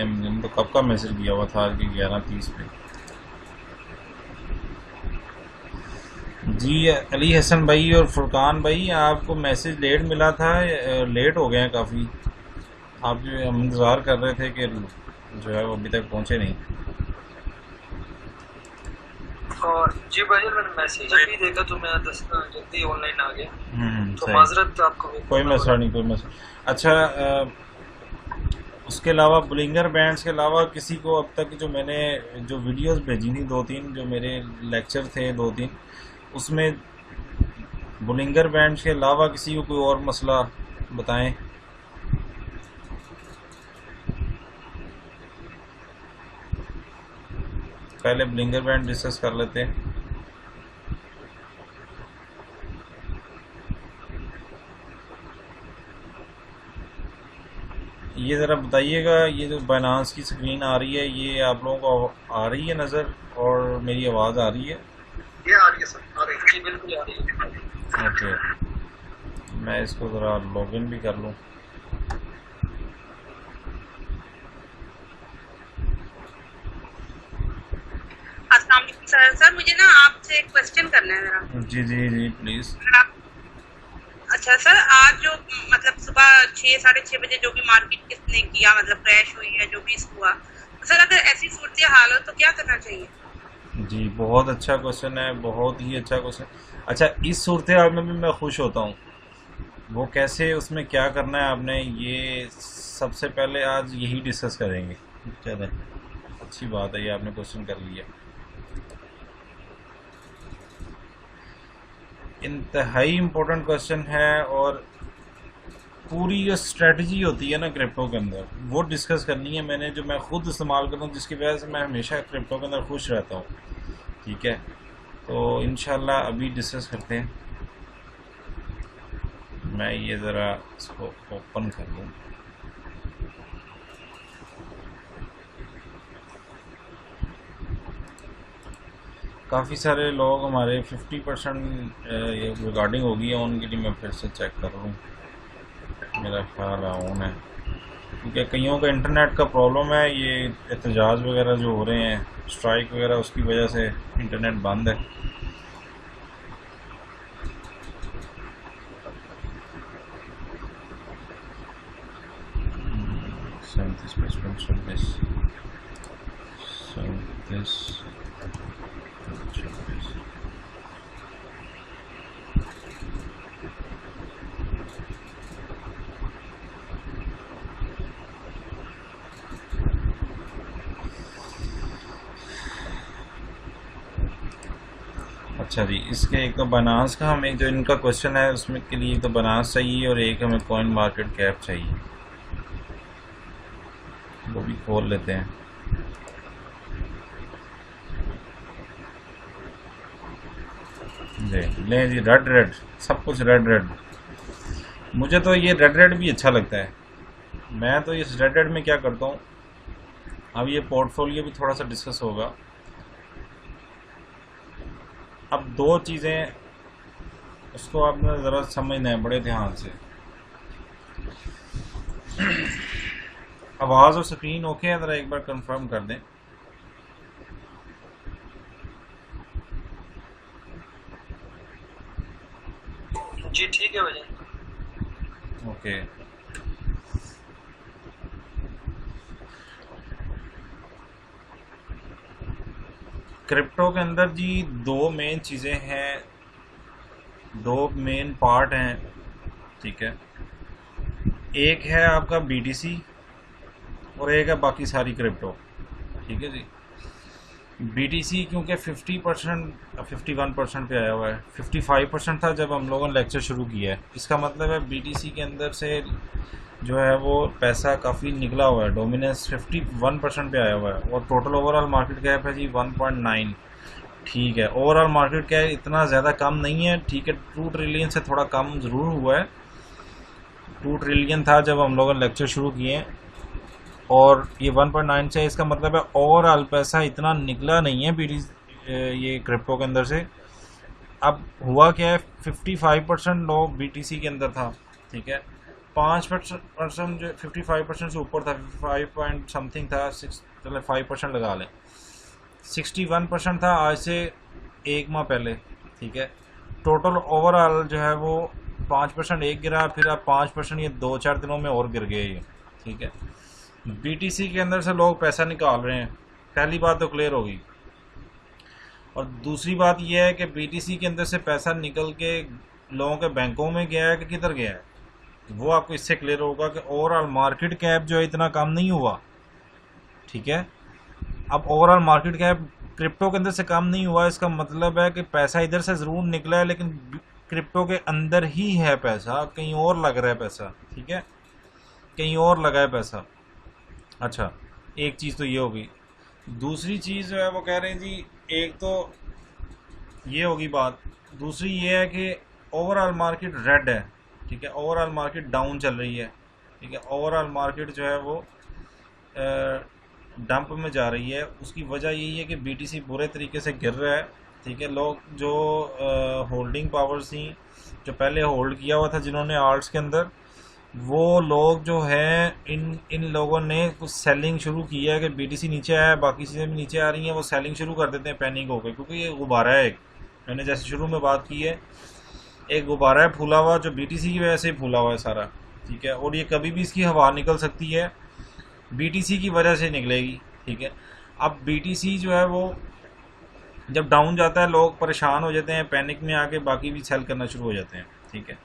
मैंने तो कब का मैसेज किया हुआ था कि 11:30 पे। जी अली हसन भाई और फुरकान भाई, आपको मैसेज लेट मिला था, लेट हो गए हैं काफ़ी। आप जो हम इंतज़ार कर रहे थे कि जो है वो अभी तक पहुँचे नहीं। और जी भाई मैंने मैसेज अभी देखा तो मैं 10 जल्दी ऑनलाइन आ गया, तो सही। माजरत आपको वेट कोई करना मसला पड़ा। नहीं, कोई मसला। अच्छा, उसके अलावा बुलिंगर बैंड्स के अलावा किसी को अब तक जो मैंने जो वीडियोस भेजी थी, 2-3 जो मेरे लेक्चर थे 2-3, उसमें बुलिंगर बैंड्स के अलावा किसी को कोई और मसला बताएं। पहले बुलिंगर बैंड डिस्कस कर लेते हैं। ये ज़रा बताइएगा, ये जो बाइनांस की स्क्रीन आ रही है, ये आप लोगों को आ रही है नज़र, और मेरी आवाज़ आ रही है? ये आ रही है सर, आ रही है जी, बिल्कुल आ रही है। ओके, मैं इसको ज़रा लॉगिन भी कर लूँ। अस्सलाम वालेकुम सर। सर मुझे ना आपसे एक क्वेश्चन करना है जरा। जी जी जी प्लीज़। अगर आप अच्छा सर, आज जो मतलब सुबह 6-6:30 बजे जो भी मार्केट किसने किया, मतलब क्रैश हुई है जो भी हुआ, तो सर अगर ऐसी सूरत हाल हो तो क्या करना चाहिए? जी बहुत अच्छा क्वेश्चन है, बहुत ही अच्छा क्वेश्चन। अच्छा, इस सूरत हाल में भी मैं खुश होता हूँ। वो कैसे, उसमें क्या करना है आपने, ये सबसे पहले आज यही डिस्कस करेंगे। चलें, अच्छी बात है, ये आपने क्वेश्चन कर लिया। इंतहाई इम्पोर्टेंट क्वेश्चन है, और पूरी जो स्ट्रेटजी होती है ना क्रिप्टो के अंदर, वो डिस्कस करनी है मैंने, जो मैं खुद इस्तेमाल करता हूँ, जिसकी वजह से मैं हमेशा क्रिप्टो के अंदर खुश रहता हूँ। ठीक है, तो इंशाल्लाह अभी डिस्कस करते हैं। मैं ये ज़रा इसको ओपन कर लूँ। काफ़ी सारे लोग हमारे 50% रिगार्डिंग होगी है, उनके लिए मैं फिर से चेक कर लूँ। मेरा ख्याल ऑन है, क्योंकि कईयों का इंटरनेट का प्रॉब्लम है, ये एहतजाज वगैरह जो हो रहे हैं, स्ट्राइक वगैरह, उसकी वजह से इंटरनेट बंद है। सैंतीस पचपन छब्बीस 37 26। अच्छा जी, इसके एक तो बनास का, हमें जो इनका क्वेश्चन है उसमें के लिए तो बनास चाहिए, और एक हमें कॉइन मार्केट कैप चाहिए, वो भी खोल लेते हैं। ले जी, रेड रेड, सब कुछ रेड रेड। मुझे तो ये रेड रेड भी अच्छा लगता है। मैं तो इस रेड रेड में क्या करता हूँ, अब ये पोर्टफोलियो भी थोड़ा सा डिस्कस होगा। अब दो चीज़ें उसको आपने ज़रा समझना है बड़े ध्यान से। आवाज़ और स्क्रीन ओके है, ज़रा एक बार कंफर्म कर दें। जी ठीक है भैया। ओके, क्रिप्टो के अंदर जी दो मेन चीज़ें हैं, दो मेन पार्ट हैं। ठीक है, एक है आपका BTC, और एक है बाकी सारी क्रिप्टो। ठीक है जी, BTC क्योंकि 50% 51% पे आया हुआ है, 55% था जब हम लोगों ने लेक्चर शुरू किया है। इसका मतलब है BTC के अंदर से जो है वो पैसा काफ़ी निकला हुआ है, डोमिनेंस 51% पे आया हुआ है, और टोटल ओवरऑल मार्केट कैप है जी 1.9। ठीक है, ओवरऑल मार्केट कैप इतना ज़्यादा कम नहीं है, ठीक है, 2 ट्रिलियन से थोड़ा कम ज़रूर हुआ है। 2 ट्रिलियन था जब हम लोगों ने लेक्चर शुरू किए, और ये 1.9 से, इसका मतलब है ओवरऑल पैसा इतना निकला नहीं है BTC ये क्रिप्टो के अंदर से। अब हुआ क्या है, 55% लोग BTC के अंदर था। ठीक है, 5% जो 55% से ऊपर था, 5 पॉइंट समथिंग था, 5% लगा लें, 61% था आज से एक माह पहले, ठीक है। टोटल ओवरऑल जो है वो 5% एक गिरा, फिर अब 5% ये 2-4 दिनों में और गिर गए ये, ठीक है। बीटीसी के अंदर से लोग पैसा निकाल रहे हैं, पहली बात तो क्लियर होगी। और दूसरी बात यह है कि बीटीसी के अंदर से पैसा निकल के लोगों के बैंकों में गया है कि किधर गया है, वो आपको इससे क्लियर होगा कि ओवरऑल मार्केट कैप जो है इतना कम नहीं हुआ, ठीक है। अब ओवरऑल मार्केट कैप क्रिप्टो के अंदर से कम नहीं हुआ, इसका मतलब है कि पैसा इधर से ज़रूर निकला है, लेकिन क्रिप्टो के अंदर ही है पैसा, कहीं और लग रहा है पैसा, ठीक है, कहीं और लगा है पैसा। अच्छा, एक चीज़ तो ये होगी। दूसरी चीज़ जो है वो कह रहे हैं जी, एक तो ये होगी बात, दूसरी ये है कि ओवरऑल मार्केट रेड है, ठीक है, ओवरऑल मार्केट डाउन चल रही है, ठीक है, ओवरऑल मार्केट जो है वो डंप में जा रही है। उसकी वजह यही है कि बीटीसी बुरे तरीके से गिर रहा है, ठीक है। लोग जो होल्डिंग पावर्स थी, जो पहले होल्ड किया हुआ था जिन्होंने आर्ट्स के अंदर, वो लोग जो है इन लोगों ने कुछ सेलिंग शुरू की है कि बीटीसी नीचे आया, बाकी चीज़ें भी नीचे आ रही हैं, वो सेलिंग शुरू कर देते हैं पैनिक होकर, क्योंकि ये गुब्बारा है एक, मैंने जैसे शुरू में बात की है, एक गुब्बारा है फूला हुआ जो बीटीसी की वजह से ही फूला हुआ है सारा, ठीक है। और ये कभी भी इसकी हवा निकल सकती है, बीटीसी की वजह से निकलेगी, ठीक है। अब बीटीसी जो है वो जब डाउन जाता है लोग परेशान हो जाते हैं, पैनिक में आके बाकी भी सेल करना शुरू हो जाते हैं, ठीक है।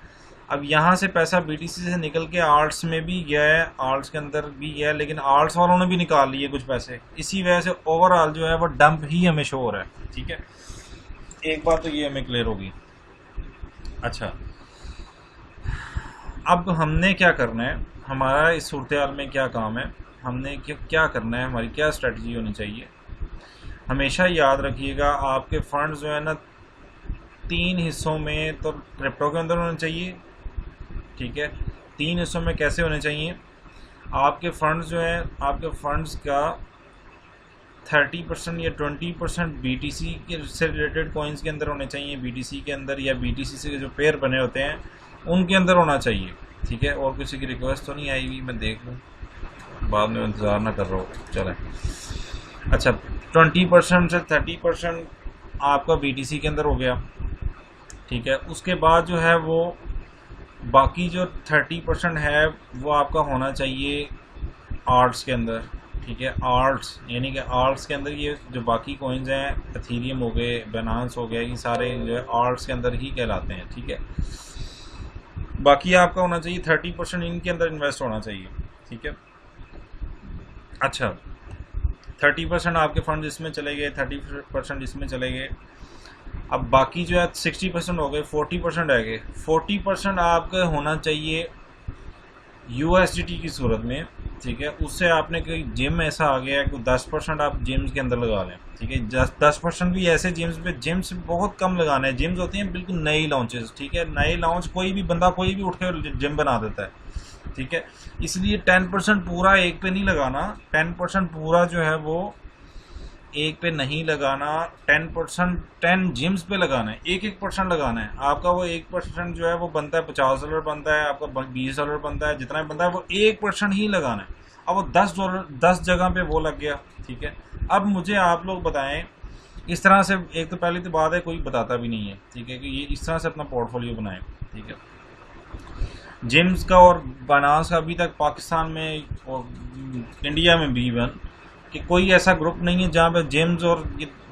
अब यहाँ से पैसा बीटीसी से निकल के आर्ट्स में भी गया है, आर्ट्स के अंदर भी गया है, लेकिन आर्ट्स वालों ने भी निकाल लिए कुछ पैसे, इसी वजह से ओवरऑल जो है वो डंप ही हमें शो हो रहा है, ठीक है। एक बात तो ये हमें क्लियर होगी। अच्छा, अब हमने क्या करना है, हमारा इस सूरत हाल में क्या काम है, हमने क्या करना है, हमारी क्या स्ट्रेटजी होनी चाहिए। हमेशा याद रखिएगा, आपके फंड्स जो है ना 3 हिस्सों में तो क्रिप्टो के अंदर होने चाहिए, ठीक है। 3 हिस्सों में कैसे होने चाहिए, आपके फंड्स जो है, आपके फंड्स का 30% या 20% बीटीसी के से रिलेटेड कॉइन्स के अंदर होने चाहिए, बीटीसी के अंदर या बीटीसी से जो पेयर बने होते हैं उनके अंदर होना चाहिए, ठीक है। और किसी की रिक्वेस्ट तो नहीं आई हुई, मैं देख लूँ, बाद में इंतज़ार ना कर रहा हूँ, चलें। अच्छा, 20% से 30% आपका बीटीसी के अंदर हो गया, ठीक है। उसके बाद जो है वो बाकी जो 30% है वो आपका होना चाहिए आर्ट्स के अंदर, ठीक है। आर्ट्स यानी कि आर्ट्स के अंदर ये जो बाकी कॉइन्स हैं, एथेरियम हो गए, बाइनेंस हो गया, ये सारे जो है आर्ट्स के अंदर ही कहलाते हैं, ठीक है। बाकी आपका होना चाहिए 30% इनके अंदर इन्वेस्ट होना चाहिए, ठीक है। अच्छा, 30% आपके फंड इसमें चले गए, 30% इसमें चले गए। अब बाकी जो है 60% हो गए, 40% रह गए। 40% आपका होना चाहिए USDT की सूरत में, ठीक है। उससे आपने कोई जिम ऐसा आ गया है कि 10% आप जिम्स के अंदर लगा लें, ठीक है। 10% भी ऐसे जिम्स बहुत कम लगाना है। जिम्स होती हैं बिल्कुल नई लॉन्चेस, ठीक है। नई लॉन्च कोई भी बंदा कोई भी उठ के जिम बना देता है, ठीक है। इसलिए 10% पूरा एक पे नहीं लगाना, 10% पूरा जो है वो एक पे नहीं लगाना, 10% 10 जिम्स पे लगाना है, 1% लगाना है। आपका वो 1% जो है वो बनता है $50 बनता है, आपका $20 बनता है, जितना बनता है वो 1% ही लगाना है। अब वो $10 10 जगह पे वो लग गया, ठीक है। अब मुझे आप लोग बताएं, इस तरह से, एक तो पहली तो बात है कोई बताता भी नहीं है, ठीक है, कि ये इस तरह से अपना पोर्टफोलियो बनाएं, ठीक है। जिम्स का और बाइनेंस का अभी तक पाकिस्तान में और इंडिया में भी इवन कि कोई ऐसा ग्रुप नहीं है जहाँ पे जिम्स और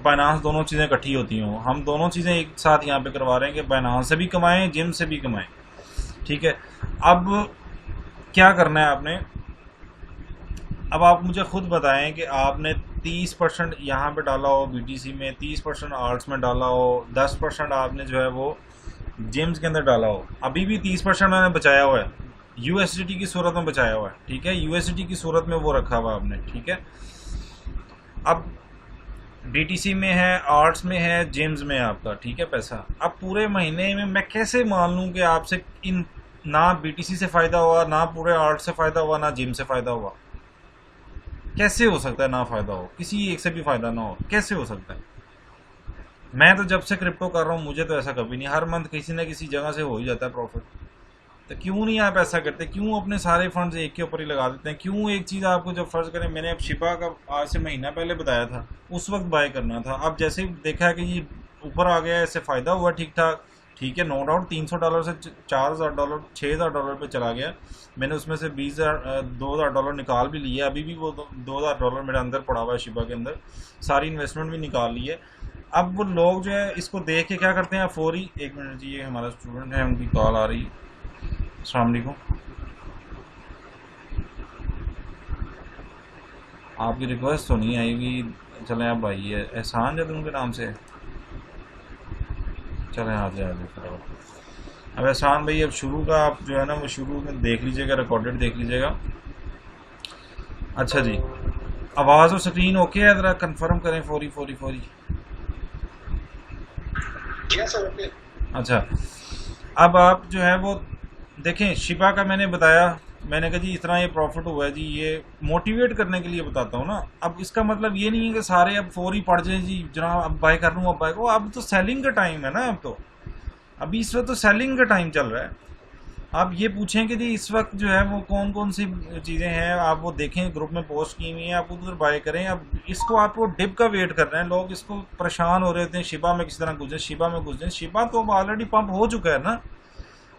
बाइनेंस दोनों चीज़ें इकट्ठी होती हों। हम दोनों चीज़ें एक साथ यहाँ पे करवा रहे हैं कि बाइनेंस से भी कमाएं, जिम से भी कमाएं, ठीक है। अब क्या करना है आपने, अब आप मुझे खुद बताएं कि आपने 30% यहाँ पे डाला हो बीटीसी में, 30% आर्ट्स में डाला हो, 10% आपने जो है वो जिम्स के अंदर डाला हो, अभी भी 30% मैंने बचाया हुआ है, USDT की सूरत में बचाया हुआ है, ठीक है। USDT की सूरत में वो रखा हुआ आपने, ठीक है। अब BTC में है, आर्ट्स में है, जिम्स में है आपका, ठीक है, पैसा। अब पूरे महीने में मैं कैसे मान लूँ कि आपसे इन ना BTC से फ़ायदा हुआ, ना पूरे आर्ट्स से फ़ायदा हुआ, ना जिम से फ़ायदा हुआ? कैसे हो सकता है ना फ़ायदा हो, किसी एक से भी फ़ायदा ना हो, कैसे हो सकता है? मैं तो जब से क्रिप्टो कर रहा हूँ मुझे तो ऐसा कभी नहीं, हर मंथ किसी न किसी जगह से हो ही जाता है प्रॉफिट, तो क्यों नहीं आप ऐसा करते, क्यों अपने सारे फंड्स एक के ऊपर ही लगा देते हैं? क्यों एक चीज़ आपको जब फर्ज करें, मैंने अब शिपा का आज से महीना पहले बताया था, उस वक्त बाय करना था। अब जैसे ही देखा है कि ये ऊपर आ गया है, इससे फ़ायदा हुआ ठीक ठाक, ठीक है, नो डाउट $300 से $4000 $6000 पे चला गया। मैंने उसमें से $2000 निकाल भी लिए, अभी भी वो $2000 मेरे अंदर पड़ा हुआ है शिपा के अंदर, सारी इन्वेस्टमेंट भी निकाल ली है। अब वो लोग जो है इसको देख के क्या करते हैं फौरी, एक मिनट जी, ये हमारा स्टूडेंट है, उनकी कॉल आ रही है। अस्सलाम वालेकुम, आपकी रिक्वेस्ट तो नहीं आई हुई, चलें आप आइए। एहसान जद उनके नाम से, चलें आ जाए फिर। अब एहसान भाई, अब शुरू का आप जो है ना वो शुरू में देख लीजिएगा, रिकॉर्डेड देख लीजिएगा। अच्छा जी, आवाज़ और स्क्रीन ओके है? ज़रा कंफर्म करें फौरी फौरी फौरी। अच्छा, अब आप जो है वो देखें, शिपा का मैंने बताया, मैंने कहा जी इतना ये प्रॉफिट हुआ है जी, ये मोटिवेट करने के लिए बताता हूँ ना। अब इसका मतलब ये नहीं है कि सारे अब फौरी पड़ जाए जी जनाब, अब बाय कर लूँ, अब बाय करो। अब तो सेलिंग का टाइम है ना, अब तो अभी इस वक्त तो सेलिंग का टाइम चल रहा है। आप ये पूछें कि जी इस वक्त जो है वो कौन कौन सी चीज़ें हैं, आप वो देखें, ग्रुप में पोस्ट की हुई हैं, आप उधर बाय करें। अब इसको आपको डिप का वेट कर रहे हैं लोग, इसको परेशान हो रहे होते हैं शिपा में किस तरह घुसे, शिपा में घुस जाए। शिपा तो अब ऑलरेडी पंप हो चुका है ना,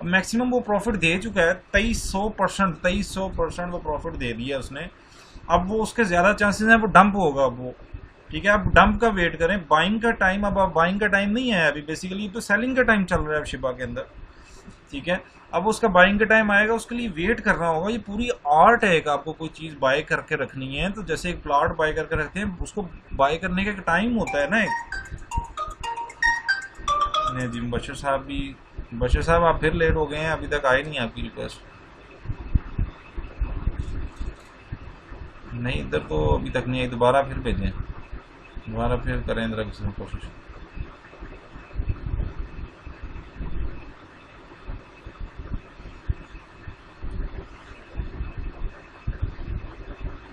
मैक्सिमम वो प्रॉफिट दे चुका है, 2300% वो प्रॉफिट दे दिया उसने। अब वो उसके ज़्यादा चांसेस हैं वो डंप होगा अब वो, ठीक है। आप डंप का वेट करें, बाइंग का टाइम, अब बाइंग का टाइम नहीं है अभी, बेसिकली तो सेलिंग का टाइम चल रहा है शिपा के अंदर, ठीक है। अब उसका बाइंग का टाइम आएगा, उसके लिए वेट करना होगा। ये पूरी आर्ट है कि आपको कोई चीज़ बाय करके रखनी है, तो जैसे एक प्लॉट बाय करके रखते हैं, उसको बाय करने का एक टाइम होता है ना एक। नहीं जी, बशीर साहब आप फिर लेट हो गए हैं, अभी तक आए नहीं आपकी रिक्वेस्ट। नहीं, इधर तो अभी तक नहीं आई, दोबारा फिर भेजें, दोबारा फिर करें जरा किसी कोशिश।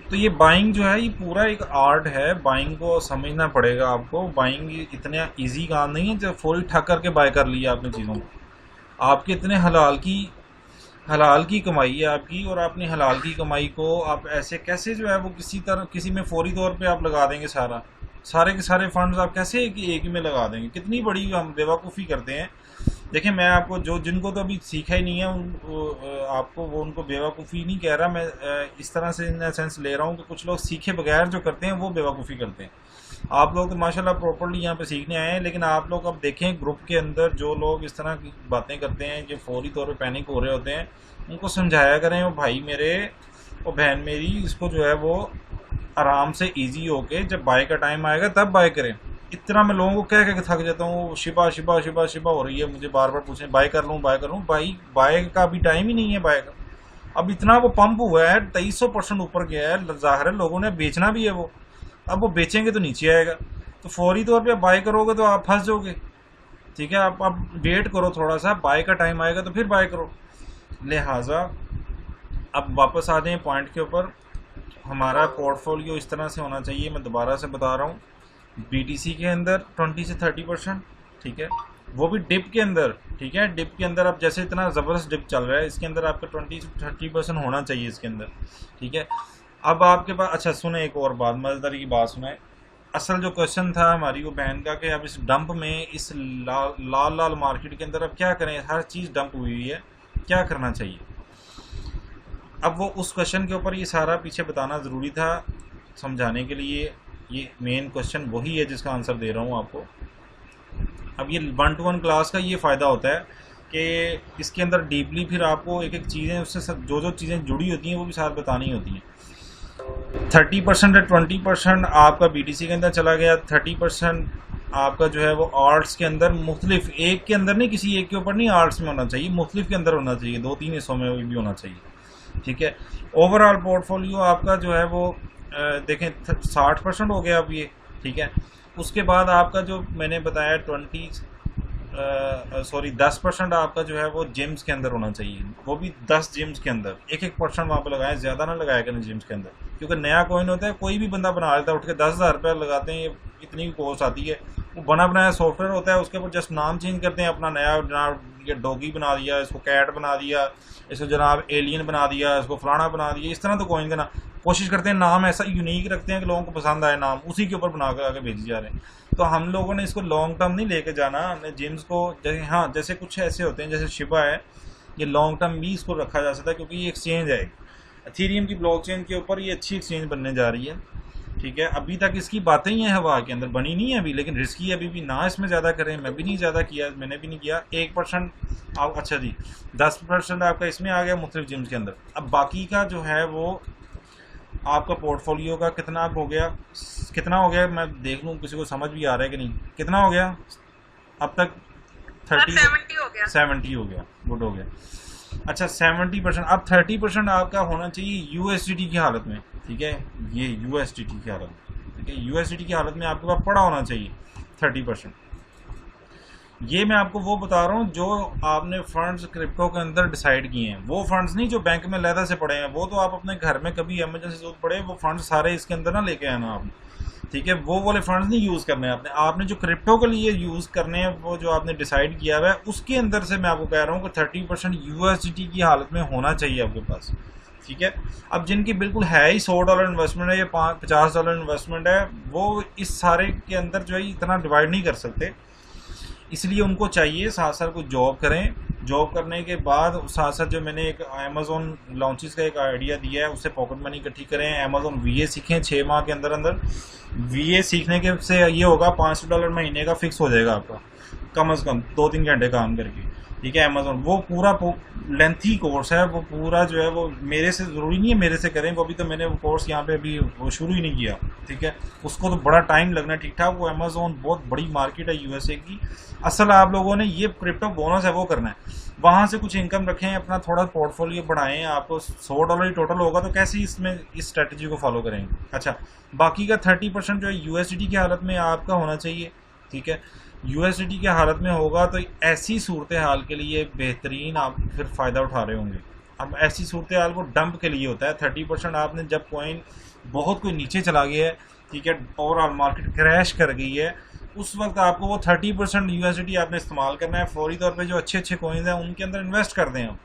तो ये बाइंग जो है ये पूरा एक आर्ट है, बाइंग को समझना पड़ेगा आपको। बाइंग इतना इजी काम नहीं है जब फुल ठक करके बाय कर लिया आपने चीज़ों को। आपके इतने हलाल की कमाई है आपकी, और आपने हलाल की कमाई को आप ऐसे कैसे जो है वो किसी में फौरी तौर पे आप लगा देंगे, सारे के सारे फंड्स आप कैसे एक ही में लगा देंगे? कितनी बड़ी हम बेवकूफ़ी करते हैं। देखिए, मैं आपको जिनको तो अभी सीखा ही नहीं है आपको वो उनको बेवकूफ़ी नहीं कह रहा मैं, इस तरह से इन सेंस ले रहा हूँ कि कुछ लोग सीखे बगैर जो करते हैं वो बेवकूफ़ी करते हैं। आप लोग तो माशाल्लाह प्रॉपर्ली यहाँ पे सीखने आए हैं, लेकिन आप लोग अब देखें ग्रुप के अंदर जो लोग इस तरह की बातें करते हैं, जो फौरी तौर पे पैनिक हो रहे होते हैं, उनको समझाया करें, वो भाई मेरे, वो बहन मेरी, इसको जो है वो आराम से ईजी होके जब बाय का टाइम आएगा तब बाय करें। इतना मैं लोगों को कह के थक जाता हूँ, शिपा शिपा शिपा शिपा हो रही है, मुझे बार बार पूछें बाय कर लूँ बाय कर लूँ। बाय का अभी टाइम ही नहीं है बाय का। अब इतना वो पंप हुआ है, 2300% ऊपर गया है, ज़ाहिर है लोगों ने बेचना भी है वो। अब वो बेचेंगे तो नीचे आएगा, तो फौरी तौर पे बाय करोगे तो आप फंस जाओगे, ठीक है। आप वेट करो थोड़ा सा, बाय का टाइम आएगा तो फिर बाय करो। लिहाजा अब वापस आ जाएं पॉइंट के ऊपर। हमारा पोर्टफोलियो इस तरह से होना चाहिए, मैं दोबारा से बता रहा हूँ, बीटीसी के अंदर 20 से 30%, ठीक है, वो भी डिप के अंदर, ठीक है। डिप के अंदर अब जैसे इतना ज़बरदस्त डिप चल रहा है, इसके अंदर आपका 20 से 30% होना चाहिए इसके अंदर, ठीक है। अब आपके पास, अच्छा सुने एक और बात, मज़ेदार की बात सुनाए। असल जो क्वेश्चन था हमारी वो बहन का कि अब इस डंप में, इस लाल मार्केट के अंदर अब क्या करें, हर चीज़ डंप हुई है, क्या करना चाहिए। अब वो उस क्वेश्चन के ऊपर ये सारा पीछे बताना ज़रूरी था समझाने के लिए। ये मेन क्वेश्चन वही है जिसका आंसर दे रहा हूँ आपको। अब ये 1-to-1 क्लास का ये फ़ायदा होता है कि इसके अंदर डीपली फिर आपको एक एक चीज़ें, उससे जो चीज़ें जुड़ी होती हैं वो भी साथ बतानी होती हैं। 30% या 20% आपका बीटीसी के अंदर चला गया, 30% आपका जो है वो आर्ट्स के अंदर, मुख्तलिफ एक के अंदर नहीं, किसी एक के ऊपर नहीं, आर्ट्स में होना चाहिए, मुख्तलिफ के अंदर होना चाहिए, 2-3 हिस्सों में भी होना चाहिए, ठीक है। ओवरऑल पोर्टफोलियो आपका जो है वो देखें 60% हो गया अब ये, ठीक है। उसके बाद आपका जो मैंने बताया 10% आपका जो है वो जिम्स के अंदर होना चाहिए, वो भी 10 जिम्स के अंदर, एक परसेंट वहाँ पर लगाएं, ज़्यादा ना लगाया करें जिम्स के अंदर, क्योंकि नया कॉइन होता है, कोई भी बंदा बना लेता है, उठ के 10,000 रुपये लगाते हैं, ये इतनी कॉस्ट आती है, वो बना बनाया सॉफ्टवेयर होता है, उसके ऊपर जस्ट नाम चेंज करते हैं अपना, नया जनाब ये डॉगी बना दिया, इसको कैट बना दिया, इसको जनाब एलियन बना दिया, इसको फलाना बना दिया। इस तरह तो कोइन का ना कोशिश करते हैं नाम ऐसा यूनिक रखते हैं कि लोगों को पसंद आए नाम, उसी के ऊपर बना कर आगे भेजे जा रहे हैं। तो हम लोगों ने इसको लॉन्ग टर्म नहीं लेके जाना, हमने जिम्स को जैसे, हाँ जैसे कुछ ऐसे होते हैं जैसे शिबा है, ये लॉन्ग टर्म भी इसको रखा जा सकता है क्योंकि ये एक्सचेंज है एथेरियम की ब्लॉकचेन के ऊपर, ये अच्छी एक्सचेंज बनने जा रही है। ठीक है, अभी तक इसकी बातें ही हैं, हवा के अंदर बनी नहीं है अभी, लेकिन रिस्की अभी भी ना इसमें ज़्यादा करें, मैं भी नहीं ज़्यादा किया, मैंने भी नहीं किया। 1% आप, अच्छा जी 10% आपका इसमें आ गया मुख्तलिफ जिम्स के अंदर। अब बाकी का जो है वो आपका पोर्टफोलियो का कितना हो गया, मैं देख लूँ किसी को समझ भी आ रहा है कि नहीं, कितना हो गया अब तक? 70 हो गया। 70 हो गया, गुड हो गया। अच्छा 70%, अब 30% आपका होना चाहिए यूएसडीटी की हालत में। ठीक है, ये यूएसडीटी की हालत, ठीक है, यूएसडीटी की हालत में आपके पास पड़ा होना चाहिए 30%। ये मैं आपको वो बता रहा हूँ जो आपने फंड्स क्रिप्टो के अंदर डिसाइड किए हैं, वो फंड्स नहीं जो बैंक में लहदा से पड़े हैं, वो तो आप अपने घर में कभी इमरजेंसी जरूरत पड़े वो फंड्स सारे इसके अंदर ना लेके आना आपने। ठीक है, वो वाले फंड्स नहीं यूज़ करने हैं आपने जो क्रिप्टो के लिए यूज़ करने हैं, वो जो आपने डिसाइड किया हुआ है उसके अंदर से मैं आपको कह रहा हूँ कि 30% यूएसडीटी की हालत में होना चाहिए आपके पास। ठीक है, अब जिनकी बिल्कुल है ही $100 इन्वेस्टमेंट है या $50 इन्वेस्टमेंट है, वो इस सारे के अंदर जो है इतना डिवाइड नहीं कर सकते, इसलिए उनको चाहिए साथ साथ कुछ जॉब करें। जॉब करने के बाद साथ साथ जो मैंने एक अमेज़ोन लॉन्चेस का एक आइडिया दिया है, उससे पॉकेट मनी इकट्ठी करें, अमेज़ोन वीए सीखें 6 माह के अंदर अंदर। वीए सीखने के से ये होगा $500 महीने का फिक्स हो जाएगा आपका, कम से कम 2-3 घंटे काम करके। ठीक है, अमेज़ोन वो पूरा लेंथी कोर्स है, वो पूरा जो है वो मेरे से ज़रूरी नहीं है मेरे से करें, वो अभी तो मैंने वो कोर्स यहाँ पे अभी वो शुरू ही नहीं किया। ठीक है, उसको तो बड़ा टाइम लगना ठीक ठाक। वो अमेज़ोन बहुत बड़ी मार्केट है यूएसए की। असल आप लोगों ने ये क्रिप्टो बोनस है वो करना है, वहाँ से कुछ इनकम रखें, अपना थोड़ा पोर्टफोलियो बढ़ाएं। आपको $100 ही टोटल होगा तो कैसे इसमें इस स्ट्रेटजी को फॉलो करेंगे। अच्छा, बाकी का 30% जो है यूएसडीटी की हालत में आपका होना चाहिए। ठीक है, यूएसडीटी की हालत में होगा तो ऐसी सूरत हाल के लिए बेहतरीन आप फिर फ़ायदा उठा रहे होंगे। अब ऐसी सूरत हाल वो डंप के लिए होता है। 30% आपने जब कॉइन बहुत कोई नीचे चला गया है, ठीक है, ओवरऑल मार्केट क्रैश कर गई है, उस वक्त आपको वो 30% यूएसडीटी आपने इस्तेमाल करना है। फौरी तौर पे जो अच्छे अच्छे कॉइन्स हैं उनके अंदर इन्वेस्ट कर दें आप।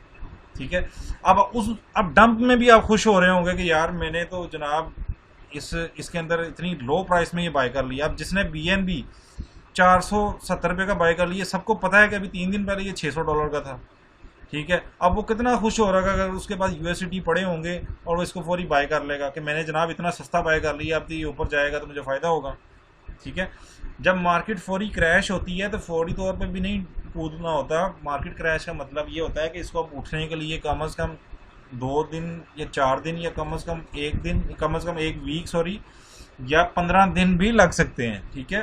ठीक है, अब डंप में भी आप खुश हो रहे होंगे कि यार मैंने तो जनाब इसके अंदर इतनी लो प्राइस में ये बाय कर लिया। अब जिसने BNB 470 रुपये का बाय कर लिया, सबको पता है कि अभी 3 दिन पहले ये $600 का था। ठीक है, अब वो कितना खुश हो रहा है अगर उसके पास यूएसडीटी पड़े होंगे और वो इसको फौरी बाय कर लेगा कि मैंने जनाब इतना सस्ता बाय कर लिया, अब तो ये ऊपर जाएगा तो मुझे फ़ायदा होगा। ठीक है, जब मार्केट फौरी क्रैश होती है तो फौरी तौर पे भी नहीं कूदना होता। मार्केट क्रैश का मतलब ये होता है कि इसको अब उठने के लिए कम से कम 2 दिन या 4 दिन या कम से कम 1 दिन, कम से कम 1 वीक या 15 दिन भी लग सकते हैं। ठीक है,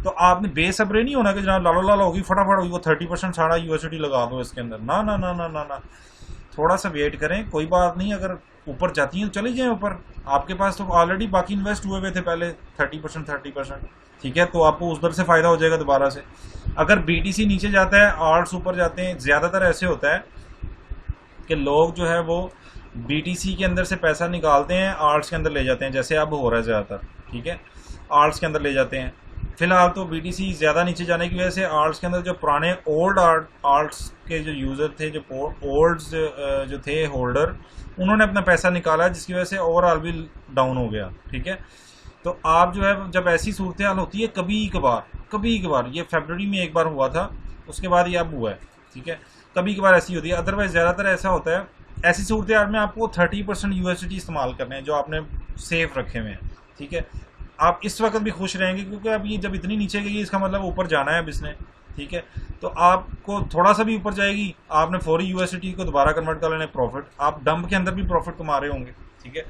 तो आपने बेसब्रे नहीं होना कि जनाब लालो लाल होगी फटाफट होगी वो 30% सारा यूएसडीटी लगा दो इसके अंदर। ना ना ना ना ना ना, थोड़ा सा वेट करें, कोई बात नहीं। अगर ऊपर जाती हैं तो चली जाएं ऊपर, आपके पास तो ऑलरेडी बाकी इन्वेस्ट हुए थे पहले 30%। ठीक है, तो आपको उस दर से फ़ायदा हो जाएगा दोबारा से। अगर BTC नीचे जाता है, आर्ट्स ऊपर जाते हैं, ज़्यादातर ऐसे होता है कि लोग जो है वो BTC के अंदर से पैसा निकालते हैं, आर्ट्स के अंदर ले जाते हैं, जैसे अब हो रहा है ज़्यादातर। ठीक है, आर्ट्स के अंदर ले जाते हैं। फिलहाल तो BTC ज़्यादा नीचे जाने की वजह से आर्ट्स के अंदर जो पुराने ओल्ड आर्ट्स के जो यूज़र थे, जो ओल्ड्स जो थे होल्डर, उन्होंने अपना पैसा निकाला, जिसकी वजह से ओवरऑल भी डाउन हो गया। ठीक है, तो आप जो है जब ऐसी सूरत हाल होती है कभी कभार, ये फरवरी में एक बार हुआ था, उसके बाद ये अब हुआ है। ठीक है, कभी कभार ऐसी होती है, अदरवाइज ज़्यादातर ऐसा होता है। ऐसी सूरत हाल में आपको 30% यूएसडीटी इस्तेमाल करने हैं जो आपने सेफ रखे हुए हैं। ठीक है, आप इस वक्त भी खुश रहेंगे क्योंकि अब ये जब इतनी नीचे गई इसका मतलब ऊपर जाना है अब इसने। ठीक है, तो आपको थोड़ा सा भी ऊपर जाएगी, आपने फौरी यूएसडीटी को दोबारा कन्वर्ट कर लेना प्रॉफिट, आप डंप के अंदर भी प्रॉफिट कमा रहे होंगे। ठीक है,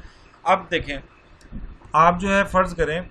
अब देखें, आप जो है फ़र्ज़ करें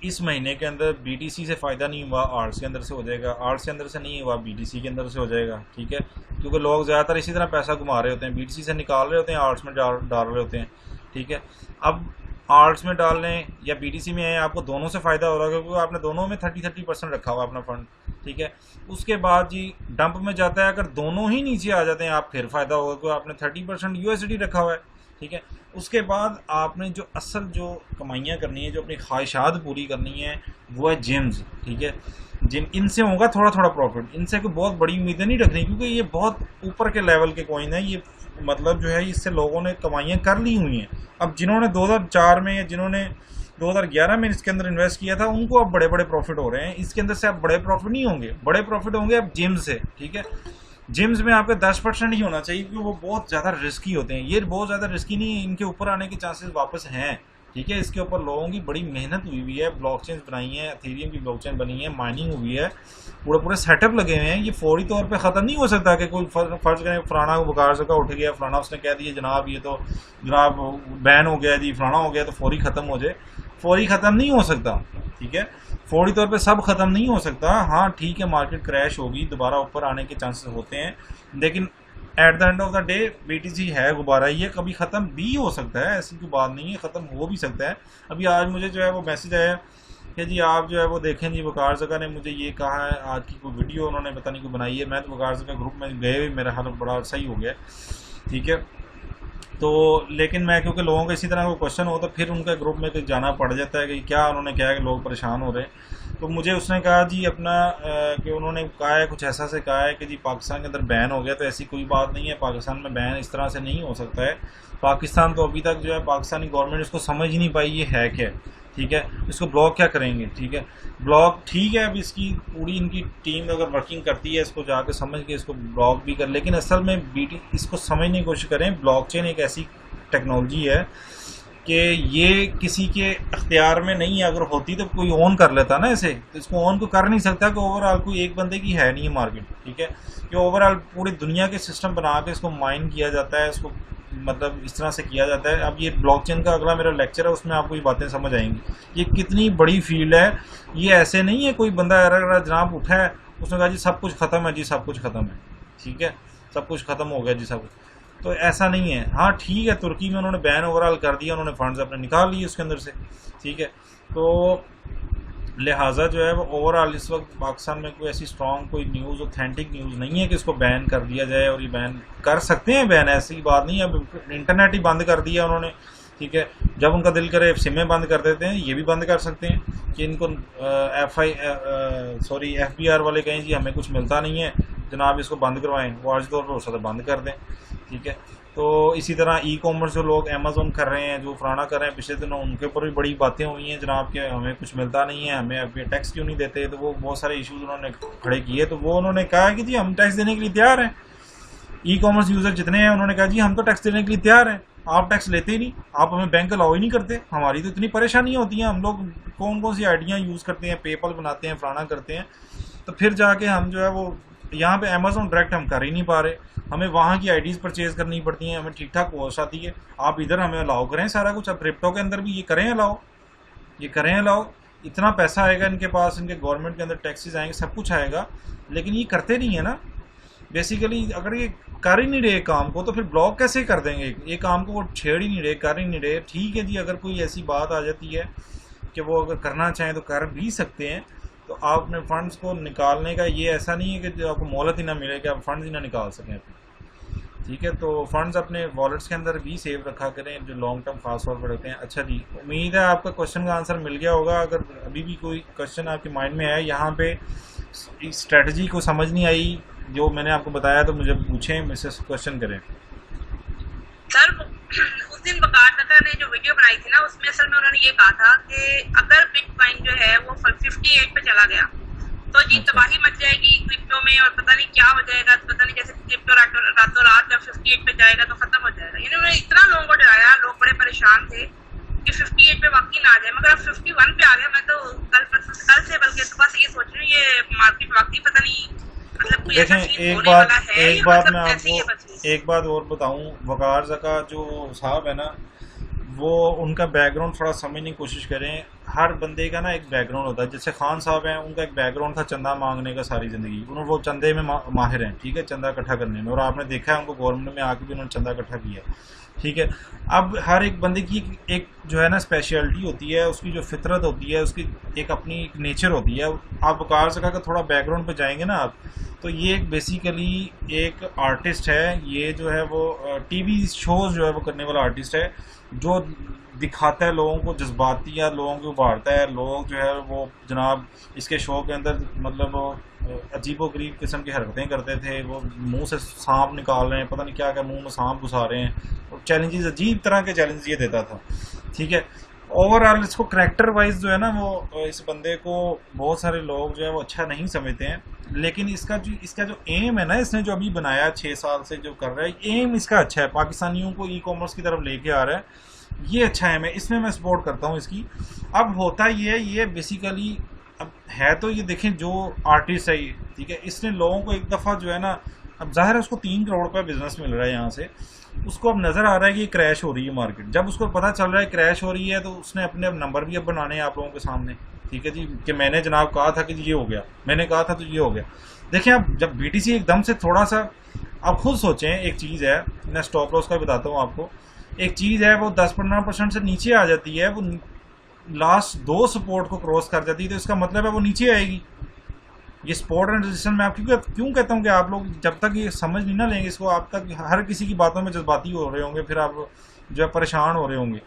इस महीने के अंदर BTC से फ़ायदा नहीं हुआ, आर्ट्स के अंदर से हो जाएगा, आर्ट्स के अंदर से नहीं हुआ BTC के अंदर से हो जाएगा। ठीक है, क्योंकि लोग ज़्यादातर इसी तरह पैसा घुमा रहे होते हैं, BTC से निकाल रहे होते हैं, आर्ट्स में डाल रहे होते हैं। ठीक है, अब आर्ट्स में डाल लें या BTC में है, आपको दोनों से फ़ायदा हो रहा है क्योंकि आपने दोनों में 30% रखा हुआ अपना फंड। ठीक है, उसके बाद जी डंप में जाता है, अगर दोनों ही नीचे आ जाते हैं आप फिर फ़ायदा होगा क्योंकि आपने 30% यूएसडी रखा हुआ है। ठीक है। उसके बाद आपने जो असल जो कमाइयाँ करनी है, जो अपनी ख्वाहिशात पूरी करनी है, वो है जिम्स, ठीक है। जिम इनसे होगा थोड़ा थोड़ा प्रॉफिट, इनसे कोई बहुत बड़ी उम्मीदें नहीं रखनी, क्योंकि ये बहुत ऊपर के लेवल के कॉइन है। ये मतलब जो है इससे लोगों ने कमाइयाँ कर ली हुई हैं। अब जिन्होंने 2004 में या जिन्होंने 2011 में इसके अंदर इन्वेस्ट किया था, उनको अब बड़े बड़े प्रॉफिट हो रहे हैं। इसके अंदर से अब बड़े प्रॉफिट नहीं होंगे, बड़े प्रॉफिट होंगे अब जिम से, ठीक है। जिम्स में आपका 10% ही होना चाहिए, क्योंकि वो बहुत ज़्यादा रिस्की होते हैं। ये बहुत ज़्यादा रिस्की नहीं है, इनके ऊपर आने के चांसेस वापस हैं, ठीक है। इसके ऊपर लोगों की बड़ी मेहनत हुई हुई है, ब्लॉकचेन बनाई है, एथेरियम की ब्लॉकचेन बनी है, माइनिंग हुई है, पूरे पूरे सेटअप लगे हुए हैं। ये फौरी तौर पे ख़त्म नहीं हो सकता कि कोई फर्ज करें फलाना को बुखार सका उठ गया, फलाना उसने कह दिया जनाब ये तो जनाब बैन हो गया जी, फलाना हो गया, तो फौरी ख़त्म हो जाए। फौरी ख़त्म नहीं हो सकता, ठीक है। फौरी तौर पे सब ख़त्म नहीं हो सकता। हाँ ठीक है, मार्केट क्रैश होगी, दोबारा ऊपर आने के चांसेस होते हैं, लेकिन at the end of the day BTC है गुब्बारा, ये कभी ख़त्म भी हो सकता है, ऐसी कोई बात नहीं है, ख़त्म हो भी सकता है। अभी आज मुझे जो है वो मैसेज आया कि जी आप जो है वो देखें जी, वकार ज़का ने मुझे ये कहा है, आज की कोई वीडियो उन्होंने पता नहीं कोई बनाई है। मैं तो वकार ज़का ग्रुप में गए हुए मेरा हाल बड़ा सही हो गया, ठीक है। तो लेकिन मैं क्योंकि लोगों का इसी तरह कोई क्वेश्चन हो तो फिर उनका ग्रुप में कहीं जाना पड़ जाता है कि क्या उन्होंने क्या है कि लोग परेशान हो रहे हैं। तो मुझे उसने कहा जी अपना कि उन्होंने कहा है कुछ ऐसा से कहा है कि जी पाकिस्तान के अंदर बैन हो गया, तो ऐसी कोई बात नहीं है, पाकिस्तान में बैन इस तरह से नहीं हो सकता है। पाकिस्तान तो अभी तक जो है पाकिस्तानी गवर्नमेंट इसको समझ ही नहीं पाई ये है क्या, ठीक है। इसको ब्लॉक क्या करेंगे, ठीक है। ब्लॉक ठीक है, अब इसकी पूरी इनकी टीम अगर वर्किंग करती है, इसको जाकर समझ के इसको ब्लॉक भी कर, लेकिन असल में इसको समझने की कोशिश करें। ब्लॉकचेन एक ऐसी टेक्नोलॉजी है कि ये किसी के अख्तियार में नहीं है, अगर होती तो कोई ऑन कर लेता ना इसे, तो इसको ऑन तो कर नहीं सकता कि ओवरऑल कोई एक बंदे की है नहीं है मार्केट, ठीक है। कि ओवरऑल पूरी दुनिया के सिस्टम बना के इसको माइन किया जाता है, इसको मतलब इस तरह से किया जाता है। अब ये ब्लॉकचेन का अगला मेरा लेक्चर है, उसमें आपको ये बातें समझ आएंगी। ये कितनी बड़ी फील्ड है, ये ऐसे नहीं है कोई बंदा अगर जनाब उठा है उसने कहा जी सब कुछ ख़त्म है जी, सब कुछ ख़त्म है, ठीक है, सब कुछ ख़त्म हो गया जी सब कुछ, तो ऐसा नहीं है। हाँ ठीक है, तुर्की में उन्होंने बैन ओवरऑल कर दिया, उन्होंने फंड्स अपने निकाल लिए उसके अंदर से, ठीक है। तो लिहाजा जो है वो ओवरऑल इस वक्त पाकिस्तान में कोई ऐसी स्ट्रॉन्ग कोई न्यूज़ ऑथेंटिक न्यूज़ नहीं है कि इसको बैन कर दिया जाए, और ये बैन कर सकते हैं, बैन ऐसी बात नहीं है। अब इंटरनेट ही बंद कर दिया उन्होंने, ठीक है। जब उनका दिल करे सिमें बंद कर देते हैं, ये भी बंद कर सकते हैं कि इनको FBR वाले कहें जी हमें कुछ मिलता नहीं है जनाब, इसको बंद करवाएं, वो आज तौर पर हो सकता है बंद कर दें, ठीक है। तो इसी तरह ई-कॉमर्स जो लोग अमेज़न कर रहे हैं, जो फलाना कर रहे हैं, पिछले दिनों उनके ऊपर भी बड़ी बातें हुई हैं जनाब कि हमें कुछ मिलता नहीं है, हमें अभी टैक्स क्यों नहीं देते, तो वो बहुत सारे इश्यूज उन्होंने खड़े किए। तो वो उन्होंने कहा कि जी हम टैक्स देने के लिए तैयार हैं, ई-कॉमर्स यूज़र जितने हैं उन्होंने कहा जी हम तो टैक्स देने के लिए तैयार हैं, आप टैक्स लेते ही नहीं, आप हमें बैंक अलाउ ही नहीं करते, हमारी तो इतनी परेशानियाँ होती हैं, हम लोग कौन कौन सी आइडियाँ यूज़ करते हैं, पेपल बनाते हैं, फलाना करते हैं, तो फिर जाके हम जो है वो यहाँ पे अमेज़न डायरेक्ट हम कर ही नहीं पा रहे, हमें वहाँ की आईडीज़ परचेज़ करनी पड़ती हैं, हमें ठीक ठाक कॉस्ट आती है, आप इधर हमें अलाउ करें सारा कुछ। अब क्रिप्टो के अंदर भी ये करें अलाउ, ये करें अलाउ, इतना पैसा आएगा इनके पास, इनके गवर्नमेंट के अंदर टैक्सेस आएंगे, सब कुछ आएगा, लेकिन ये करते नहीं है ना। बेसिकली अगर ये कर ही नहीं रहे काम को, तो फिर ब्लॉक कैसे कर देंगे, ये काम को वो छेड़ ही नहीं रहे, कर ही नहीं रहे। ठीक है जी, अगर कोई ऐसी बात आ जाती है कि वो अगर करना चाहें तो कर भी सकते हैं, तो आप अपने फंड्स को निकालने का ये ऐसा नहीं है कि जो आपको मोहलत ही ना मिले कि आप फंड्स ही ना निकाल सकें, ठीक है। तो फंड्स अपने वॉलेट्स के अंदर भी सेव रखा करें, जो लॉन्ग टर्म खास तौर पर रहते हैं। अच्छा जी, उम्मीद है आपका क्वेश्चन का आंसर मिल गया होगा। अगर अभी भी कोई क्वेश्चन आपके माइंड में है, यहाँ पे स्ट्रेटजी को समझ नहीं आई जो मैंने आपको बताया, तो मुझे पूछें, मुझसे क्वेश्चन करें। सर उस दिन वकार ज़का ने जो वीडियो बनाई थी ना, उसमें असल में उन्होंने ये कहा था कि अगर बिटकॉइन जो है वो 58 पे चला गया तो जी तबाही मच जाएगी क्रिप्टो में, और पता नहीं क्या हो जाएगा, पता नहीं जैसे क्रिप्टो रातों रात जब 58 पे जाएगा तो खत्म हो जाएगा। यानी उन्होंने इतना लोगों को डराया, लोग बड़े परेशान थे कि 58 पे वाकई ना आ जाए, मगर अब 51 पे आ गया। मैं तो कल से बल्कि सुबह से ये सोच रही हूँ ये मार्केट वाकई पता नहीं मतलब कोई ऐसा सीन होने वाला है, एक बात मैं आपको एक बात और बताऊं, वकार ज़का जो साहब है ना, वो उनका बैकग्राउंड थोड़ा समझने की कोशिश करें। हर बंदे का ना एक बैकग्राउंड होता है। जैसे खान साहब हैं, उनका एक बैकग्राउंड था चंदा मांगने का सारी ज़िंदगी, उन्होंने वो चंदे में माहिर हैं, ठीक है, चंदा इकट्ठा करने में, और आपने देखा है उनको गवर्नमेंट में आके भी उन्होंने चंदा इकट्ठा किया, ठीक है। अब हर एक बंदे की एक जो है ना स्पेशलिटी होती है, उसकी जो फितरत होती है, उसकी एक अपनी एक नेचर होती है। आप वकार से कहा थोड़ा बैकग्राउंड पे जाएंगे ना आप, तो ये एक बेसिकली एक आर्टिस्ट है, ये जो है वो टीवी शोज़ जो है वो करने वाला आर्टिस्ट है, जो दिखाता है लोगों को जज्बाती, या लोगों को उभारता है। लोग जो है वो जनाब इसके शो के अंदर मतलब वो अजीबो गरीब किस्म की हरकतें करते थे, वो मुंह से सांप निकाल रहे हैं, पता नहीं क्या क्या मुंह में सांप घुसा रहे हैं, और चैलेंजेस अजीब तरह के चैलेंज ये देता था, ठीक है। ओवरऑल इसको करैक्टर वाइज जो है ना वो इस बंदे को बहुत सारे लोग जो है वो अच्छा नहीं समझते हैं, लेकिन इसका जो एम है ना, इसने जो अभी बनाया 6 साल से जो कर रहा है, एम इसका अच्छा है, पाकिस्तानियों को ई कॉमर्स की तरफ लेके आ रहा है, ये अच्छा है, मैं इसमें मैं सपोर्ट करता हूँ इसकी। अब होता ये बेसिकली अब है तो ये देखें जो आर्टिस्ट है ये, ठीक है, इसने लोगों को एक दफ़ा जो है ना, अब जाहिर है उसको 3 करोड़ का बिजनेस मिल रहा है यहाँ से, उसको अब नज़र आ रहा है कि क्रैश हो रही है मार्केट। जब उसको पता चल रहा है क्रैश हो रही है, तो उसने अपने नंबर भी अब बनाने हैं आप लोगों के सामने, ठीक है जी, कि मैंने जनाब कहा था कि ये हो गया, मैंने कहा था तो ये हो गया। देखें अब जब BTC एकदम से थोड़ा सा, आप खुद सोचें, एक चीज़ है, मैं स्टॉप लॉस का बताता हूँ आपको, एक चीज़ है वो 10-15% से नीचे आ जाती है, वो लास्ट 2 सपोर्ट को क्रॉस कर जाती है, तो इसका मतलब है वो नीचे आएगी। ये सपोर्ट एंड रेजिस्टेंस मैं आपको क्यों कहता हूँ कि आप लोग जब तक ये समझ नहीं ना लेंगे इसको, आप तक हर किसी की बातों में जज्बाती हो रहे होंगे, फिर आप जो है परेशान हो रहे होंगे।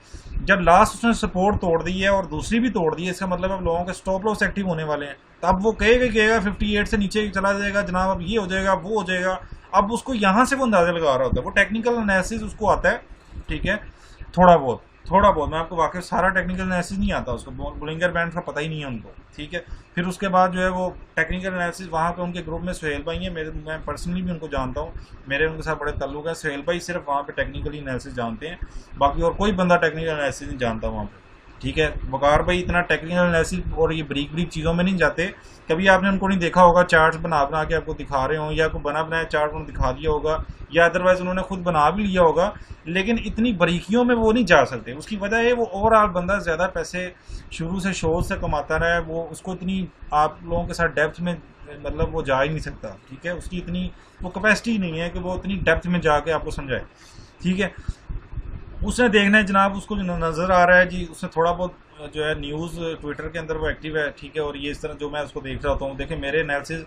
जब लास्ट उसने सपोर्ट तोड़ दी है और दूसरी भी तोड़ दी है, इसका मतलब अब लोगों के स्टॉप लॉस एक्टिव होने वाले हैं, तो अब वो कहेगा 58 से नीचे चला जाएगा जनाब, अब ये हो जाएगा वो हो जाएगा। अब उसको यहाँ से वो अंदाजा लगा रहा होता है, वो टेक्निकल एनालिसिस उसको आता है, ठीक है, थोड़ा बहुत मैं आपको वाकई सारा टेक्निकल एनालिसिस नहीं आता उसको, बोलिंगर बैंड का पता ही नहीं है उनको, ठीक है। फिर उसके बाद जो है वो टेक्निकल एनालिसिस वहाँ पे उनके ग्रुप में सुहेल भाई हैं, मैं पर्सनली भी उनको जानता हूँ, मेरे उनके साथ बड़े ताल्लुक हैं। सुहेल भाई सिर्फ वहाँ पे टेक्निकली एनालिसिस जानते हैं, बाकी और कोई बंदा टेक्निकल एनालिसिस नहीं जानता वहाँ पे, ठीक है। वकार भाई इतना टेक्निकल एनालिसिस और ये ब्रीक चीज़ों में नहीं जाते। कभी आपने उनको नहीं देखा होगा चार्ट्स बना के आपको दिखा रहे हों, या कोई बना बनाया चार्ट उन्होंने दिखा दिया होगा, या अदरवाइज उन्होंने खुद बना भी लिया होगा, लेकिन इतनी बारीकियों में वो नहीं जा सकते। उसकी वजह है वो ओवरऑल बंदा ज़्यादा पैसे शुरू से शो से कमाता रहा है, वो उसको इतनी आप लोगों के साथ डेप्थ में मतलब वो जा ही नहीं सकता, ठीक है, उसकी इतनी वो कैपेसिटी नहीं है कि वो इतनी डेप्थ में जाके आपको समझाए, ठीक है। उसने देखना है जनाब, उसको नज़र आ रहा है जी, उसने थोड़ा बहुत जो है न्यूज़ ट्विटर के अंदर वो एक्टिव है, ठीक है, और ये इस तरह जो मैं उसको देख रहा होता हूँ। देखिए मेरे एनालिसिस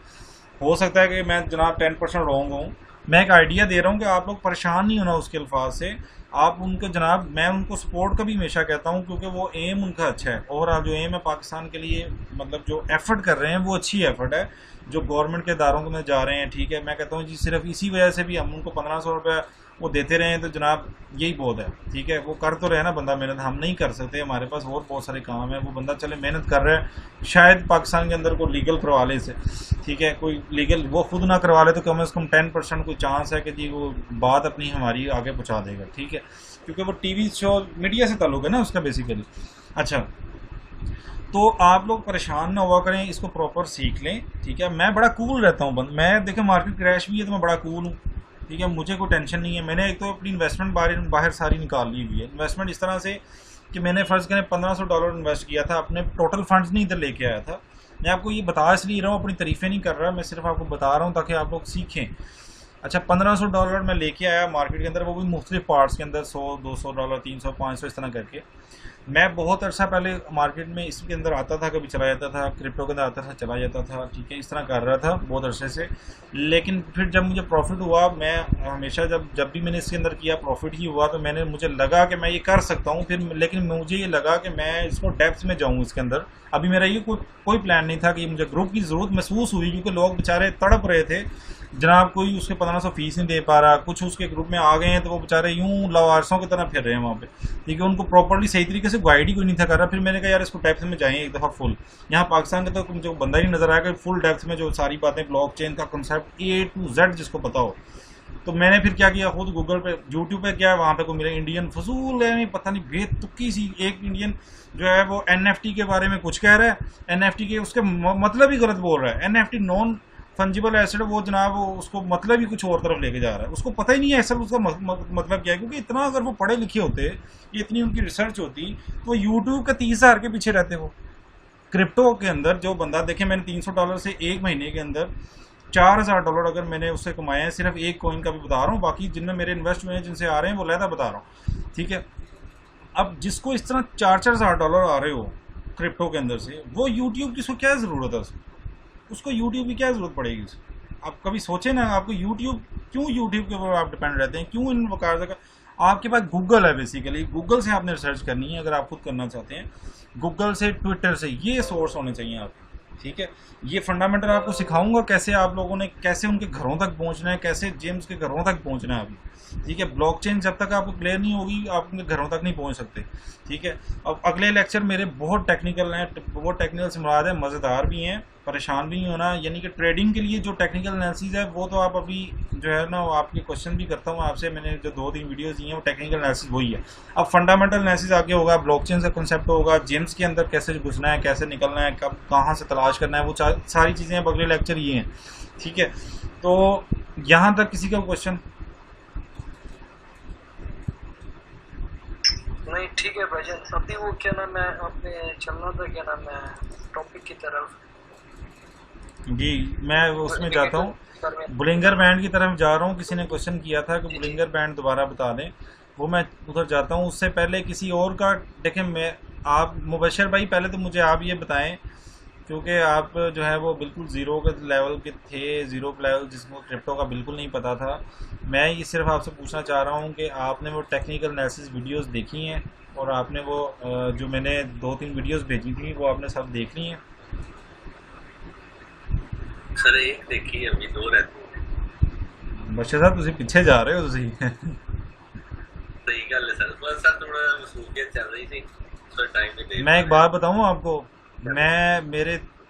हो सकता है कि मैं जनाब 10% रॉन्ग हूँ, मैं एक आइडिया दे रहा हूँ कि आप लोग परेशान नहीं होना उसके अल्फाज से, आप उनको जनाब, मैं उनको सपोर्ट का भी हमेशा कहता हूँ, क्योंकि वो एम उनका अच्छा है, और जो एम है पाकिस्तान के लिए, मतलब जो एफर्ट कर रहे हैं वो अच्छी एफर्ट है, जो गवर्नमेंट के इदारों में जा रहे हैं, ठीक है। मैं कहता हूँ जी सिर्फ इसी वजह से भी हम उनको 1500 रुपये वो देते रहे हैं, तो जनाब यही बहुत है, ठीक है। वो कर तो रहे ना बंदा मेहनत, हम नहीं कर सकते, हमारे पास और बहुत सारे काम है, वो बंदा चले मेहनत कर रहा है, शायद पाकिस्तान के अंदर कोई लीगल करवा ले इसे, ठीक है, कोई लीगल वो खुद ना करवा ले तो कम से कम 10% कोई चांस है कि जी वो बात अपनी हमारी आगे पहुँचा देगा, ठीक है, क्योंकि वो टीवी शो मीडिया से ताल्लुक है ना उसका बेसिकली। अच्छा, तो आप लोग परेशान ना हुआ करें, इसको प्रॉपर सीख लें, ठीक है। मैं बड़ा कूल रहता हूँ, मैं देखें मार्केट क्रैश भी है तो मैं बड़ा कूल हूँ, ठीक है, मुझे कोई टेंशन नहीं है। मैंने एक तो अपनी इन्वेस्टमेंट बाहर सारी निकाल ली हुई है। इन्वेस्टमेंट इस तरह से कि मैंने फ़र्ज़ करें $1500 इन्वेस्ट किया था, अपने टोटल फंड्स नहीं इधर लेके आया था। मैं आपको ये बता इसलिए रहा हूँ, अपनी तारीफ़ें नहीं कर रहा, मैं सिर्फ आपको बता रहा हूँ ताकि आप लोग सीखें। अच्छा, $1500 मैं लेके आया मार्केट के अंदर, वो भी मुख्तलिफ पार्ट्स के अंदर, $100, $200, $300, $500 इस तरह करके। मैं बहुत अर्सा पहले मार्केट में इसके अंदर आता था, कभी चला जाता था, क्रिप्टो के अंदर आता था, चला जाता था, ठीक है, इस तरह कर रहा था बहुत अरसे से। लेकिन फिर जब मुझे प्रॉफिट हुआ, मैं हमेशा जब भी मैंने इसके अंदर किया प्रॉफिट ही हुआ, तो मुझे लगा कि मैं ये कर सकता हूँ फिर, लेकिन मुझे ये लगा कि मैं इसको डेप्थ में जाऊँ इसके अंदर। अभी मेरा ये कोई प्लान नहीं था कि मुझे ग्रुप की ज़रूरत महसूस हुई, क्योंकि लोग बेचारे तड़प रहे थे जनाब, कोई उसके 1500 फीस नहीं दे पा रहा, कुछ उसके ग्रुप में आ गए हैं तो वो बेचारे यूं लवारसों की तरह फिर रहे हैं वहाँ पे, ठीक है, उनको प्रॉपर्ली सही तरीके से गाइड ही कोई नहीं था कर रहा। फिर मैंने कहा यार इसको डेप्थ में जाएं एक दफ़ा फुल। यहाँ पाकिस्तान का तो मुझे बंदा ही नज़र आया कि फुल डेप्थ में जो सारी बातें, ब्लॉकचेन का कंसेप्ट A to Z जिसको पता हो। तो मैंने फिर क्या किया, खुद गूगल पे, यूट्यूब पे क्या, वहाँ पे को मिले इंडियन फजूल है, पता नहीं बेतुकी सी एक इंडियन जो है वो NFT के बारे में कुछ कह रहा है, NFT के उसके मतलब ही गलत बोल रहा है, NFT नॉन फंजिबल एसिड वो जनाब उसको मतलब ही कुछ और तरफ लेके जा रहा है, उसको पता ही नहीं है असल उसका मतलब क्या है। क्योंकि इतना अगर वो पढ़े लिखे होते, ये इतनी उनकी रिसर्च होती, तो यूट्यूब का 30,000 के पीछे रहते वो। क्रिप्टो के अंदर जो बंदा देखे, मैंने $300 से एक महीने के अंदर $4,000 अगर मैंने उससे कमाए हैं, सिर्फ एक कॉइन का भी बता रहा हूँ, बाकी जिनमें मेरे इन्वेस्ट हुए हैं जिनसे आ रहे हैं वो लहदा बता रहा हूँ, ठीक है। अब जिसको इस तरह $4,000 आ रहे हो क्रिप्टो के अंदर से, वो यूट्यूब की उसको क्या ज़रूरत है, उसको यूट्यूब की क्या ज़रूरत पड़ेगी उसको। आप कभी सोचें ना, आपको यूट्यूब क्यों, यूट्यूब के ऊपर आप डिपेंड रहते हैं क्यों इन प्रकार का। आपके पास गूगल है, बेसिकली गूगल से आपने रिसर्च करनी है अगर आप खुद करना चाहते हैं, गूगल से, ट्विटर से, ये सोर्स होने चाहिए आपके, ठीक है। ये फंडामेंटल आपको सिखाऊंगा कैसे आप लोगों ने, कैसे उनके घरों तक पहुंचना है, कैसे जेम्स के घरों तक पहुंचना है अभी, ठीक है। ब्लॉकचेन जब तक आपको क्लियर नहीं होगी आप उनके घरों तक नहीं पहुंच सकते, ठीक है। अब अगले लेक्चर मेरे बहुत टेक्निकल हैं, बहुत टेक्निकल से मुराद है, मज़ेदार भी हैं, परेशान भी नहीं होना। यानी कि ट्रेडिंग के लिए जो टेक्निकल एनालिसिस है वो तो आप अभी जो है ना, आपके क्वेश्चन भी करता हूँ आपसे, मैंने जो 2-3 वीडियोस दी हैं वो टेक्निकल एनालिसिस वही है। अब फंडामेंटल एनालिसिस आगे होगा, ब्लॉकचेन का कंसेप्ट होगा, जेम्स के अंदर कैसे घुसना है, कैसे निकलना है, कब कहाँ से तलाश करना है, वो सारी चीज़ें अब अगले लेक्चर ये हैं, ठीक है। तो यहाँ तक किसी का क्वेश्चन? नहीं ठीक है भाईजान, अभी वो क्या नाम है, आपने चलना था क्या नाम है टॉपिक की तरफ? जी मैं उसमें जाता हूँ, बुलिंगर बैंड की तरफ जा रहा हूँ। किसी ने क्वेश्चन किया था कि बुलिंगर बैंड दोबारा बता दें, वो मैं उधर जाता हूँ। उससे पहले किसी और का देखें, मैं आप मुबशर भाई पहले तो मुझे आप ये बताएं, क्योंकि आप जो है वो बिल्कुल ज़ीरो के लेवल के थे, ज़ीरो लेवल जिसको क्रिप्टो का बिल्कुल नहीं पता था। मैं ये सिर्फ आपसे पूछना चाह रहा हूँ कि आपने वो टेक्निकल एनालिसिस वीडियोस देखी हैं और आपने वो जो मैंने 2-3 वीडियोस भेजी थी वो आपने सब देख ली हैं? सर एक देखी है, अभी 2 रहती है। बच्चे साहब तुम पीछे जा रहे हो तुसी। सही गल है सर, बस सर थोड़ा मसरूफियत चल रही थी, सर टाइम नहीं दे। मैं एक बात बताऊं आपको,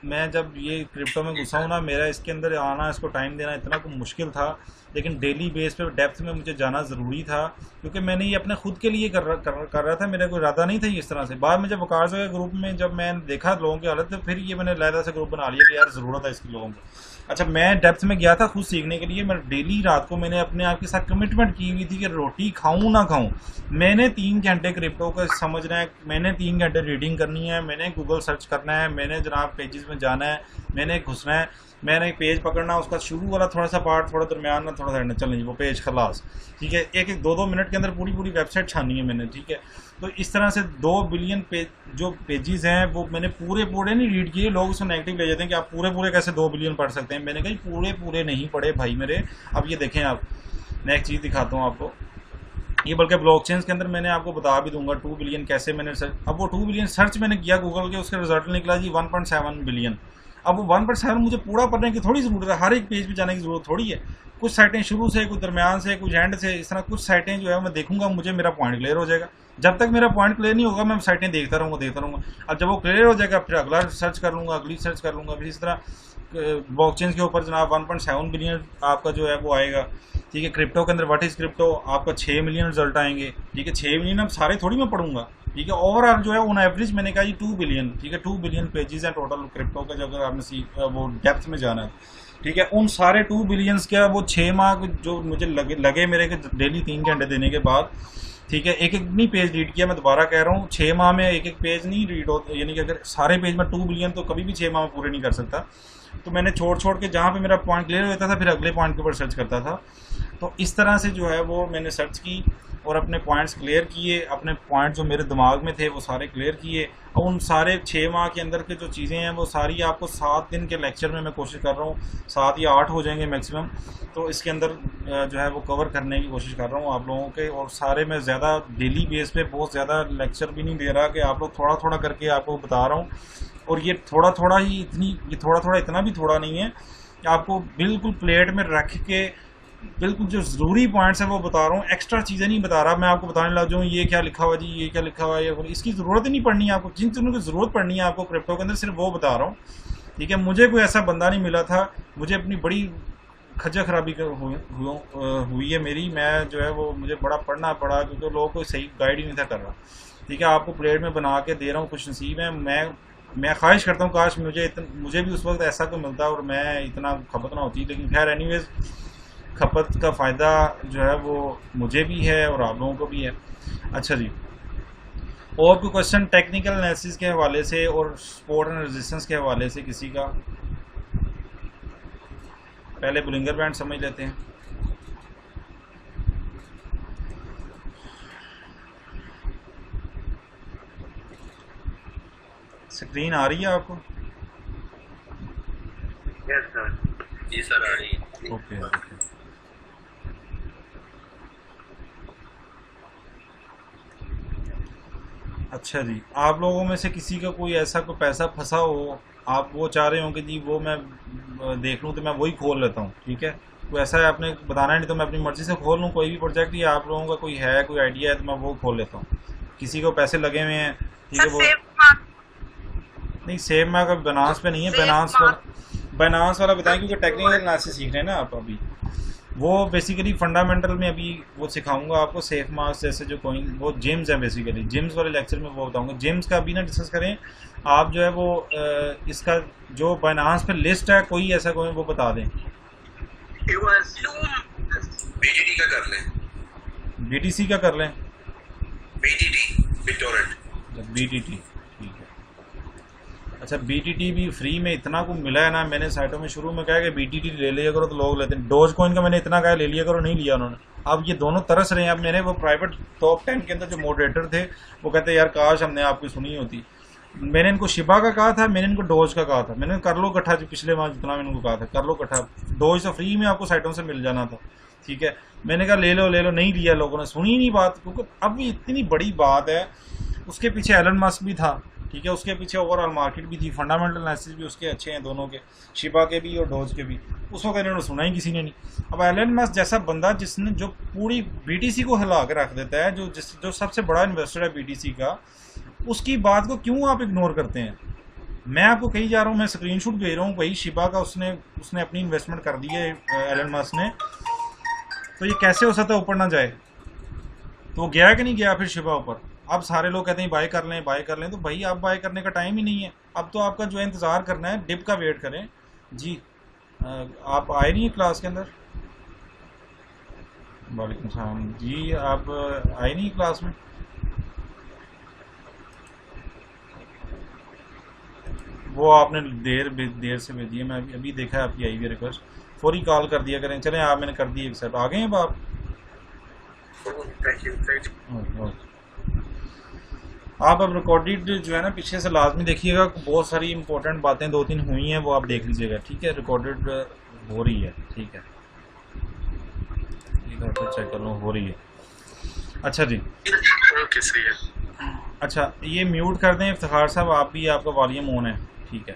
मैं जब ये क्रिप्टो में घुसा हूँ ना, मेरा इसके अंदर आना, इसको टाइम देना इतना कुछ मुश्किल था, लेकिन डेली बेस पे डेप्थ में मुझे जाना ज़रूरी था, क्योंकि मैंने ये अपने खुद के लिए कर रहा था, मेरा कोई इरादा नहीं था इस तरह से। बाद में जब वकार्स के ग्रुप में जब मैंने देखा लोगों की हालत, तो फिर ये मैंने लहदा से ग्रुप बना लिया कि यार ज़रूरत है इसकी लोगों को। अच्छा, मैं डेप्थ में गया था खुद सीखने के लिए। मैं डेली रात को मैंने अपने आप के साथ कमिटमेंट की हुई थी कि रोटी खाऊं ना खाऊं, मैंने 3 घंटे क्रिप्टो का समझना है, मैंने 3 घंटे रीडिंग करनी है, मैंने गूगल सर्च करना है, मैंने जनाब पेजेस में जाना है, मैंने घुसना है, मैंने एक पेज पकड़ना, उसका शुरू वाला थोड़ा सा पार्ट, थोड़ा दरमियान ना, थोड़ा सा चलें वो पेज खलास, ठीक है। एक 2-2 मिनट के अंदर पूरी वेबसाइट छानी है मैंने, ठीक है। तो इस तरह से 2 बिलियन जो पेजेस हैं वो मैंने पूरे नहीं रीड किए। लोग उसको नेगेटिव ले जाते हैं कि आप पूरे कैसे 2 बिलियन पढ़ सकते हैं। मैंने कहा पूरे नहीं पढ़े भाई मेरे। अब ये देखें, आप नेक्स्ट चीज़ दिखाता हूँ आपको, ये बल्कि ब्लॉकचेन के अंदर मैंने आपको बता भी दूंगा 2 बिलियन कैसे मैंने सर्च। अब वो 2 बिलियन सर्च मैंने किया गूगल के, उसका रिजल्ट निकला जी 1.7 बिलियन। अब वो 1.7 मुझे पूरा पढ़ने की थोड़ी ज़रूरत है, हर एक पेज पे जाने की ज़रूरत थोड़ी है। कुछ साइटें शुरू से, कुछ दरमियान से, कुछ एंड से, इस तरह कुछ साइटें जो है मैं देखूंगा, मुझे मेरा पॉइंट क्लियर हो जाएगा। जब तक मेरा पॉइंट क्लियर नहीं होगा मैं साइटें देखता रहूँगा। अब जब वो क्लियर हो जाएगा फिर अगला सर्च कर लूँगा, अगली सर्च कर लूँगा। फिर इस तरह ब्लॉकचेन के ऊपर जनाब 1.7 बिलियन आपका जो है वो आएगा, ठीक है। क्रिप्टो के अंदर व्हाट इज़ क्रिप्टो आपका 6 मिलियन रिजल्ट आएंगे, ठीक है। 6 मिलियन अब सारे थोड़ी मैं पढ़ूंगा, ठीक है। ओवरऑल जो है ऑन एवरेज मैंने कहा जी 2 बिलियन, ठीक है। 2 बिलियन पेजेस हैं टोटल क्रिप्टो का, जब आपने वो डेप्थ में जाना है, ठीक है। उन सारे 2 बिलियंस क्या वो 6 माह जो मुझे लगे मेरे के डेली 3 घंटे देने के बाद, ठीक है। एक नहीं पेज रीड किया, मैं दोबारा कह रहा हूँ 6 माह में एक पेज नहीं रीड होता, यानी कि अगर सारे पेज में 2 बिलियन तो कभी भी 6 माह में पूरे नहीं कर सकता। तो मैंने छोड़ के जहाँ पे मेरा पॉइंट क्लियर होता था फिर अगले पॉइंट के ऊपर सर्च करता था। तो इस तरह से जो है वो मैंने सर्च की और अपने पॉइंट्स क्लियर किए, अपने पॉइंट जो मेरे दिमाग में थे वो सारे क्लियर किए। और उन सारे 6 माह के अंदर के जो चीज़ें हैं वो सारी आपको 7 दिन के लेक्चर में मैं कोशिश कर रहा हूँ, 7 या 8 हो जाएंगे मैक्सिमम। तो इसके अंदर जो है वो कवर करने की कोशिश कर रहा हूँ आप लोगों के। और सारे मैं ज़्यादा डेली बेस पे बहुत ज़्यादा लेक्चर भी नहीं दे रहा कि आप लोग थोड़ा करके आपको बता रहा हूँ। और ये थोड़ा ही ये थोड़ा इतना भी थोड़ा नहीं है कि आपको बिल्कुल प्लेट में रख के बिल्कुल जो ज़रूरी पॉइंट्स हैं वो बता रहा हूँ, एक्स्ट्रा चीज़ें नहीं बता रहा। मैं आपको बताने लग जाऊँ ये क्या लिखा हुआ जी, ये क्या लिखा हुआ है, इसकी ज़रूरत ही नहीं पड़नी है आपको। जिन चीज़ों की ज़रूरत पड़नी है आपको क्रिप्टो के अंदर सिर्फ वो बता रहा हूँ, ठीक है। मुझे कोई ऐसा बंदा नहीं मिला था, मुझे अपनी बड़ी खज्जा खराबी हुई है मेरी। मैं जो है वो मुझे बड़ा पढ़ना पड़ा क्योंकि लोगों को सही गाइड ही नहीं था कर रहा, ठीक है। आपको प्लेट में बना के दे रहा हूँ, कुछ नसीब है। मैं मैं ख्वाहिश करता हूँ काश मुझे भी उस वक्त ऐसा कोई मिलता और मैं इतना खपत ना होती, लेकिन खैर एनीवेज खपत का फ़ायदा जो है वो मुझे भी है और आप लोगों को भी है। अच्छा जी, और कोई क्वेश्चन टेक्निकल एनालिसिस के हवाले से और सपोर्ट एंड रेजिस्टेंस के हवाले से किसी का? पहले बुलिंगर बैंड समझ लेते हैं। स्क्रीन आ रही है आपको? जी सर आ रही है। Okay okay. अच्छा जी, आप लोगों में से किसी का कोई ऐसा कोई पैसा फंसा हो, आप वो चाह रहे हो कि जी वो मैं देख लूँ तो मैं वही खोल लेता हूँ, ठीक है? कोई ऐसा है आपने बताना नहीं तो मैं अपनी मर्ज़ी से खोल लूँ कोई भी प्रोजेक्ट, या आप लोगों का कोई है कोई आइडिया है तो मैं वो खोल लेता हूँ? किसी को पैसे लगे हुए हैं, ठीक है? वो नहीं, सेव में अगर बनास पे नहीं है, बनास वाला बताएं, क्योंकि टेक्निकल एनालिसिस सीख रहे हैं ना आप अभी। वो बेसिकली फंडामेंटल में अभी वो सिखाऊंगा आपको। सेफ मार्क्स जैसे जो कोइन वो जिम्स है, बेसिकली जिम्स वाले लेक्चर में वो बताऊंगा। जिम्स का अभी ना डिस्कस करें आप, जो है वो इसका जो बाइनांस पे लिस्ट है कोई ऐसा कोई वो बता दें। बीटीटी का कर लें, बीटीसी का कर लें, बीटीटी बिटटोरेंट। बीटीटी ठीक है। अच्छा, बीटीटी भी फ्री में इतना को मिला है ना, मैंने साइटों में शुरू में कहा कि बीटीटी ले लिया करो तो लोग लेते हैं। डोज कॉइन का मैंने इतना कहा ले लिया करो, नहीं लिया उन्होंने। अब ये दोनों तरस रहे हैं। अब मैंने वो प्राइवेट टॉप 10 के अंदर जो मॉडरेटर थे वो कहते यार काश हमने आपकी सुनी होती। मैंने इनको शिबा का कहा था, मैंने इनको डोज का कहा था, मैंने कर लो इकट्ठा, जो पिछले माह जितना मैंने उनको कहा था कर लो इकट्ठा। डोज तो फ्री में आपको साइटों से मिल जाना था, ठीक है? मैंने कहा ले लो, नहीं लिया, लोगों ने सुनी नहीं बात, क्योंकि अब इतनी बड़ी बात है। उसके पीछे एलन मस्क भी था, ठीक है? उसके पीछे ओवरऑल मार्केट भी थी, फंडामेंटल एनालिसिस भी उसके अच्छे हैं दोनों के, शिबा के भी और डोज के भी। उस वक्त इन्होंने सुना ही किसी ने नहीं। अब एलन मस्क जैसा बंदा जिसने जो पूरी बीटीसी को हिला के रख देता है, जो सबसे बड़ा इन्वेस्टर है बीटीसी का, उसकी बात को क्यों आप इग्नोर करते हैं? मैं आपको कही जा रहा हूँ, मैं स्क्रीनशॉट भेज रहा हूँ, वही शिबा का उसने अपनी इन्वेस्टमेंट कर दी है एलन मस्क ने। तो ये कैसे हो सकता है ऊपर ना जाए? तो गया कि नहीं गया फिर शिबा ऊपर? अब सारे लोग कहते हैं बाय कर लें, तो भाई अब बाय करने का टाइम ही नहीं है। अब तो आपका जो है इंतज़ार करना है, डिप का वेट करें जी। आप आए नहीं क्लास के अंदर? वालेकुम सलाम जी, आप आए नहीं क्लास में? वो आपने देर से भेजी है, मैं अभी देखा है आपकी आई हुई रिक्वेस्ट, फौरी कॉल कर दिया करें। चलें आप, मैंने कर दी एक्सेप्ट। आ गए हैं अब आप? आप अब रिकॉर्डेड जो है ना पीछे से लाजमी देखिएगा, बहुत सारी इंपॉर्टेंट बातें 2-3 हुई हैं, वो आप देख लीजिएगा, ठीक है? रिकॉर्डेड हो रही है, ठीक है? चेक कर लो, हो रही है। अच्छा जी, ओके सही है। अच्छा ये म्यूट कर दें इफ्तिखार साहब, आप भी, आपका वॉल्यूम ऑन है, ठीक है?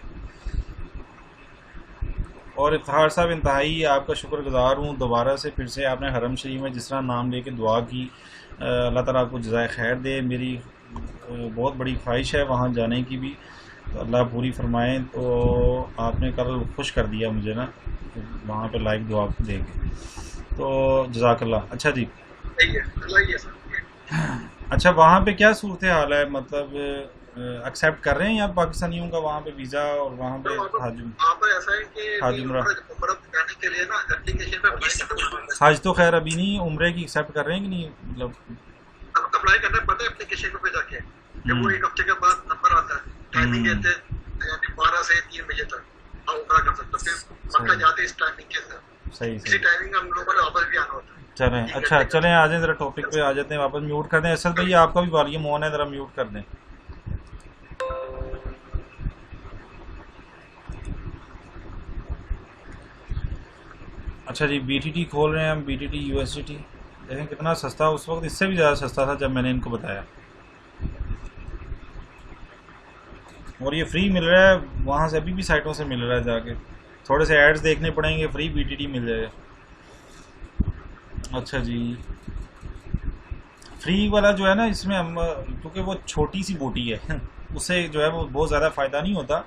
और इफ्तिखार साहब इंतहाई आपका शुक्रगुजार हूँ, दोबारा से फिर से आपने हरम शरीफ में जिस तरह नाम लेके दुआ की, अल्लाह ताला आपको जज़ाए खैर दे। मेरी बहुत बड़ी ख्वाहिश है वहाँ जाने की भी, तो अल्लाह पूरी फरमाए। तो आपने कल खुश कर दिया मुझे ना वहाँ पे लाइव दुआ दे के, तो जज़ाकल्लाह। अच्छा जी, अच्छा वहाँ पे क्या सूरत हाल है, मतलब एक्सेप्ट कर रहे हैं या पाकिस्तानियों का वहाँ पे वीज़ा? और वहाँ पे हाज उम्रा के लिए ना एप्लीकेशन पे हाज तो खैर अभी नहीं, उम्रे की एक्सेप्ट कर रहे हैं कि नहीं? मतलब अप्लाई करना पड़ता है एप्लीकेशन पे जाके, जब वो 1 हफ्ते के बाद नंबर आता है, टाइमिंग कहते हैं 12 से 3 बजे तक आप उम्रा कर सकते हो। फिर मक्का जाते इस टाइमिंग के साथ, सही इसी टाइमिंग हम लोगों को वापस भी आना होता है। चलें, अच्छा चलें आ जाएं, ज़रा टॉपिक पे आ जाते हैं वापस। म्यूट कर दें असद भाई, आपका भी वॉल्यूम ऑन है, ज़रा म्यूट कर दें। अच्छा जी, बीटीटी खोल रहे हैं हम, बीटीटी यूएसडीटी देखें कितना सस्ता, उस वक्त इससे भी ज़्यादा सस्ता था जब मैंने इनको बताया। और ये फ्री मिल रहा है वहाँ से, अभी भी साइटों से मिल रहा है, जाके थोड़े से एड्स देखने पड़ेंगे, फ्री बीटीटी मिल जाएगा। अच्छा जी, फ्री वाला जो है ना इसमें हम, क्योंकि वो छोटी सी बोटी है उससे जो है वो बहुत ज़्यादा फ़ायदा नहीं होता,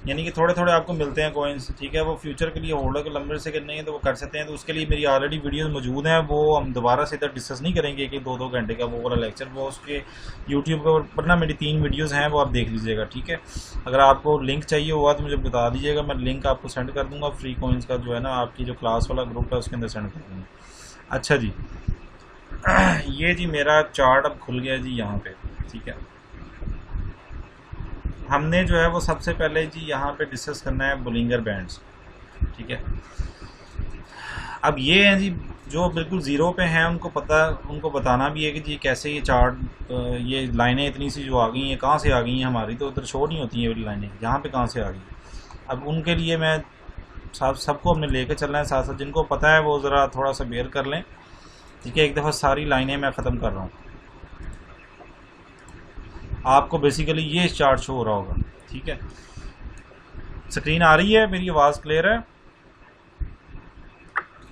यानी कि थोड़े थोड़े आपको मिलते हैं कॉइन्स, ठीक है। वो फ्यूचर के लिए होल्डर के लंबे से करने हैं तो वो कर सकते हैं, तो उसके लिए मेरी ऑलरेडी वीडियोस मौजूद हैं, वो हम दोबारा से इधर डिस्कस नहीं करेंगे कि 2-2 घंटे का वो वाला लेक्चर, वो उसके यूट्यूब पर ना मेरी 3 वीडियोज़ हैं, वो आप देख लीजिएगा, ठीक है। अगर आपको लिंक चाहिए हुआ तो मुझे बता दीजिएगा, मैं लिंक आपको सेंड कर दूँगा, फ्री कॉइन्स का जो है ना आपकी जो क्लास वाला ग्रुप है उसके अंदर सेंड कर दूँगा। अच्छा जी, ये जी मेरा चार्ट अब खुल गया जी यहाँ पे, ठीक है। हमने जो है वो सबसे पहले जी यहाँ पे डिस्कस करना है बोलिंगर बैंड्स, ठीक है। अब ये हैं जी जो बिल्कुल ज़ीरो पे हैं, उनको बताना भी है कि जी कैसे ये चार्ट, ये लाइनें इतनी सी जो आ गई हैं कहाँ से आ गई हैं हमारी, तो उधर शो नहीं होती हैं ये लाइनें, यहाँ पे कहाँ से आ गई। अब उनके लिए मैं सबको हमने लेके चलना है साथ साथ, जिनको पता है वो ज़रा थोड़ा सा बेयर कर लें, ठीक है। एक दफ़ा सारी लाइनें मैं ख़त्म कर रहा हूँ, आपको बेसिकली ये चार्ट शो हो रहा होगा, ठीक है। स्क्रीन आ रही है, मेरी आवाज़ क्लियर है?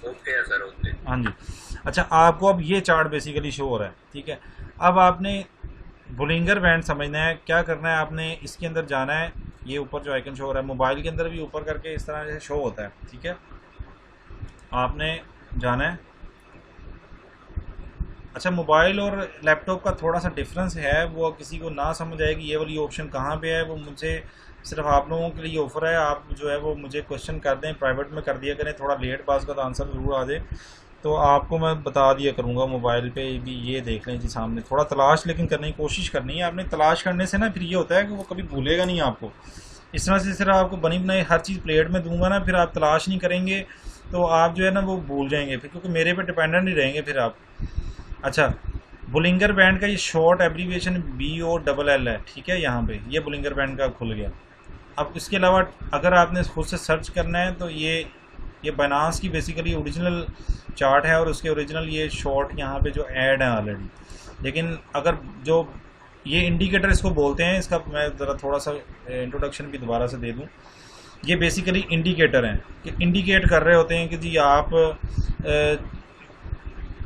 ओके है सर, ओके। हाँ जी। अच्छा, आपको अब ये चार्ट बेसिकली शो हो रहा है, ठीक है। अब आपने बोलिंगर बैंड समझना है, क्या करना है आपने, इसके अंदर जाना है, ये ऊपर जो आइकन शो हो रहा है मोबाइल के अंदर भी ऊपर करके इस तरह से शो होता है, ठीक है। आपने जाना है, अच्छा मोबाइल और लैपटॉप का थोड़ा सा डिफरेंस है, वो किसी को ना समझ आए कि ये वाली ऑप्शन कहाँ पे है, वो मुझे सिर्फ आप लोगों के लिए ऑफर है, आप जो है वो मुझे क्वेश्चन कर दें, प्राइवेट में कर दिया करें, थोड़ा लेट पास का तो आंसर ज़रूर आ जाए, तो आपको मैं बता दिया करूँगा। मोबाइल पे भी ये देख लें जी सामने, थोड़ा तलाश लेकिन करने की कोशिश करनी है आपने। तलाश करने से ना फिर ये होता है कि वो कभी भूलेगा नहीं आपको, इस तरह से सिर्फ आपको बनी बनाई हर चीज़ प्लेट में दूंगा ना, फिर आप तलाश नहीं करेंगे तो आप जो है ना वो भूल जाएंगे फिर, क्योंकि मेरे पे डिपेंडेंट नहीं रहेंगे फिर आप। अच्छा, बोलिंगर बैंड का ये शॉर्ट एब्रीविएशन BOLL है, ठीक है। यहाँ पे ये बोलिंगर बैंड का खुल गया। अब इसके अलावा अगर आपने खुद से सर्च करना है तो ये बाइनांस की बेसिकली ओरिजिनल चार्ट है, और उसके ओरिजिनल ये शॉर्ट यहाँ पे जो ऐड है ऑलरेडी। लेकिन अगर जो ये इंडिकेटर इसको बोलते हैं, इसका मैं ज़रा थोड़ा सा इंट्रोडक्शन भी दोबारा से दे दूँ। ये बेसिकली इंडिकेटर हैं कि इंडिकेट कर रहे होते हैं कि जी आप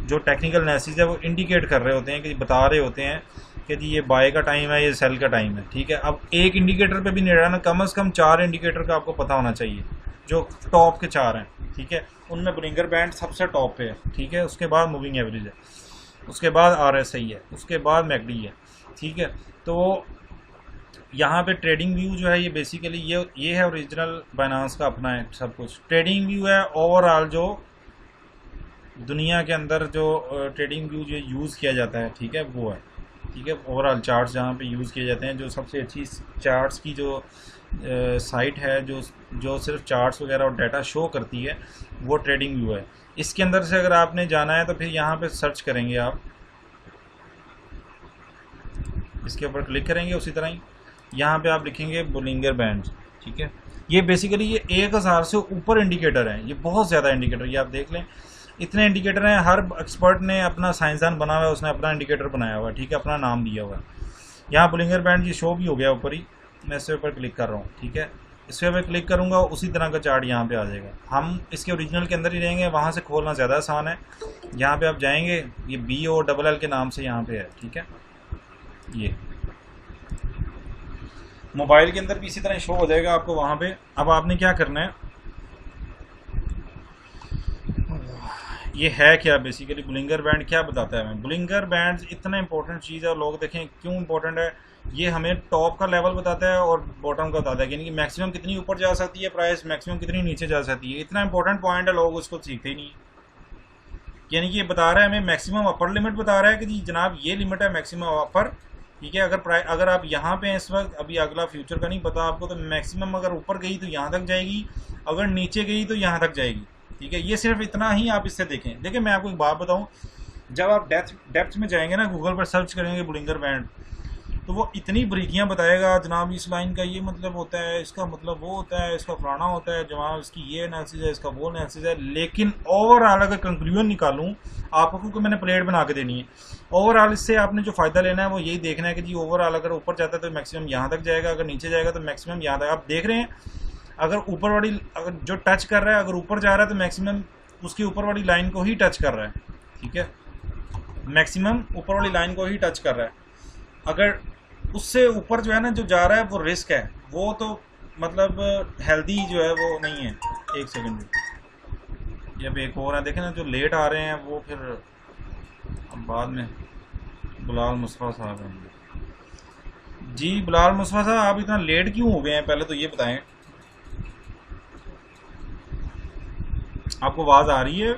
जो टेक्निकल एनालिसिस है वो इंडिकेट कर रहे होते हैं कि बता रहे होते हैं कि जी ये बाय का टाइम है, ये सेल का टाइम है, ठीक है। अब एक इंडिकेटर पे भी नहीं रहना, कम से कम 4 इंडिकेटर का आपको पता होना चाहिए, जो टॉप के 4 हैं, ठीक है। उनमें बोलिंगर बैंड सबसे टॉप पे है, ठीक है। उसके बाद मूविंग एवरेज है, उसके बाद RSI है, उसके बाद मैकडी है, ठीक है। तो यहाँ पे ट्रेडिंग व्यू जो है ये बेसिकली ये है ओरिजिनल बाइनांस का अपना है सब कुछ। ट्रेडिंग व्यू है ओवरऑल जो दुनिया के अंदर जो ट्रेडिंग व्यू जो यूज़ किया जाता है, ठीक है, वो है, ठीक है। ओवरऑल चार्ट्स जहाँ पे यूज़ किए जाते हैं, जो सबसे अच्छी चार्ट्स की जो साइट है जो सिर्फ चार्ट्स वगैरह और डाटा शो करती है, वो ट्रेडिंग व्यू है। इसके अंदर से अगर आपने जाना है तो फिर यहाँ पे सर्च करेंगे आप, इसके ऊपर क्लिक करेंगे, उसी तरह ही यहाँ पे आप लिखेंगे बोलिंगर बैंड्स, ठीक है। ये बेसिकली ये 1000 से ऊपर इंडिकेटर है, ये बहुत ज़्यादा इंडिकेटर, ये आप देख लें इतने इंडिकेटर हैं। हर एक्सपर्ट ने अपना साइंसदान बना हुआ है, उसने अपना इंडिकेटर बनाया हुआ है, ठीक है, अपना नाम दिया हुआ है। यहाँ बोलिंगर बैंड ये शो भी हो गया ऊपर ही, मैं इसके ऊपर क्लिक कर रहा हूँ, ठीक है। इसके ऊपर क्लिक करूँगा, उसी तरह का चार्ट यहाँ पे आ जाएगा। हम इसके ओरिजिनल के अंदर ही रहेंगे, वहाँ से खोलना ज़्यादा आसान है। यहाँ पर आप जाएँगे, ये BOLL के नाम से यहाँ पर है, ठीक है। ये मोबाइल के अंदर भी इसी तरह शो हो जाएगा आपको वहाँ पे। अब आपने क्या करना है, ये है क्या बेसिकली बोलिंगर बैंड क्या बताता है हमें। बोलिंगर बैंड इतना इंपॉर्टेंट चीज़ है, और लोग देखें क्यों इंपॉर्टेंट है। ये हमें टॉप का लेवल बताता है और बॉटम का बताता है, यानी कि मैक्सिमम कितनी ऊपर जा सकती है प्राइस, मैक्सिमम कितनी नीचे जा सकती है। इतना इंपॉर्टेंट पॉइंट है, लोग उसको सीखते ही नहीं। यानी कि ये बता रहा है हमें मैक्सिमम अपर लिमिट बता रहा है कि जी जनाब ये लिमिट है मैक्सिमम अपर, ठीक है। अगर आप यहाँ पे इस वक्त, अभी अगला फ्यूचर का नहीं पता आपको, तो मैक्सिमम अगर ऊपर गई तो यहाँ तक जाएगी, अगर नीचे गई तो यहाँ तक जाएगी, ठीक है। ये सिर्फ इतना ही आप इससे देखें। देखिए मैं आपको एक बात बताऊं, जब आप डेप्थ में जाएंगे ना, गूगल पर सर्च करेंगे बोलिंगर बैंड, तो वो इतनी बारीकियां बताएगा, जनाब इस लाइन का ये मतलब होता है, इसका मतलब वो होता है, इसका फलाना होता है, जनाब इसकी ये एनालिसिस है, इसका वो एनालिसिस है। लेकिन ओवरऑल अगर कंक्लूजन निकालूँ आपको, क्योंकि मैंने प्लेट बना के देनी है, ओवरऑल इससे आपने जो फ़ायदा लेना है वो यही देखना है कि जी ओवरऑल अगर ऊपर जाता है तो मैक्सिमम यहाँ तक जाएगा, अगर नीचे जाएगा तो मैक्सिमम यहाँ तक। आप देख रहे हैं अगर ऊपर वाली, अगर जो टच कर रहा है, अगर ऊपर जा रहा है तो मैक्सिमम उसकी ऊपर वाली लाइन को ही टच कर रहा है, ठीक है। मैक्सिमम ऊपर वाली लाइन को ही टच कर रहा है। अगर उससे ऊपर जो है ना जो जा रहा है वो रिस्क है, वो तो मतलब हेल्दी जो है वो नहीं है। एक सेकंड, जब एक और है देखें ना, जो लेट आ रहे हैं वो फिर अब बाद में। बिलाल मुस्तफ़ा साहब हैं जी। बिलाल मुस्तफ़ा साहब, आप इतना लेट क्यों हो गए हैं, पहले तो ये बताएं। आपको आवाज़ आ रही है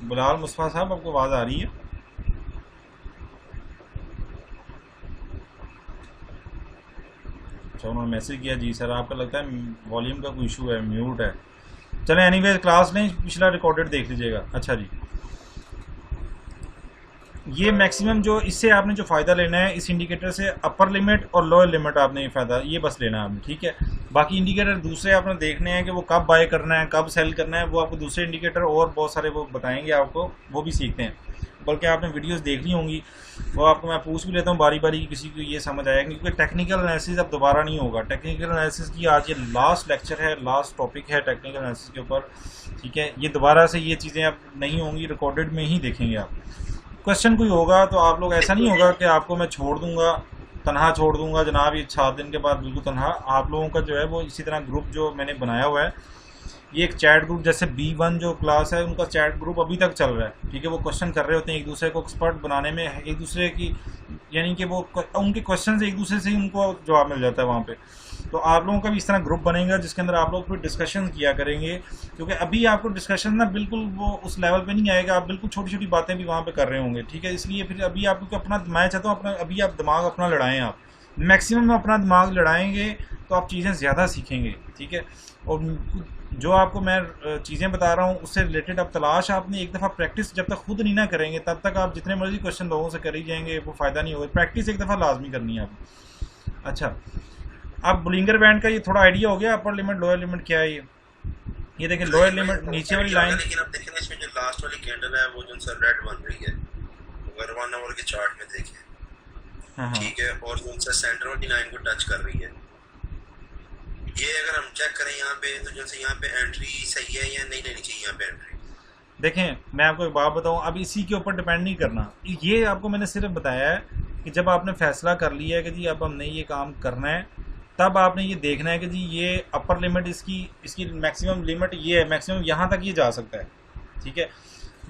बिलाल मुस्तफ़ा साहब, आपको आवाज़ आ रही है? अच्छा, उन्होंने मैसेज किया जी सर, आपका लगता है वॉल्यूम का कोई इशू है, म्यूट है। चलें एनीवेज, क्लास लें, पिछला रिकॉर्डेड देख लीजिएगा। अच्छा जी, ये मैक्सिमम जो इससे आपने जो फ़ायदा लेना है इस इंडिकेटर से, अपर लिमिट और लोअर लिमिट आपने ये फ़ायदा ये बस लेना है आपने, ठीक है। बाकी इंडिकेटर दूसरे आपने देखने हैं कि वो कब बाय करना है, कब सेल करना है, वो आपको दूसरे इंडिकेटर और बहुत सारे वो बताएंगे आपको, वो भी सीखते हैं। बल्कि आपने वीडियोस देख ली होंगी, वो आपको मैं पूछ भी लेता हूँ बारी बारी, किसी को ये समझ आएगा, क्योंकि टेक्निकल एनालिसिस अब दोबारा नहीं होगा। टेक्निकल एनालिसिस की आज ये लास्ट लेक्चर है, लास्ट टॉपिक है टेक्निकल एनालिसिस के ऊपर, ठीक है। ये दोबारा से ये चीज़ें अब नहीं होंगी, रिकॉर्डेड में ही देखेंगे आप। क्वेश्चन कोई होगा तो आप लोग, ऐसा नहीं होगा कि आपको मैं छोड़ दूंगा, तनहा छोड़ दूंगा जनाब, ये 7 दिन के बाद बिल्कुल तनहा। आप लोगों का जो है वो इसी तरह ग्रुप जो मैंने बनाया हुआ है, ये एक चैट ग्रुप, जैसे B1 जो क्लास है उनका चैट ग्रुप अभी तक चल रहा है, ठीक है। वो क्वेश्चन कर रहे होते हैं एक दूसरे को एक्सपर्ट बनाने में, एक दूसरे की, यानी कि वो उनके क्वेश्चन एक दूसरे से ही उनको जवाब मिल जाता है वहाँ पे। तो आप लोगों का भी इस तरह ग्रुप बनेगा जिसके अंदर आप लोग फिर डिस्कशन किया करेंगे, क्योंकि अभी आपको डिस्कशन ना बिल्कुल वो उस लेवल पे नहीं आएगा, आप बिल्कुल छोटी छोटी बातें भी वहाँ पे कर रहे होंगे, ठीक है। इसलिए फिर अभी आपको अपना, मैं चाहता हूँ अपना अभी आप दिमाग अपना लड़ाएँ, आप मैक्सिमम अपना दिमाग लड़ाएंगे तो आप चीज़ें ज़्यादा सीखेंगे, ठीक है। और जो आपको मैं चीज़ें बता रहा हूँ उससे रिलेटेड अब तलाश आपने एक दफ़ा प्रैक्टिस जब तक खुद नहीं ना करेंगे तब तक आप जितने मर्जी क्वेश्चन लोगों से कर ही जाएंगे, वो फ़ायदा नहीं होगा। प्रैक्टिस एक दफ़ा लाजमी करनी है आपको। अच्छा, अब बुलिंगर बैंड का ये थोड़ा आइडिया हो गया, अपर लिमिट लोअर लिमिट क्या है। ये देखें लोअर लिमिट नीचे वाली लाइन, लेकिन अब देखें इसमें जो लास्ट वाली कैंडल है वो जो सर रेड बन रही है, अगर 1 आवर के चार्ट में देखें, हाँ ठीक है, और जो सेंटर वाली लाइन को टच कर रही है, ये अगर हम चेक करें यहाँ पे तो जैसे यहाँ पे एंट्री सही है या नहीं लेनी चाहिए यहाँ पे एंट्री। देखें मैं आपको एक बात बताऊं, अब इसी के ऊपर डिपेंड नहीं करना, ये आपको मैंने सिर्फ बताया है कि जब आपने फैसला कर लिया है कि जी अब हमने ये काम करना है, तब आपने ये देखना है कि जी ये अपर लिमिट इसकी मैक्सिमम लिमिट ये है, मैक्सिमम यहाँ तक ये जा सकता है, ठीक है।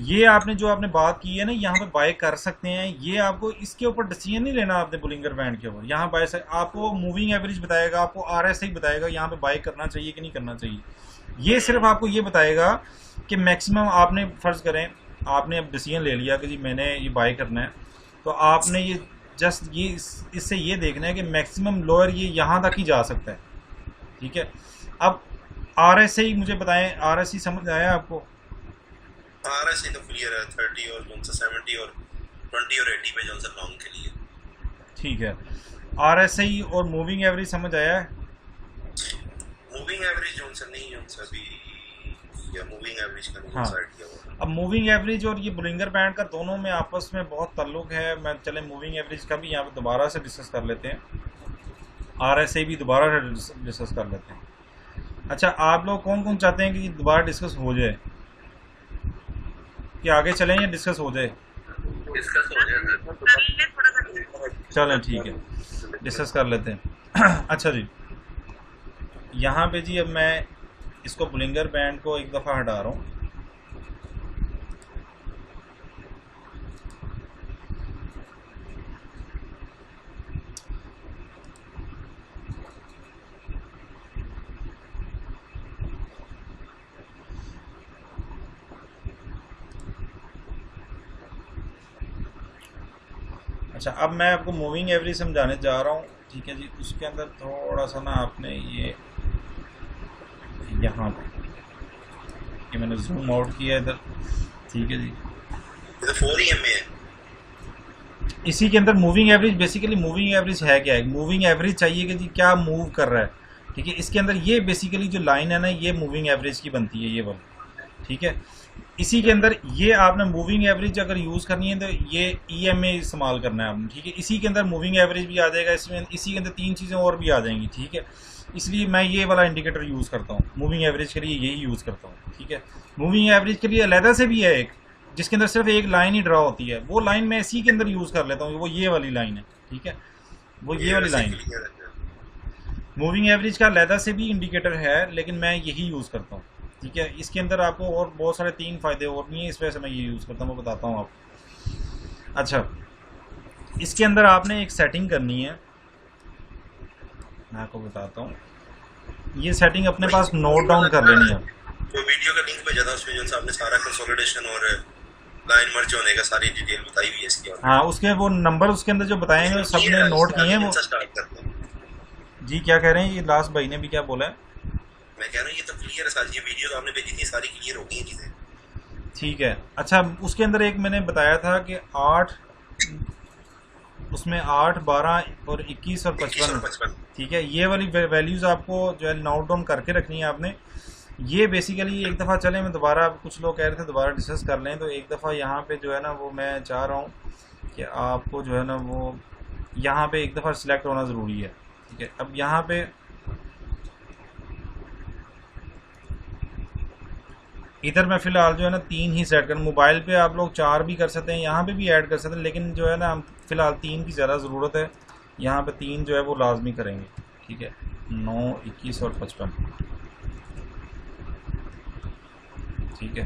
ये आपने जो आपने बात की है ना, यहाँ पे बाय कर सकते हैं, ये आपको इसके ऊपर डिसीजन नहीं लेना आपने बुलिंगर बैंड के ऊपर। यहाँ बाय आपको मूविंग एवरेज बताएगा, आपको RSI बताएगा यहाँ पे बाय करना चाहिए कि नहीं करना चाहिए। ये सिर्फ आपको ये बताएगा कि मैक्सिमम आपने फ़र्ज़ करें आपने अब डिसीजन ले लिया कि जी मैंने ये बाय करना है, तो आपने ये जस्ट ये इससे ये देखना है कि मैक्सिमम लोअर ये यहाँ तक ही जा सकता है, ठीक है। अब RSI मुझे बताएं, RSI समझ आया आपको? RSI तो क्लियर है, 30 और 70 और 20 और 80 पे जो सा लॉन्ग के लिए, ठीक है। RSI और मूविंग एवरेज समझ आया है? मूविंग एवरेज जो सा नहीं, जो सा भी या मूविंग एवरेज का नहीं आइडिया होगा। अब मूविंग एवरेज और ये बुलिंगर बैंड का दोनों में आपस में बहुत ताल्लुक है। मैं चले मूविंग एवरेज का भी यहाँ पे दोबारा से डिस्कस कर लेते हैं, RSI भी दोबारा डिस्कस कर लेते हैं। अच्छा, आप लोग कौन कौन चाहते हैं कि दोबारा डिस्कस हो जाए, कि आगे चलें या डिस्कस हो जाए? डिस्कस हो जाए, चलें ठीक है, डिस्कस कर लेते हैं। अच्छा जी, यहाँ पे जी अब मैं इसको बुलिंगर बैंड को एक दफ़ा हटा रहा हूँ। अच्छा, अब मैं आपको मूविंग एवरेज समझाने जा रहा हूँ, ठीक है जी। उसके अंदर थोड़ा सा ना आपने ये यहाँ ये मैंने जूम आउट किया इधर, ठीक है जी। तो 4 EMA है इसी के अंदर moving average, basically moving average है क्या है? मूविंग एवरेज चाहिए कि जी क्या मूव कर रहा है, ठीक है। इसके अंदर ये बेसिकली जो लाइन है ना, ये मूविंग एवरेज की बनती है, ये वाली, ठीक है। इसी के अंदर ये आपने मूविंग एवरेज अगर यूज़ करनी है तो ये EMA इस्तेमाल करना है आपने, ठीक है। इसी के अंदर मूविंग एवरेज भी आ जाएगा, इसमें इसी के अंदर 3 चीज़ें और भी आ जाएंगी, ठीक है। इसलिए मैं ये वाला इंडिकेटर यूज़ करता हूँ, मूविंग एवरेज के लिए यही यूज़ करता हूँ, ठीक है। मूविंग एवरेज के लिए अलहदा से भी है एक, जिसके अंदर सिर्फ एक लाइन ही ड्रा होती है, वो लाइन मैं इसी के अंदर यूज़ कर लेता हूँ, वो ये वाली लाइन है, ठीक है, वो ये वाली लाइन। मूविंग एवरेज का अलहदा से भी इंडिकेटर है, लेकिन मैं यही यूज़ करता हूँ, ठीक है। इसके अंदर आपको और बहुत सारे 3 फ़ायदे और नहीं है, इस वजह से मैं ये यूज़ करता हूँ, मैं बताता हूँ आपको। अच्छा, इसके अंदर आपने एक सेटिंग करनी है, मैं आपको बताता हूँ। ये सेटिंग अपने पास नोट डाउन कर लेनी है। जो वीडियो का लिंक भेजा था उसमें जो आपने सारा कंसोलिडेशन और लाइन मर्ज होने का सारी डिटेल बताई हुई है इसकी। हाँ, उसके वो नंबर उसके अंदर जो बताए हैं सबने नोट किए हैं वो। स्टार्ट करते हैं जी, क्या कह रहे हैं? ये लास्ट भाई ने भी क्या बोला है? मैं कह रहा हूँ ये तो क्लियर है सारी, ये वीडियो तो आपने भेजी थी सारी क्लियर हो गई हैं चीज़ें। ठीक है। अच्छा, उसके अंदर एक मैंने बताया था कि 8, उसमें 8, 12 और 21 और 55, ठीक है। ये वाली वैल्यूज़ आपको जो है नोट डाउन करके रखनी है आपने। ये बेसिकली एक दफ़ा चले, मैं दोबारा, कुछ लोग कह रहे थे दोबारा डिस्कस कर लें, तो एक दफ़ा यहाँ पे जो है ना वो मैं चाह रहा हूँ कि आपको जो है ना वो यहाँ पे एक दफ़ा सिलेक्ट होना ज़रूरी है, ठीक है। अब यहाँ पे इधर मैं फ़िलहाल जो है ना 3 ही सेट कर, मोबाइल पे आप लोग 4 भी कर सकते हैं, यहाँ पे भी ऐड कर सकते हैं, लेकिन जो है ना हम फ़िलहाल 3 की ज़्यादा ज़रूरत है। यहाँ पे 3 जो है वो लाजमी करेंगे, ठीक है। 9, 21 और 55, ठीक है।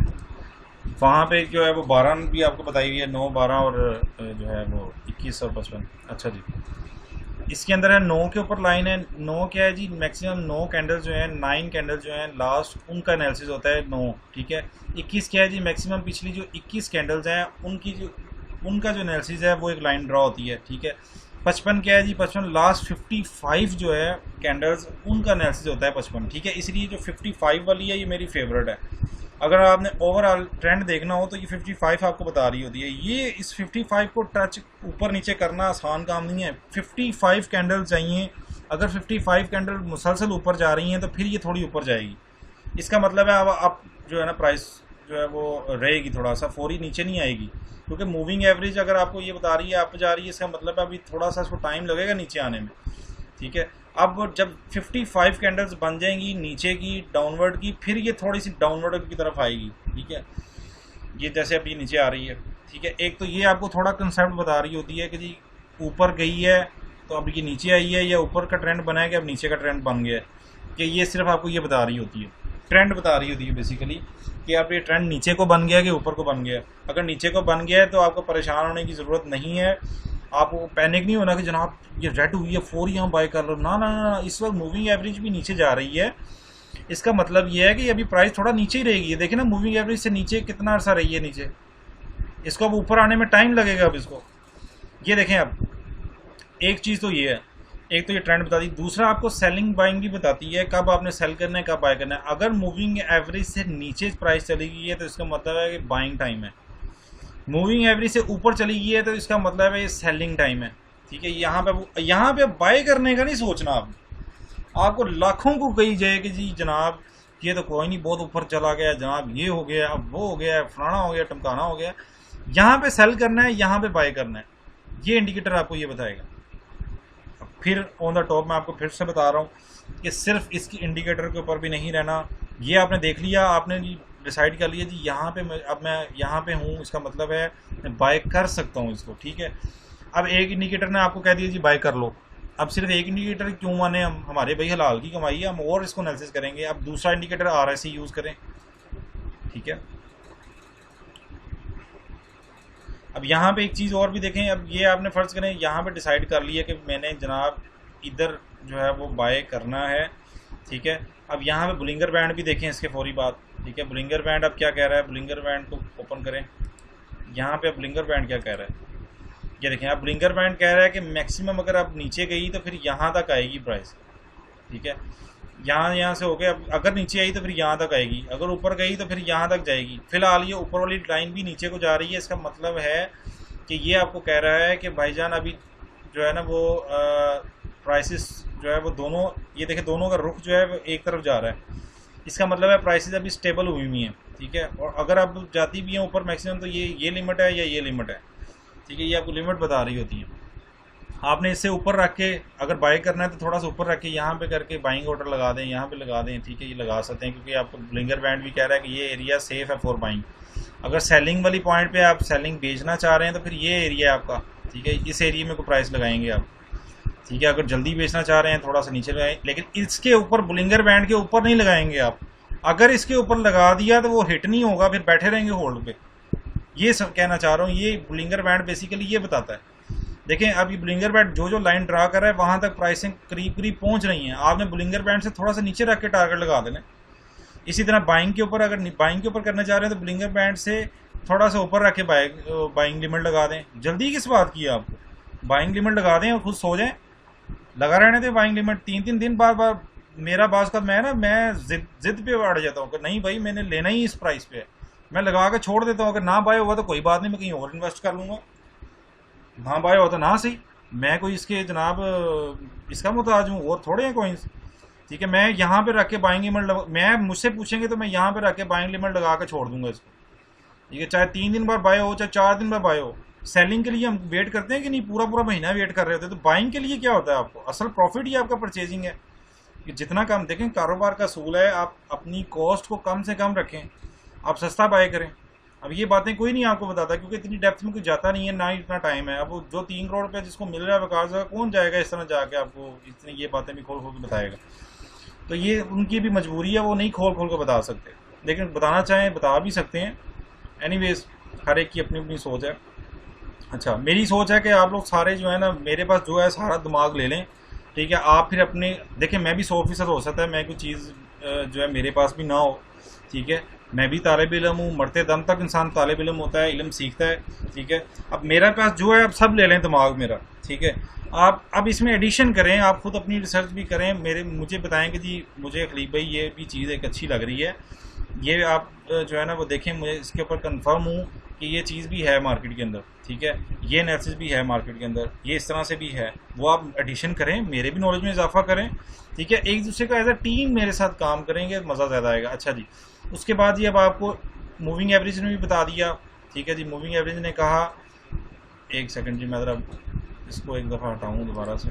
वहाँ पे जो है वो 12 भी आपको बताई हुई है, 9, 12 और जो है वो 21 और 55। अच्छा जी, इसके अंदर है 9 के ऊपर लाइन है। 9 क्या है जी? मैक्सिमम 9 कैंडल जो है, 9 कैंडल जो है लास्ट उनका एनालिसिस होता है 9, ठीक है। 21 क्या है जी? मैक्सिमम पिछली जो 21 कैंडल्स हैं उनका जो एनालिसिस है वो एक लाइन ड्रॉ होती है, ठीक है। 55 क्या है जी? 55 लास्ट 55 जो है कैंडल्स उनका एनालिसिस होता है 55, ठीक है। इसलिए जो 55 वाली है ये मेरी फेवरेट है। अगर आपने ओवरऑल ट्रेंड देखना हो तो ये 55 आपको बता रही होती है। ये इस 55 को टच ऊपर नीचे करना आसान काम नहीं है। 55 कैंडल चाहिए। अगर 55 कैंडल मुसलसल ऊपर जा रही हैं तो फिर ये थोड़ी ऊपर जाएगी। इसका मतलब है अब जो है ना प्राइस जो है वो रहेगी, थोड़ा सा फौरी नीचे नहीं आएगी, क्योंकि मूविंग एवरेज अगर आपको ये बता रही है अप जा रही है, इसका मतलब है अभी थोड़ा सा इसको टाइम लगेगा नीचे आने में, ठीक है। अब जब 55 कैंडल्स बन जाएंगी नीचे की, डाउनवर्ड की, फिर ये थोड़ी सी डाउनवर्ड की तरफ आएगी, ठीक है। ये जैसे अब ये नीचे आ रही है, ठीक है। एक तो ये आपको थोड़ा कंसेप्ट बता रही होती है कि जी ऊपर गई है तो अब ये नीचे आई है, या ऊपर का ट्रेंड बना है कि अब नीचे का ट्रेंड बन गया है, कि ये सिर्फ आपको ये बता रही होती है, ट्रेंड बता रही होती है बेसिकली, कि आप ये ट्रेंड नीचे को बन गया कि ऊपर को बन गया। अगर नीचे को बन गया है तो आपको परेशान होने की ज़रूरत नहीं है, आपको पैनिक नहीं होना कि जनाब ये रेड हुई है फौरी हम बाय कर लो, ना ना ना। इस वक्त मूविंग एवरेज भी नीचे जा रही है, इसका मतलब ये है कि अभी प्राइस थोड़ा नीचे ही रहेगी। देखिए ना मूविंग एवरेज से नीचे कितना अर्सा रही है नीचे, इसको अब ऊपर आने में टाइम लगेगा। अब इसको ये देखें, अब एक चीज़ तो ये है, एक तो ये ट्रेंड बताती है, दूसरा आपको सेलिंग बाइंग भी बताती है, कब आपने सेल करना है कब बाय करना है। अगर मूविंग एवरेज से नीचे प्राइस चली गई है तो इसका मतलब है कि बाइंग टाइम है। मूविंग एवरेज से ऊपर चली गई है तो इसका मतलब है ये सेलिंग टाइम है, ठीक है। यहाँ पे बाय करने का नहीं सोचना। आपको लाखों को कही जाए कि जी जनाब ये तो कोई नहीं, बहुत ऊपर चला गया जनाब, ये हो गया, अब वो हो गया, फलाना हो गया, टमकाना हो गया। यहाँ पे सेल करना है, यहाँ पे बाय करना है, ये इंडिकेटर आपको ये बताएगा। फिर ऑन द टॉप मैं आपको फिर से बता रहा हूँ कि सिर्फ इसकी इंडिकेटर के ऊपर भी नहीं रहना। ये आपने देख लिया, आपने डिसाइड कर लिया जी यहाँ पे अब मैं यहाँ पे हूँ, इसका मतलब है मैं बाय कर सकता हूँ इसको, ठीक है। अब एक इंडिकेटर ने आपको कह दिया जी बाय कर लो, अब सिर्फ एक इंडिकेटर क्यों माने, हम हमारे भाई हलाल की कमाई है, हम और इसको एनालिसिस करेंगे। अब दूसरा इंडिकेटर RSI यूज़ करें, ठीक है। अब यहाँ पे एक चीज़ और भी देखें, अब ये आपने फ़र्ज़ करें यहाँ पे डिसाइड कर लिया कि मैंने जनाब इधर जो है वो बाय करना है, ठीक है। अब यहाँ पे बुलिंगर बैंड भी देखें इसके फौरी बात, ठीक है। बुलिंगर बैंड अब क्या कह रहा है, बुलिंगर बैंड को ओपन करें, यहाँ पे बुलिंगर बैंड क्या कह रहा है, ये देखें। अब बुलिंगर बैंड कह रहा है कि मैक्सिमम अगर आप नीचे गई तो फिर यहाँ तक आएगी प्राइस, ठीक है। यहाँ से हो गया, अगर नीचे आई तो फिर यहाँ तक आएगी, अगर ऊपर गई तो फिर यहाँ तक जाएगी। फिलहाल ये ऊपर वाली लाइन भी नीचे को जा रही है, इसका मतलब है कि ये आपको कह रहा है कि भाईजान अभी जो है ना वो प्राइसेस जो है वो दोनों, ये देखें दोनों का रुख जो है वो एक तरफ जा रहा है, इसका मतलब है प्राइसेस अभी स्टेबल हुई हुई हैं, ठीक है। और अगर अब जाती भी हैं ऊपर मैक्सिमम तो ये लिमिट है या ये लिमिट है, ठीक है। ये आपको लिमिट बता रही होती है। आपने इससे ऊपर रख के अगर बाय करना है तो थोड़ा सा ऊपर रख के यहाँ पे करके बाइंग ऑर्डर लगा दें, यहाँ पे लगा दें, ठीक है। ये लगा सकते हैं क्योंकि आपको बुलिंगर बैंड भी कह रहा है कि ये एरिया सेफ़ है फॉर बाइंग। अगर सेलिंग वाली पॉइंट पे आप सेलिंग बेचना चाह रहे हैं तो फिर ये एरिया है आपका, ठीक है। इस एरिया में कोई प्राइस लगाएंगे आप, ठीक है। अगर जल्दी बेचना चाह रहे हैं थोड़ा सा नीचे लगाएं, लेकिन इसके ऊपर बुलिंगर बैंड के ऊपर नहीं लगाएंगे आप। अगर इसके ऊपर लगा दिया तो वो हिट नहीं होगा, फिर बैठे रहेंगे होल्ड पे। ये सब कहना चाह रहा हूँ, ये बुलिंगर बैंड बेसिकली ये बताता है। देखें अब ये बुलिंगर बैंड जो लाइन ड्रा कर रहा है वहाँ तक प्राइसिंग करीब करीब पहुँच रही है। आपने बुलिंगर बैंड से थोड़ा सा नीचे रख के टारगेट लगा देना। इसी तरह बाइंग के ऊपर, अगर बाइंग के ऊपर करना चाह रहे हैं तो बुलिंगर बैंड से थोड़ा सा ऊपर रख के बाइंग लिमिट लगा दें। जल्दी किस बात की है आपको, बाइंग लिमिट लगा दें और खुद सो जाएं। लगा रहने दें बाइंग लिमिट। 3-3 दिन बार मेरा बास का मैं जिद पे अड़ जाता हूँ कि नहीं भाई मैंने लेना ही इस प्राइस पे है, मैं लगा के छोड़ देता हूँ। अगर ना बाय हुआ तो कोई बात नहीं, मैं कहीं और इन्वेस्ट कर लूँगा। ना बाय हुआ तो ना सही, मैं कोई इसके जनाब इसका मुताज हूँ, और थोड़े हैं कॉइन्स। ठीक है, मैं यहाँ पे रख के बाइंग लिमिट मैं मुझसे पूछेंगे तो मैं यहाँ पे रख के बाइंग लिमिट लगा के छोड़ दूंगा इसको। ठीक है, चाहे 3 दिन बाद बाय हो चाहे 4 दिन बाद बाय हो। सेलिंग के लिए हम वेट करते हैं कि नहीं, पूरा महीना वेट कर रहे होते हैं। तो बाइंग के लिए क्या होता है, आपको असल प्रॉफिट ही आपका परचेजिंग है कि जितना कम। देखें कारोबार का असूल है, आप अपनी कॉस्ट को कम से कम रखें, आप सस्ता बाय करें। अब ये बातें कोई नहीं आपको बताता क्योंकि इतनी डेप्थ में कोई जाता नहीं है, ना इतना टाइम है। अब जो 3 करोड़ रुपये जिसको मिल रहा है विकास का, कौन जाएगा इस तरह जाके आपको इतनी ये बातें भी खोल के बताएगा। तो ये उनकी भी मजबूरी है, वो नहीं खोल के बता सकते, लेकिन बताना चाहें बता भी सकते हैं। एनीवेज हर एक की अपनी अपनी सोच है। अच्छा, मेरी सोच है कि आप लोग सारे जो है ना, मेरे पास जो है सारा दिमाग ले लें। ठीक है, आप फिर अपने देखें, मैं भी 100% हो सकता है मैं कोई चीज़ जो है मेरे पास भी ना हो। ठीक है, मैं भी तालिब इल्म हूँ, मरते दम तक इंसान तालिब इल्म होता है, इल्म सीखता है। ठीक है, अब मेरे पास जो है आप सब ले लें दिमाग मेरा। ठीक है, आप अब इसमें एडिशन करें, आप खुद अपनी रिसर्च भी करें, मुझे बताएं कि जी मुझे खलीफ भाई ये भी चीज़ एक अच्छी लग रही है, ये आप जो है ना वो देखें, मुझे इसके ऊपर कंफर्म हूँ कि ये चीज़ भी है मार्केट के अंदर। ठीक है, ये एनालिसिस भी है मार्केट के अंदर, ये इस तरह से भी है, वो आप एडिशन करें, मेरे भी नॉलेज में इजाफा करें। ठीक है, एक दूसरे का एज अ टीम मेरे साथ काम करेंगे, मज़ा ज़्यादा आएगा। अच्छा जी, उसके बाद ये अब आपको मूविंग एवरेज ने भी बता दिया। ठीक है जी, मूविंग एवरेज ने कहा, एक सेकंड जी मैं ज़रा इसको एक दफ़ा हटाऊँ दोबारा से।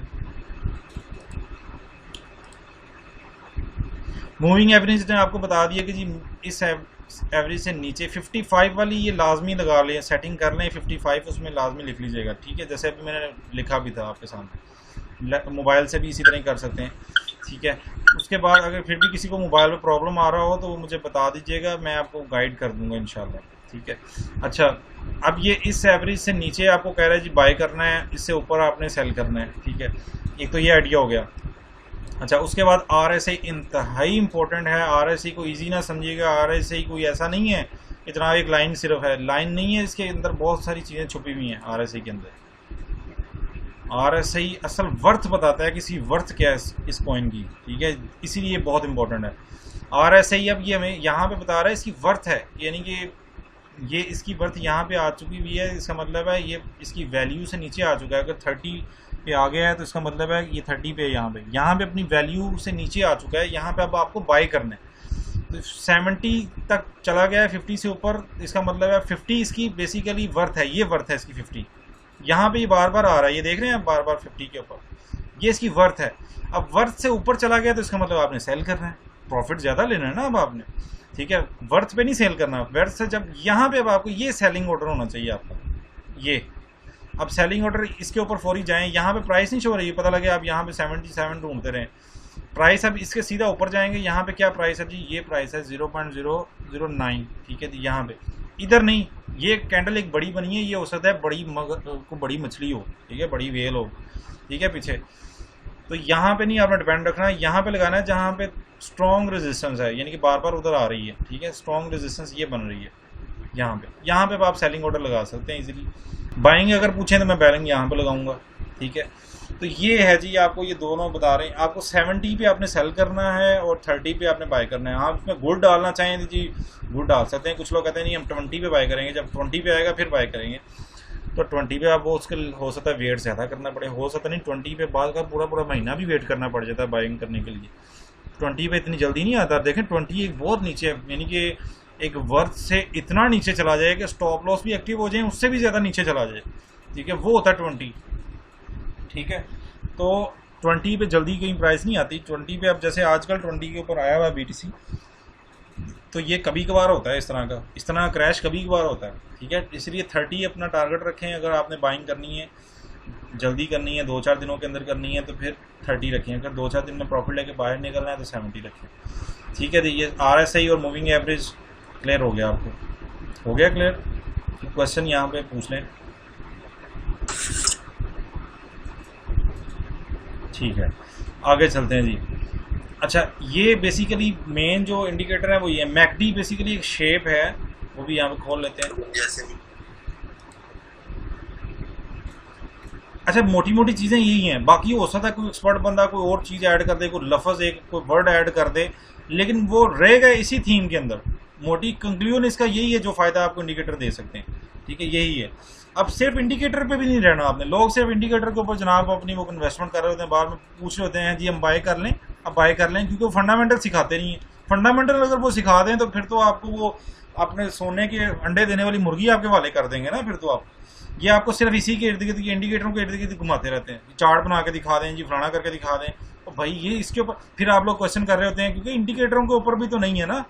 मूविंग एवरेज ने आपको बता दिया कि जी इस एवरेज से नीचे 55 वाली ये लाजमी लगा लें, सेटिंग कर लें 55 उसमें लाजमी लिख लीजिएगा। ठीक है, जैसे अभी मैंने लिखा भी था आपके सामने, मोबाइल से भी इसी तरह कर सकते हैं। ठीक है, उसके बाद अगर फिर भी किसी को मोबाइल में प्रॉब्लम आ रहा हो तो वो मुझे बता दीजिएगा, मैं आपको गाइड कर दूंगा इंशाल्लाह। ठीक है, अच्छा अब ये इस एवरेज से नीचे आपको कह रहा है जी बाय करना है, इससे ऊपर आपने सेल करना है। ठीक है, एक तो ये आइडिया हो गया। अच्छा, उसके बाद RSI इंतहाई इंपॉर्टेंट है। RSI को इजी ना समझिएगा, RSI कोई ऐसा नहीं है इतना एक लाइन सिर्फ है, लाइन नहीं है, इसके अंदर बहुत सारी चीज़ें छुपी हुई हैं। RSI के अंदर RSI असल वर्थ बताता है, किसी वर्थ क्या है इस कॉइन की। ठीक है, इसीलिए बहुत इंपॉर्टेंट है RSI। अब ये हमें यहाँ पे बता रहा है इसकी वर्थ है, यानी कि ये इसकी वर्थ यहाँ पे आ चुकी हुई है, इसका मतलब है ये इसकी वैल्यू से नीचे आ चुका है। अगर 30 पे आ गया है तो इसका मतलब है ये 30 पे यहाँ पे अपनी वैल्यू से नीचे आ चुका है। यहाँ पे अब आपको बाय करना है, तो 70 तक चला गया है, 50 से ऊपर, इसका मतलब है 50 इसकी बेसिकली वर्थ है, ये वर्थ है इसकी 50। यहाँ पे ये बार बार आ रहा है, ये देख रहे हैं बार बार 50 के ऊपर, ये इसकी वर्थ है। अब वर्थ से ऊपर चला गया तो इसका मतलब आपने सेल करना है, प्रॉफिट ज़्यादा लेना है ना अब आपने। ठीक है, वर्थ पे नहीं सेल करना, वर्थ से जब यहाँ पे अब आपको ये सेलिंग ऑर्डर होना चाहिए आपका। ये अब सेलिंग ऑर्डर इसके ऊपर फौरी जाएं, यहाँ पे प्राइस नहीं शो रही है, पता लगे आप यहाँ पे 77 ढूंढते रहें प्राइस। अब इसके सीधा ऊपर जाएंगे, यहाँ पे क्या प्राइस है जी, ये प्राइस है 0.009। ठीक है जी, यहाँ पे इधर नहीं, ये कैंडल एक बड़ी बनी है, ये हो सकता है बड़ी मछली हो। ठीक है, बड़ी वेल हो। ठीक है, पीछे तो यहाँ पे नहीं आपने डिपेंड रखना है, यहाँ पे लगाना है जहाँ पे स्ट्रॉन्ग रेजिस्टेंस है, यानी कि बार बार उधर आ रही है। ठीक है, स्ट्रॉन्ग रेजिस्टेंस ये बन रही है यहाँ पे आप सेलिंग ऑर्डर लगा सकते हैं इजीली। बाइंग अगर पूछें तो मैं बाइंग यहाँ पे लगाऊंगा। ठीक है, तो ये है जी, आपको ये दोनों बता रहे हैं। आपको 70 पे आपने सेल करना है और 30 पे आपने बाय करना है। आप इसमें गुड डालना चाहें तो जी गुड डाल सकते हैं। कुछ लोग कहते हैं नहीं हम 20 पे बाय करेंगे, जब 20 पे आएगा फिर बाय करेंगे। तो 20 पे आपको उसके हो सकता है वेट ज़्यादा करना पड़े, हो सकता नहीं 20 पे बाद का पूरा महीना भी वेट करना पड़ जाता है बाइंग करने के लिए। 20 पे इतनी जल्दी नहीं आता। देखें 20 एक बहुत नीचे है, यानी कि एक वर्थ से इतना नीचे चला जाए कि स्टॉप लॉस भी एक्टिव हो जाए, उससे भी ज़्यादा नीचे चला जाए। ठीक है, वो होता है 20। ठीक है, तो 20 पे जल्दी कहीं प्राइस नहीं आती। 20 पे अब जैसे आजकल 20 के ऊपर आया हुआ BTC, तो ये कभी कभार होता है इस तरह का, इस तरह का क्रैश कभी कभार होता है। ठीक है, इसलिए 30 अपना टारगेट रखें अगर आपने बाइंग करनी है। जल्दी करनी है, 2-4 दिनों के अंदर करनी है तो फिर 30 रखें। अगर 2-4 दिन में प्रॉफिट लेके बाहर निकलना है तो 70 रखें। ठीक है, तो ये RSI और मूविंग एवरेज क्लियर हो गया आपको? हो गया क्लियर? क्वेश्चन यहाँ पे पूछ लें। ठीक है, आगे चलते हैं जी। अच्छा, ये बेसिकली मेन जो इंडिकेटर है वो ये मैकडी बेसिकली एक शेप है, वो भी यहाँ पे खोल लेते हैं। जैसे अच्छा, मोटी मोटी चीज़ें यही हैं, बाकी हो सकता है कोई एक्सपर्ट बंदा कोई और चीज़ ऐड कर दे, कोई लफ्ज़ एक कोई वर्ड ऐड कर दे, लेकिन वो रहेगा इसी थीम के अंदर। मोटी कंक्लूजन इसका यही है, जो फ़ायदा आपको इंडिकेटर दे सकते हैं। ठीक है, यही है। अब सिर्फ इंडिकेटर पे भी नहीं रहना आपने। लोग सिर्फ इंडिकेटर के ऊपर जनाब अपनी वो इन्वेस्टमेंट कर रहे होते हैं, बाद में पूछ रहे होते हैं जी हम बाय कर लें, अब बाय कर लें, क्योंकि वो फंडामेंटल सिखाते नहीं हैं। फंडामेंटल अगर वो सिखा दें तो फिर तो आपको वो अपने सोने के अंडे देने वाली मुर्गी आपके वाले कर देंगे ना। फिर तो आप ये आपको सिर्फ इसी के इर्द गिर्द इंडिकेटरों के इर्द गिर्द घुमाते रहते हैं, चार्ट बना के दिखा दें जी, फलाना करके दिखा दें। तो भाई ये इसके ऊपर फिर आप लोग क्वेश्चन कर रहे होते हैं, क्योंकि इंडिकेटरों के ऊपर भी तो नहीं है ना,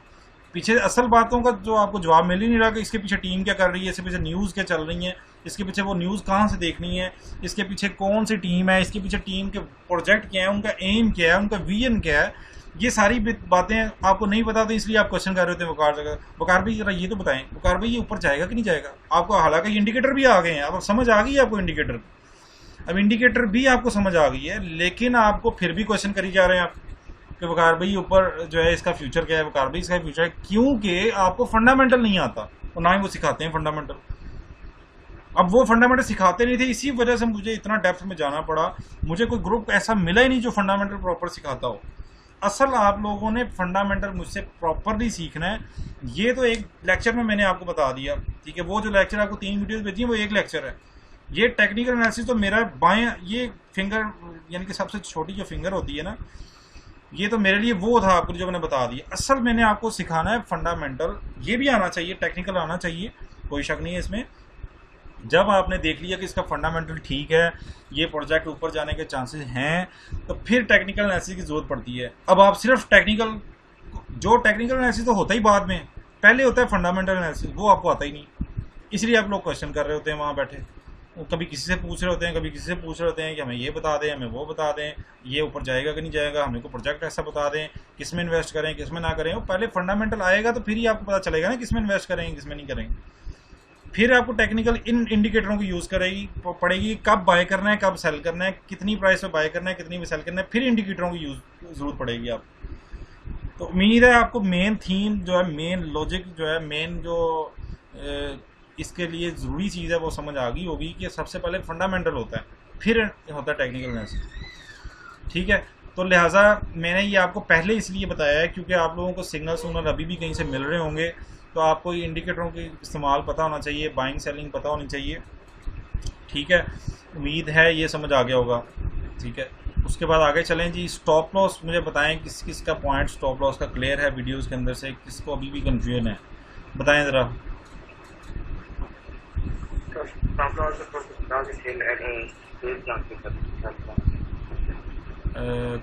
पीछे असल बातों का जो आपको जवाब मिल ही नहीं रहा कि इसके पीछे टीम क्या कर रही है, इसके पीछे न्यूज़ क्या चल रही है, इसके पीछे वो न्यूज़ कहाँ से देखनी है, इसके पीछे कौन सी टीम है, इसके पीछे टीम के प्रोजेक्ट क्या है, उनका एम क्या है, उनका विजन क्या है, ये सारी बातें आपको नहीं पता, तो इसलिए आप क्वेश्चन कर रहे होते हैं वकार भाई जरा ये तो बताएं, वकार भाई ये ऊपर जाएगा कि नहीं जाएगा आपको। हालांकि इंडिकेटर भी आ गए हैं, अब समझ आ गई है आपको इंडिकेटर, अब इंडिकेटर भी आपको समझ आ गई है, लेकिन आपको फिर भी क्वेश्चन करी जा रहे हैं आप कि वकार भाई ऊपर जो है इसका फ्यूचर क्या है, वकार भाई इसका फ्यूचर है, क्योंकि आपको फंडामेंटल नहीं आता और ना ही वो सिखाते हैं फंडामेंटल। अब वो फंडामेंटल सिखाते नहीं थे, इसी वजह से मुझे इतना डेप्थ में जाना पड़ा। मुझे कोई ग्रुप ऐसा मिला ही नहीं जो फंडामेंटल प्रॉपर सिखाता हो। असल आप लोगों ने फंडामेंटल मुझसे प्रॉपरली सीखना है। ये तो एक लेक्चर में मैंने आपको बता दिया, ठीक है। वो जो लेक्चर आपको 3 वीडियोस भेजी हैं वो एक लेक्चर है। ये टेक्निकल एनालिसिस तो मेरा बाएं ये फिंगर यानी कि सबसे छोटी जो फिंगर होती है ना, ये तो मेरे लिए वो था आपको जो मैंने बता दिया। असल मैंने आपको सिखाना है फंडामेंटल। ये भी आना चाहिए, टेक्निकल आना चाहिए, कोई शक नहीं है इसमें। जब आपने देख लिया कि इसका फंडामेंटल ठीक है, ये प्रोजेक्ट ऊपर जाने के चांसेस हैं, तो फिर टेक्निकल एनालिसिस की जरूरत पड़ती है। अब आप सिर्फ टेक्निकल एनालिसिस तो होता ही बाद में, पहले होता है फंडामेंटल एनालिसिस, वो आपको आता ही नहीं। इसलिए आप लोग क्वेश्चन कर रहे होते हैं वहाँ बैठे, कभी किसी से पूछ रहे होते हैं, कभी किसी से पूछ रहे होते हैं कि हमें ये बता दें, हमें वो बता दें, ये ऊपर जाएगा कि नहीं जाएगा, हमें को प्रोजेक्ट ऐसा बता दें, किस में इन्वेस्ट करें किस में ना करें। वो पहले फंडामेंटल आएगा तो फिर ही आपको पता चलेगा ना किस में इन्वेस्ट करेंगे किस में नहीं करेंगे। फिर आपको टेक्निकल इन इंडिकेटरों को यूज़ पड़ेगी, कब बाय करना है, कब सेल करना है, कितनी प्राइस पे बाय करना है, कितनी में सेल करना है, फिर इंडिकेटरों की जरूरत पड़ेगी आप। तो उम्मीद है आपको मेन थीम जो है, मेन लॉजिक जो है, मेन जो इसके लिए ज़रूरी चीज़ है वो समझ आ गई होगी कि सबसे पहले फंडामेंटल होता है, फिर होता है टेक्निकल एनालिसिस। ठीक है, तो लिहाजा मैंने ये आपको पहले इसलिए बताया है क्योंकि आप लोगों को सिग्नल अभी भी कहीं से मिल रहे होंगे, तो आपको ये इंडिकेटरों के इस्तेमाल पता होना चाहिए, बाइंग सेलिंग पता होनी चाहिए। ठीक है, उम्मीद है ये समझ आ गया होगा। ठीक है, उसके बाद आगे चलें जी। स्टॉप लॉस मुझे बताएं, किस किस का पॉइंट स्टॉप लॉस का क्लियर है वीडियोस के अंदर से, किसको अभी भी कंफ्यूजन है बताएं ज़रा।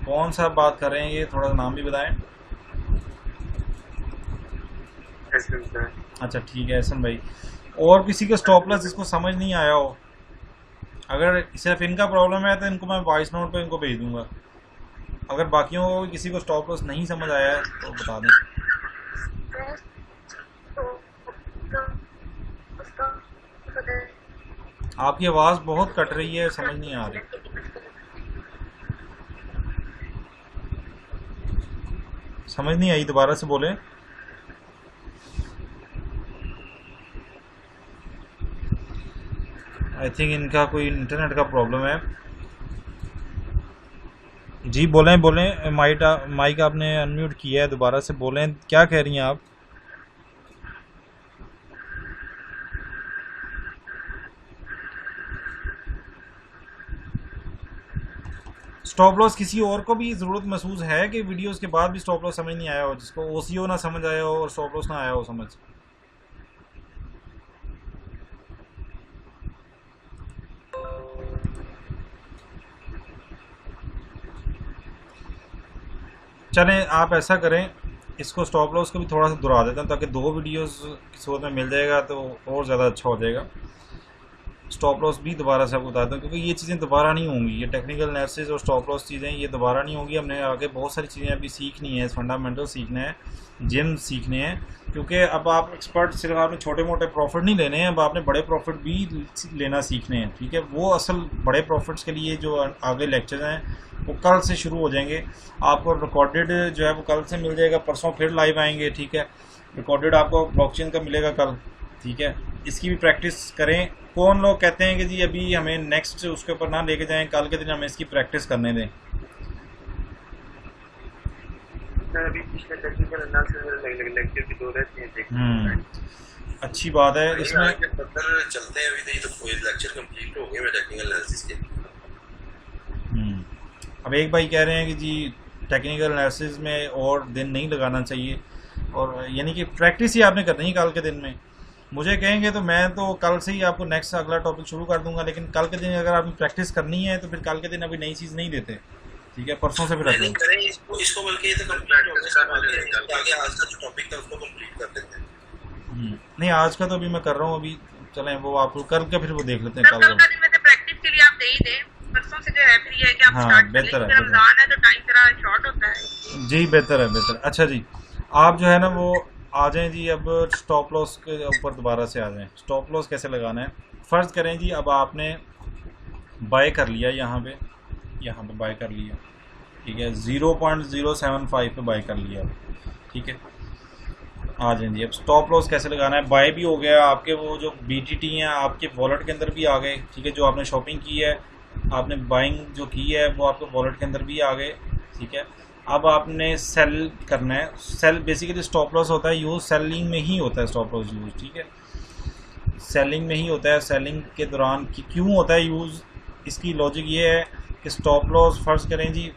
कौन सा बात कर रहे हैं, ये थोड़ा नाम भी बताएं। अच्छा ठीक है एहसन भाई। और किसी का स्टॉप लॉस जिसको समझ नहीं आया हो, अगर सिर्फ इनका प्रॉब्लम है तो इनको मैं वॉइस नोट पे इनको भेज दूंगा। अगर बाकियों को किसी को स्टॉप लॉस नहीं समझ आया है तो बता दें। आपकी आवाज़ बहुत कट रही है, समझ नहीं आ रही। समझ नहीं आई, दोबारा से बोलें। आई थिंक इनका कोई इंटरनेट का प्रॉब्लम है। जी बोलें बोलें, माइक आपने अनम्यूट किया है, दोबारा से बोलें, क्या कह रही हैं आप। स्टॉप लॉस किसी और को भी ज़रूरत महसूस है कि वीडियोस के बाद भी स्टॉप लॉस समझ नहीं आया हो, जिसको ओसीओ ना समझ आया हो और स्टॉप लॉस ना आया हो समझ। चलें आप ऐसा करें, इसको स्टॉप लॉस को भी थोड़ा सा दोहरा देता हूँ ताकि 2 वीडियोस की सूरत में मिल जाएगा तो और ज़्यादा अच्छा हो जाएगा। स्टॉप लॉस भी दोबारा से आपको बताता हूँ, क्योंकि ये चीज़ें दोबारा नहीं होंगी। ये टेक्निकल एनालिसिस और स्टॉप लॉस चीज़ें ये दोबारा नहीं होंगी। हमने आगे बहुत सारी चीज़ें अभी सीखनी है, फंडामेंटल सीखना है, जिम सीखने हैं, क्योंकि अब आप एक्सपर्ट सिर्फ आपने छोटे मोटे प्रॉफिट नहीं लेने हैं, अब आपने बड़े प्रॉफिट भी लेना सीखने हैं, ठीक है। वो असल बड़े प्रॉफिट्स के लिए जो आगे लेक्चर हैं वो कल से शुरू हो जाएंगे। आपको रिकॉर्डेड जो है वो कल से मिल जाएगा, परसों फिर लाइव आएंगे, ठीक है। रिकॉर्डेड आपको ब्लॉकचेन का मिलेगा कल, ठीक है। इसकी भी प्रैक्टिस करें। कौन लोग कहते हैं कि जी अभी हमें नेक्स्ट उसके ऊपर ना लेके जाएं, कल के दिन हमें इसकी प्रैक्टिस करने दें। अभी पिछले टेक्निकल एनालिसिस लेक्चर भी 2 रहते हैं। अच्छी बात है। इसमें चलते हैं अभी तो कोई लेक्चर कंप्लीट हो गए मैं टेक्निकल एनालिसिस के। अब एक भाई कह रहे हैं कि जी टेक्निकल एनालिसिस में और दिन नहीं लगाना चाहिए, और यानी कि प्रैक्टिस ही आपने करनी है कल के दिन में। मुझे कहेंगे तो मैं तो कल से ही आपको नेक्स्ट अगला टॉपिक शुरू कर दूंगा, लेकिन कल के दिन अगर आपने प्रैक्टिस करनी है तो फिर कल के दिन अभी नई चीज़ नहीं देते, ठीक है। परसों से फिर नहीं करें इसको बल्कि ये तो कंप्लीट हो गया, आगे आज का जो टॉपिक था उसको कंप्लीट कर देते हैं। नहीं आज का तो अभी मैं कर रहा हूँ, अभी चलें वो आप करके फिर वो देख लेते हैं। कल का दिन वैसे प्रैक्टिस के लिए आप दे ही दें, परसों से जो है फिर ये है कि आप हाँ, स्टार्ट बेहतर करें, है, रमजान है तो टाइम थोड़ा शॉर्ट होता है जी। बेहतर है, बेहतर। अच्छा जी, आप जो है ना वो आ जाएं जी, अब स्टॉप लॉस के ऊपर दोबारा से आ जाएं। स्टॉप लॉस कैसे लगाना है, फ़र्ज़ करें जी अब आपने बाय कर लिया, यहाँ पे बाय कर लिया, ठीक है। 0.075 पे बाय कर लिया, ठीक है। आ जाएं जी, अब स्टॉप लॉस कैसे लगाना है। बाय भी हो गया, आपके वो जो BTT हैं आपके वॉलेट के अंदर भी आ गए, ठीक है। जो आपने शॉपिंग की है, आपने बाइंग जो की है वो आपके वॉलेट के अंदर भी आ गए, ठीक है। अब आपने सेल करना है। सेल बेसिकली स्टॉप लॉस होता है यूज़ सेलिंग में ही होता है, स्टॉप लॉस यूज़, ठीक है, सेलिंग में ही होता है। सेलिंग के दौरान क्यों होता है यूज़, इसकी लॉजिक ये है कि स्टॉप लॉस फ़र्ज़ करें जी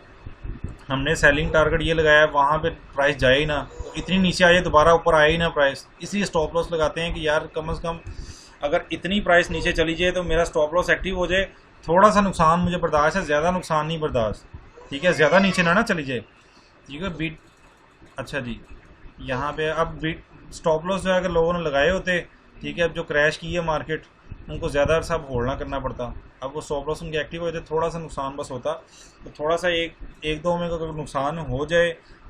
हमने सेलिंग टारगेट ये लगाया है, वहाँ पे प्राइस जाए ही ना, इतनी नीचे आ जाए दोबारा ऊपर आए ही ना प्राइस, इसलिए स्टॉप लॉस लगाते हैं कि यार कम से कम अगर इतनी प्राइस नीचे चली जाए तो मेरा स्टॉप लॉस एक्टिव हो जाए। थोड़ा सा नुकसान मुझे बर्दाश्त है, ज़्यादा नुकसान नहीं बर्दाश्त, ठीक है। ज़्यादा नीचे ना चली जाए, ठीक है। बीट अच्छा जी, यहाँ पे अब बीट स्टॉप लॉस जो है अगर लोगों ने लगाए होते, ठीक है, अब जो क्रैश की है मार्केट उनको ज़्यादा अरसा होल्ड ना करना पड़ता। अब वो स्टॉप लॉस उनके एक्टिव हो जाते, थोड़ा सा नुकसान बस होता, तो थोड़ा सा एक दो में अगर नुकसान हो जाए,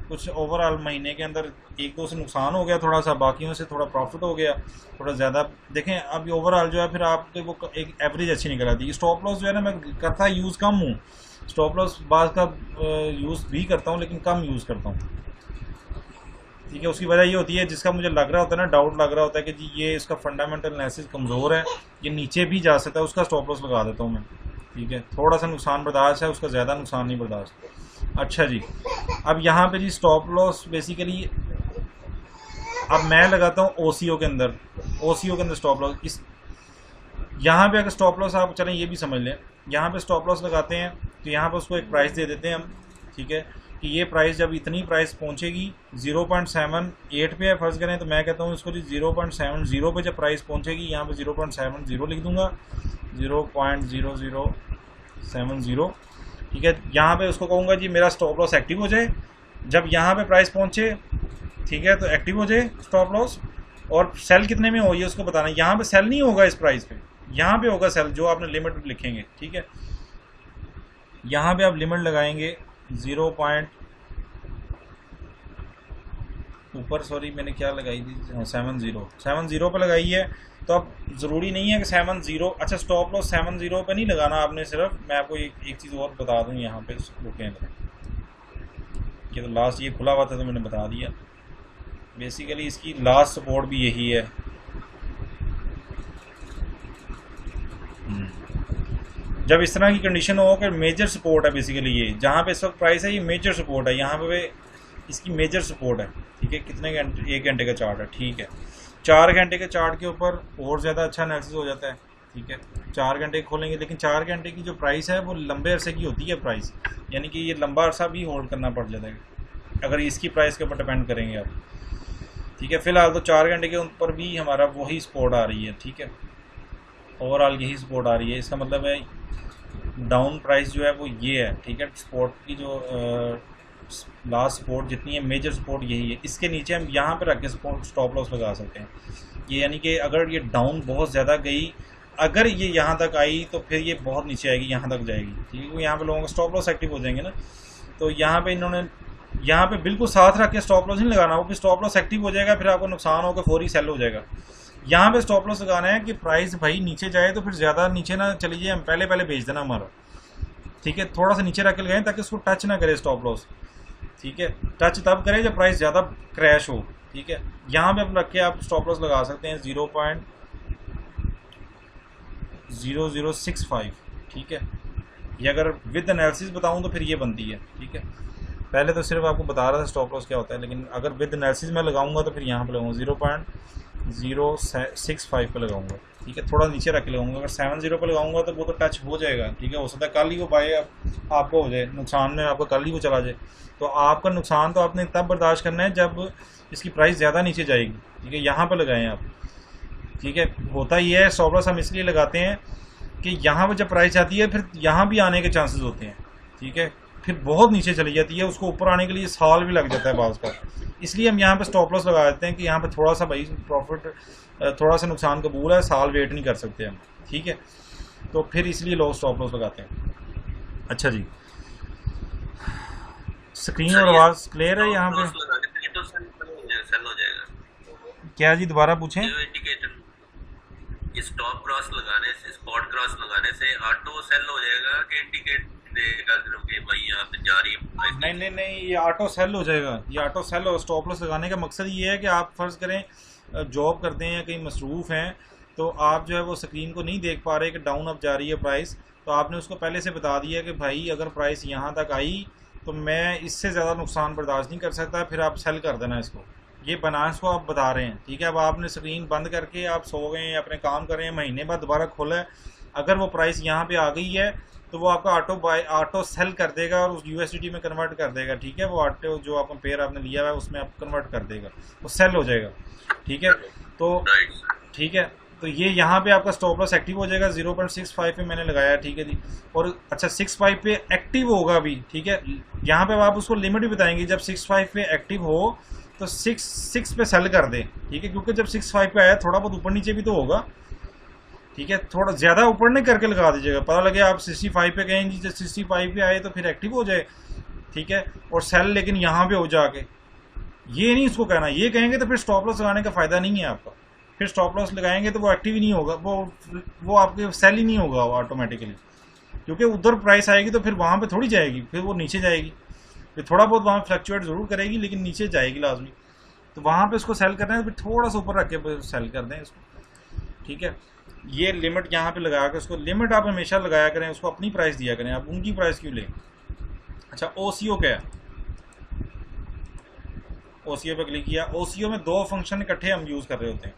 कुछ ओवरऑल महीने के अंदर 1-2 से नुकसान हो गया थोड़ा सा, बाकियों से थोड़ा प्रॉफिट हो गया थोड़ा ज़्यादा। देखें अब ओवरऑल जो है फिर आपके वो एक एवरेज अच्छी निकल आती है। स्टॉप लॉस जो है ना मैं करता यूज़ कम हूँ, स्टॉप लॉस बाद का यूज़ भी करता हूँ लेकिन कम यूज़ करता हूँ, ठीक है। उसकी वजह ये होती है जिसका मुझे लग रहा होता है ना, डाउट लग रहा होता है कि जी ये इसका फंडामेंटल एनालिसिस कमज़ोर है, ये नीचे भी जा सकता है, उसका स्टॉप लॉस लगा देता हूँ मैं, ठीक है। थोड़ा सा नुकसान बर्दाश्त है, उसका ज़्यादा नुकसान नहीं बर्दाश्त। अच्छा जी, अब यहाँ पे जी स्टॉप लॉस बेसिकली अब मैं लगाता हूँ OCO के अंदर स्टॉप लॉस। इस यहाँ पे अगर स्टॉप लॉस आप चलें ये भी समझ लें, यहाँ पे स्टॉप लॉस लगाते हैं तो यहाँ पे उसको एक प्राइस दे देते हैं हम, ठीक है, कि ये प्राइस जब इतनी प्राइस पहुँचेगी 0.78 पे है फ़र्ज़ करें, तो मैं कहता हूँ इसको जी 0.70 पे जब प्राइस पहुँचेगी यहाँ पे 0.70 लिख दूँगा, 0.0070, ठीक है। यहाँ पे उसको कहूँगा जी मेरा स्टॉप लॉस एक्टिव हो जाए, जब यहाँ पे प्राइस पहुँचे, ठीक है, तो एक्टिव हो जाए स्टॉप लॉस। और सेल कितने में हो ये उसको बताना। यहाँ पे सेल नहीं होगा इस प्राइस पे, यहाँ पे होगा सेल जो आपने लिमिट लिखेंगे, ठीक है। यहाँ पे आप लिमिट लगाएंगे 0. ऊपर सॉरी मैंने क्या लगाई थी, 70 पे लगाई है। तो अब ज़रूरी नहीं है कि 70, अच्छा स्टॉप लॉस 70 पे नहीं लगाना आपने, सिर्फ मैं आपको एक चीज़ और बता दूं, यहाँ पे रुकें, ये तो लास्ट ये खुला हुआ था तो मैंने बता दिया। बेसिकली इसकी लास्ट सपोर्ट भी यही है, जब इस तरह की कंडीशन हो कि मेजर सपोर्ट है, बेसिकली ये जहाँ पे इस वक्त प्राइस है ये मेजर सपोर्ट है, यहाँ पे इसकी मेजर सपोर्ट है, ठीक है। कितने घंटे, 1 घंटे का चार्ट है, ठीक है। 4 घंटे के चार्ट के ऊपर और ज़्यादा अच्छा एनालिसिस हो जाता है, ठीक है। 4 घंटे खोलेंगे, लेकिन 4 घंटे की जो प्राइस है वो लंबे अरसे की होती है प्राइस, यानी कि ये लंबा अरसा भी होल्ड करना पड़ जाता है अगर इसकी प्राइस के ऊपर डिपेंड करेंगे आप, ठीक है। फ़िलहाल तो 4 घंटे के ऊपर भी हमारा वही सपोर्ट आ रही है, ठीक है, ओवरऑल यही सपोर्ट आ रही है। इसका मतलब है डाउन प्राइस जो है वो ये है, ठीक है। सपोर्ट की जो लास्ट सपोर्ट जितनी है मेजर सपोर्ट यही है, इसके नीचे हम यहाँ पे रख के स्टॉप लॉस लगा सकते हैं। ये यानी कि अगर ये डाउन बहुत ज़्यादा गई, अगर ये यहाँ तक आई तो फिर ये बहुत नीचे आएगी, यहाँ तक जाएगी, ठीक है, क्योंकि यहाँ पे लोगों का स्टॉप लॉस एक्टिव हो जाएंगे ना। तो यहाँ पे इन्होंने यहाँ पे बिल्कुल साथ रख के स्टॉप लॉस नहीं लगाना, वो फिर स्टॉप लॉस एक्टिव हो जाएगा, फिर आपको नुकसान होकर फौरी सेल हो जाएगा। यहाँ पे स्टॉप लॉस लगाना है कि प्राइस भाई नीचे जाए तो फिर ज़्यादा नीचे ना चली जाए, हम पहले बेच देना हमारा, ठीक है। थोड़ा सा नीचे रख के लगाएं ताकि उसको टच ना करे स्टॉप लॉस, ठीक है। टच तब करें जब प्राइस ज़्यादा क्रैश हो, ठीक है। यहाँ पे आप रख के आप स्टॉप लॉस लगा सकते हैं 0.0065, ठीक है। ये अगर विद एनालिसिस बताऊँ तो फिर ये बनती है, ठीक है। पहले तो सिर्फ आपको बता रहा था स्टॉप लॉस क्या होता है, लेकिन अगर विद एनालिसिस में लगाऊंगा तो फिर यहाँ पे लगाऊंगा 0.065 पे लगाऊंगा, ठीक है। थोड़ा नीचे रख के लगाऊंगा, अगर 70 पे लगाऊंगा तो वो तो टच हो जाएगा, ठीक है। हो सकता है कल ही वो बाय आपको हो जाए, नुकसान में आपको कल ही वो चला जाए। तो आपका नुकसान तो आपने तब बर्दाश्त करना है जब इसकी प्राइस ज़्यादा नीचे जाएगी, ठीक है। यहाँ पर लगाएं आप, ठीक है। होता ही है स्टॉप लॉस हम इसलिए लगाते हैं कि यहाँ पर जब प्राइस आती है फिर यहाँ भी आने के चांसेस होते हैं, ठीक है। फिर बहुत नीचे चली जाती है, उसको ऊपर आने के लिए साल भी लग जाता है बाज़ का, इसलिए हम यहाँ पे स्टॉप लॉस लगा देते हैं कि यहाँ पे थोड़ा सा भाई प्रॉफिट, थोड़ा सा नुकसान कबूल है, साल वेट नहीं कर सकते हम, ठीक है। तो फिर इसलिए लोग स्टॉप लॉस लगाते हैं। अच्छा जी, स्क्रीन और आवाज़ क्लियर है यहाँ पे? क्या जी, दोबारा पूछें। स्टॉप क्रॉस लगाने से, स्पॉट क्रॉस लगाने से ऑटो सेल हो जाएगा कि इंडिकेट देगा सिर्फ कि भाई यहाँ पे जा रही है? नहीं, ये ऑटो सेल हो जाएगा, ये ऑटो सेल। और स्टॉप लॉस लगाने का मकसद ये है कि आप फ़र्ज़ करें जॉब करते हैं, कहीं मसरूफ़ हैं, तो आप जो है वो स्क्रीन को नहीं देख पा रहे कि डाउन अप जा रही है प्राइस, तो आपने उसको पहले से बता दिया कि भाई अगर प्राइस यहाँ तक आई तो मैं इससे ज़्यादा नुकसान बर्दाश्त नहीं कर सकता, फिर आप सेल कर देना इसको। ये बनास को आप बता रहे हैं, ठीक है। अब आपने स्क्रीन बंद करके आप सो गए, अपने काम कर रहे हैं, महीने बाद दोबारा खोला है, अगर वो प्राइस यहाँ पे आ गई है तो वो आपका ऑटो सेल कर देगा और उस USDT में कन्वर्ट कर देगा, ठीक है। वो ऑटो जो आपका पेयर आपने लिया हुआ है उसमें आप कन्वर्ट कर देगा, वो सेल हो जाएगा, ठीक है। तो ठीक है, तो ये यहाँ पे आपका स्टॉप लॉस एक्टिव हो जाएगा 0.65 पे मैंने लगाया, ठीक है जी। और अच्छा 65 पे एक्टिव होगा भी, ठीक है। यहाँ पे आप उसको लिमिट भी बताएंगे, जब 65 पे एक्टिव हो तो 6 पे सेल कर दें, ठीक है। क्योंकि जब 65 पे आया थोड़ा बहुत ऊपर नीचे भी तो होगा, ठीक है। थोड़ा ज़्यादा ऊपर नहीं करके लगा दीजिएगा, पता लगे आप 65 पे कहेंगे, जब 65 पे आए तो फिर एक्टिव हो जाए, ठीक है। और सेल लेकिन यहाँ पे हो जाके, ये नहीं इसको कहना, ये कहेंगे तो फिर स्टॉप लॉस लगाने का फ़ायदा नहीं है आपका। फिर स्टॉप लॉस लगाएंगे तो वो एक्टिव ही नहीं होगा, वो आपके सेल ही नहीं होगा ऑटोमेटिकली, क्योंकि उधर प्राइस आएगी तो फिर वहाँ पे थोड़ी जाएगी, फिर वो नीचे जाएगी, फिर थोड़ा बहुत वहाँ फ्लक्चुएट ज़रूर करेगी लेकिन नीचे जाएगी लाजमी। तो वहाँ पे उसको सेल करना है तो फिर थोड़ा सा ऊपर रख के सेल कर दें इसको, ठीक है। ये लिमिट यहाँ पे लगा के, उसको लिमिट आप हमेशा लगाया करें, उसको अपनी प्राइस दिया करें, आप उनकी प्राइस क्यों लें। अच्छा, OCO क्या है? OCO पे क्लिक किया, OCO में 2 फंक्शन इकट्ठे हम यूज़ कर रहे होते हैं।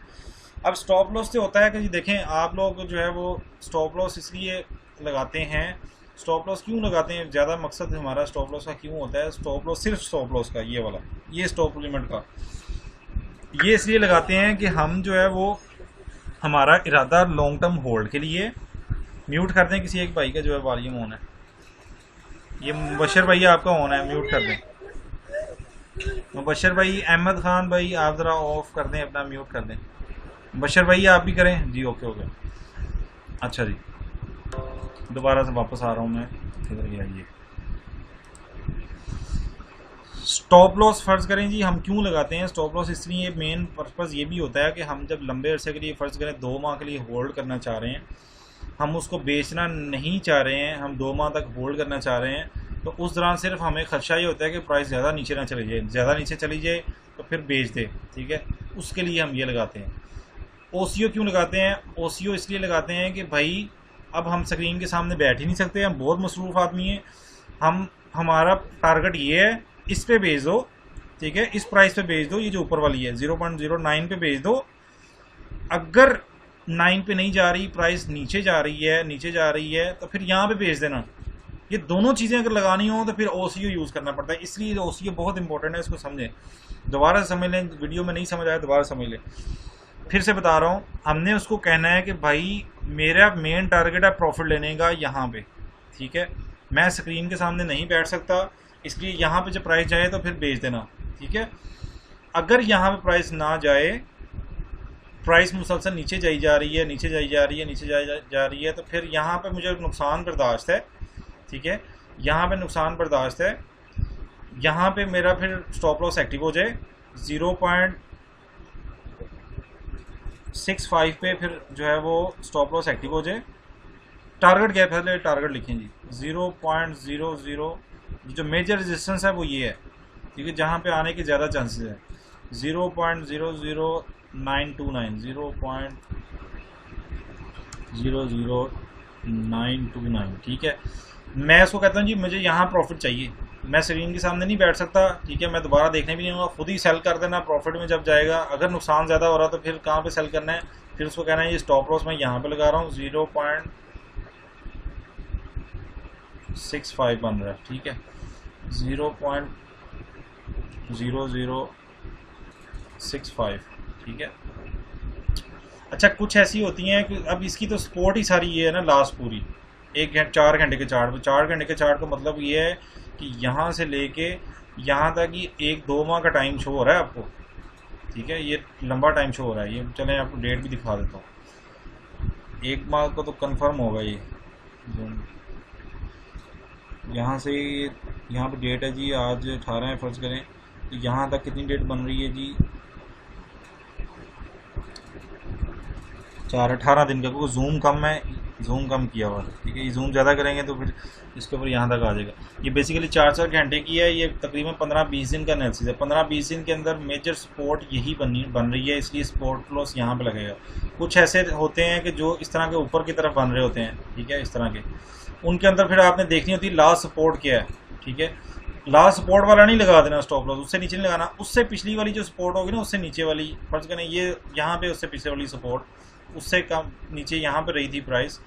अब स्टॉप लॉस से होता है कि जी देखें, आप लोग जो है वो स्टॉप लॉस इसलिए लगाते हैं, स्टॉप लॉस क्यों लगाते हैं, ज़्यादा मकसद हमारा स्टॉप लॉस का क्यों होता है। स्टॉप लॉस सिर्फ स्टॉप लॉस का, ये वाला, ये स्टॉप लिमिट का, ये इसलिए लगाते हैं कि हम जो है वो हमारा इरादा लॉन्ग टर्म होल्ड के लिए। म्यूट कर दें किसी एक भाई का जो है वॉल्यूम ऑन है, ये मुबशर भाई आपका ऑन है, म्यूट कर दें मुबशर भाई। अहमद खान भाई आप ज़रा ऑफ कर दें अपना, म्यूट कर दें। मुबशर भाई आप भी करें जी, ओके ओके। अच्छा जी, दोबारा से वापस आ रहा हूँ मैं, इधर ही आइए। स्टॉप लॉस फ़र्ज़ करें जी हम क्यों लगाते हैं स्टॉप लॉस, इसलिए मेन पर्पज़ ये भी होता है कि हम जब लंबे अरसे के लिए फ़र्ज़ करें 2 माह के लिए होल्ड करना चाह रहे हैं, हम उसको बेचना नहीं चाह रहे हैं, हम 2 माह तक होल्ड करना चाह रहे हैं, तो उस दौरान सिर्फ हमें खदशा ये होता है कि प्राइस ज़्यादा नीचे ना चली जाए, ज़्यादा नीचे चली जाए तो फिर बेच दे, ठीक है। उसके लिए हम ये लगाते हैं। OCO क्यों लगाते हैं? OCO इसलिए लगाते हैं कि भाई अब हम स्क्रीन के सामने बैठ ही नहीं सकते, हम बहुत मसरूफ़ आदमी हैं, हमारा टारगेट ये है, इस पे बेच दो, ठीक है, इस प्राइस पे बेच दो, ये जो ऊपर वाली है 0.09 पे बेच दो। अगर 9 पे नहीं जा रही, प्राइस नीचे जा रही है तो फिर यहाँ पे बेच देना। ये दोनों चीज़ें अगर लगानी हो तो फिर OCO यूज़ करना पड़ता है, इसलिए OCO बहुत इंपॉर्टेंट है, इसको समझें। दोबारा समझ लें, वीडियो में नहीं समझ आया दोबारा समझ लें। फिर से बता रहा हूँ, हमने उसको कहना है कि भाई मेरा मेन टारगेट है प्रॉफिट लेने का यहाँ पे, ठीक है। मैं स्क्रीन के सामने नहीं बैठ सकता, इसलिए यहाँ पे जब प्राइस जाए तो फिर बेच देना, ठीक है। अगर यहाँ पे प्राइस ना जाए प्राइस मुसलसल नीचे जाई जा रही है, नीचे जाई जा रही है, नीचे जाई जा रही है, तो फिर यहाँ पे मुझे नुकसान बर्दाश्त है, ठीक है, यहाँ पे नुकसान बर्दाश्त है। यहाँ पे मेरा फिर स्टॉप लॉस एक्टिव हो जाए 0.65 पे, फिर जो है वो स्टॉप लॉस एक्टिव हो जाए। टारगेट क्या है, पहले टारगेट लिखें जी, 0.00, जो मेजर रेजिस्टेंस है वो ये है, ठीक है, जहाँ पे आने के ज़्यादा चांसेस है 0.00929, 0.00929, ठीक है। मैं इसको कहता हूँ जी मुझे यहाँ प्रॉफिट चाहिए, मैं स्क्रीन के सामने नहीं बैठ सकता, ठीक है, मैं दोबारा देखने भी नहीं होगा, खुद ही सेल कर देना प्रॉफिट में जब जाएगा। अगर नुकसान ज़्यादा हो रहा तो फिर कहाँ पे सेल करना है, फिर उसको कहना है ये स्टॉप लॉस मैं यहाँ पे लगा रहा हूँ 0.65 बन रहा है, ठीक है, 0.0065, ठीक है। अच्छा, कुछ ऐसी होती हैं कि अब इसकी तो सपोर्ट ही सारी ये है ना लास्ट पूरी 4 घंटे के चार्ट पे। 4 घंटे के चार्ट का मतलब ये है कि यहाँ से लेके यहाँ तक ये 1-2 माह का टाइम शो हो रहा है आपको, ठीक है, ये लंबा टाइम शो हो रहा है। ये चलें आपको डेट भी दिखा देता हूँ, 1 माह को तो कंफर्म होगा ये। यहाँ से यहाँ पे डेट है जी, आज 18 है फर्ज करें, तो यहाँ तक कितनी डेट बन रही है जी, 18 दिन का, क्योंकि जूम कम है, जूम कम किया हुआ है, ठीक है, ये जूम ज़्यादा करेंगे तो फिर इसके ऊपर यहाँ तक आ जाएगा। ये बेसिकली 4 घंटे की है, ये तकरीबन 15-20 दिन का एनालिसिस है। 15-20 दिन के अंदर मेजर सपोर्ट यही बन रही है, इसलिए सपोर्ट लॉस यहाँ पे लगेगा। कुछ ऐसे होते हैं कि जो इस तरह के ऊपर की तरफ बन रहे होते हैं, ठीक है, इस तरह के, उनके अंदर फिर आपने देखनी होती है लास्ट सपोर्ट क्या है, ठीक है। लास्ट सपोर्ट वाला नहीं लगा देना स्टॉप लॉस, उससे नीचे नहीं लगाना, उससे पिछली वाली जो सपोर्ट होगी ना, उससे नीचे वाली, फर्ज करें ये यहाँ पे, उससे पिछले वाली सपोर्ट, उससे कम नीचे यहाँ पे रही थी प्राइस,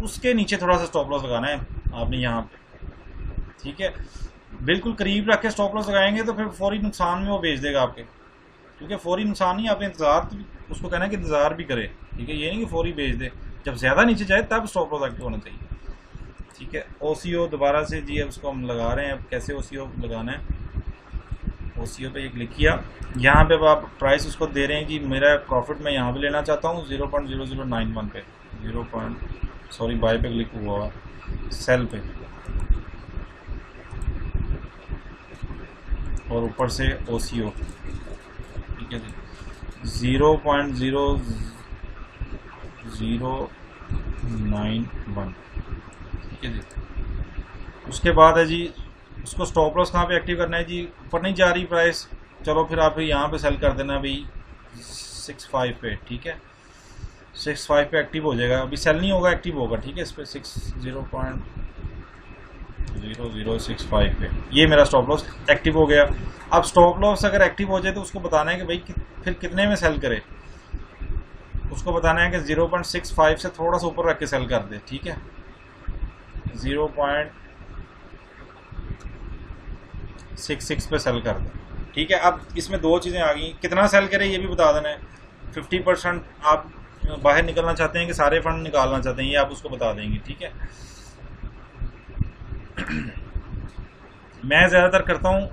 उसके नीचे थोड़ा सा स्टॉप लॉस लगाना है आपने यहाँ पे, ठीक है। बिल्कुल करीब रख के स्टॉप लॉस लगाएंगे तो फिर फौरी नुकसान में वो बेच देगा आपके, क्योंकि फौरी नुकसान नहीं, आपने इंतजार, उसको कहना है कि इंतजार भी करे, ठीक है, ये नहीं कि फौरी बेच दे। जब ज़्यादा नीचे जाए तब स्टॉप लॉस एक्टिव होना चाहिए, ठीक है। OCO दोबारा से जी अब उसको हम लगा रहे हैं, अब कैसे OCO लगाना है, OCO पे क्लिक किया, यहाँ पे अब आप प्राइस उसको दे रहे हैं कि मेरा प्रॉफिट मैं यहाँ पे लेना चाहता हूँ 0.0091 पे, बाय पे क्लिक हुआ, सेल पे, और ऊपर से OCO, ठीक है जी, 0.0091, ठीक है जी। उसके बाद है जी, उसको स्टॉप लॉस कहाँ पे एक्टिव करना है जी, ऊपर नहीं जा रही प्राइस, चलो फिर आप यहाँ पे सेल कर देना भाई 65 पे, ठीक है, 65 पे एक्टिव हो जाएगा। अभी सेल नहीं होगा, एक्टिव होगा, ठीक है, इस पे 0.0065 पे ये मेरा स्टॉप लॉस एक्टिव हो गया। अब स्टॉप लॉस अगर एक्टिव हो जाए तो उसको बताना है कि भाई फिर कितने में सेल करे, उसको बताना है कि 0.65 से थोड़ा सा ऊपर रख के सेल कर दे, ठीक है, 0.66 पे सेल कर दे, ठीक है। अब इसमें 2 चीज़ें आ गई, कितना सेल करे ये भी बता देना है। 50% आप बाहर निकलना चाहते हैं कि सारे फंड निकालना चाहते हैं, ये आप उसको बता देंगे, ठीक है। मैं ज़्यादातर करता हूँ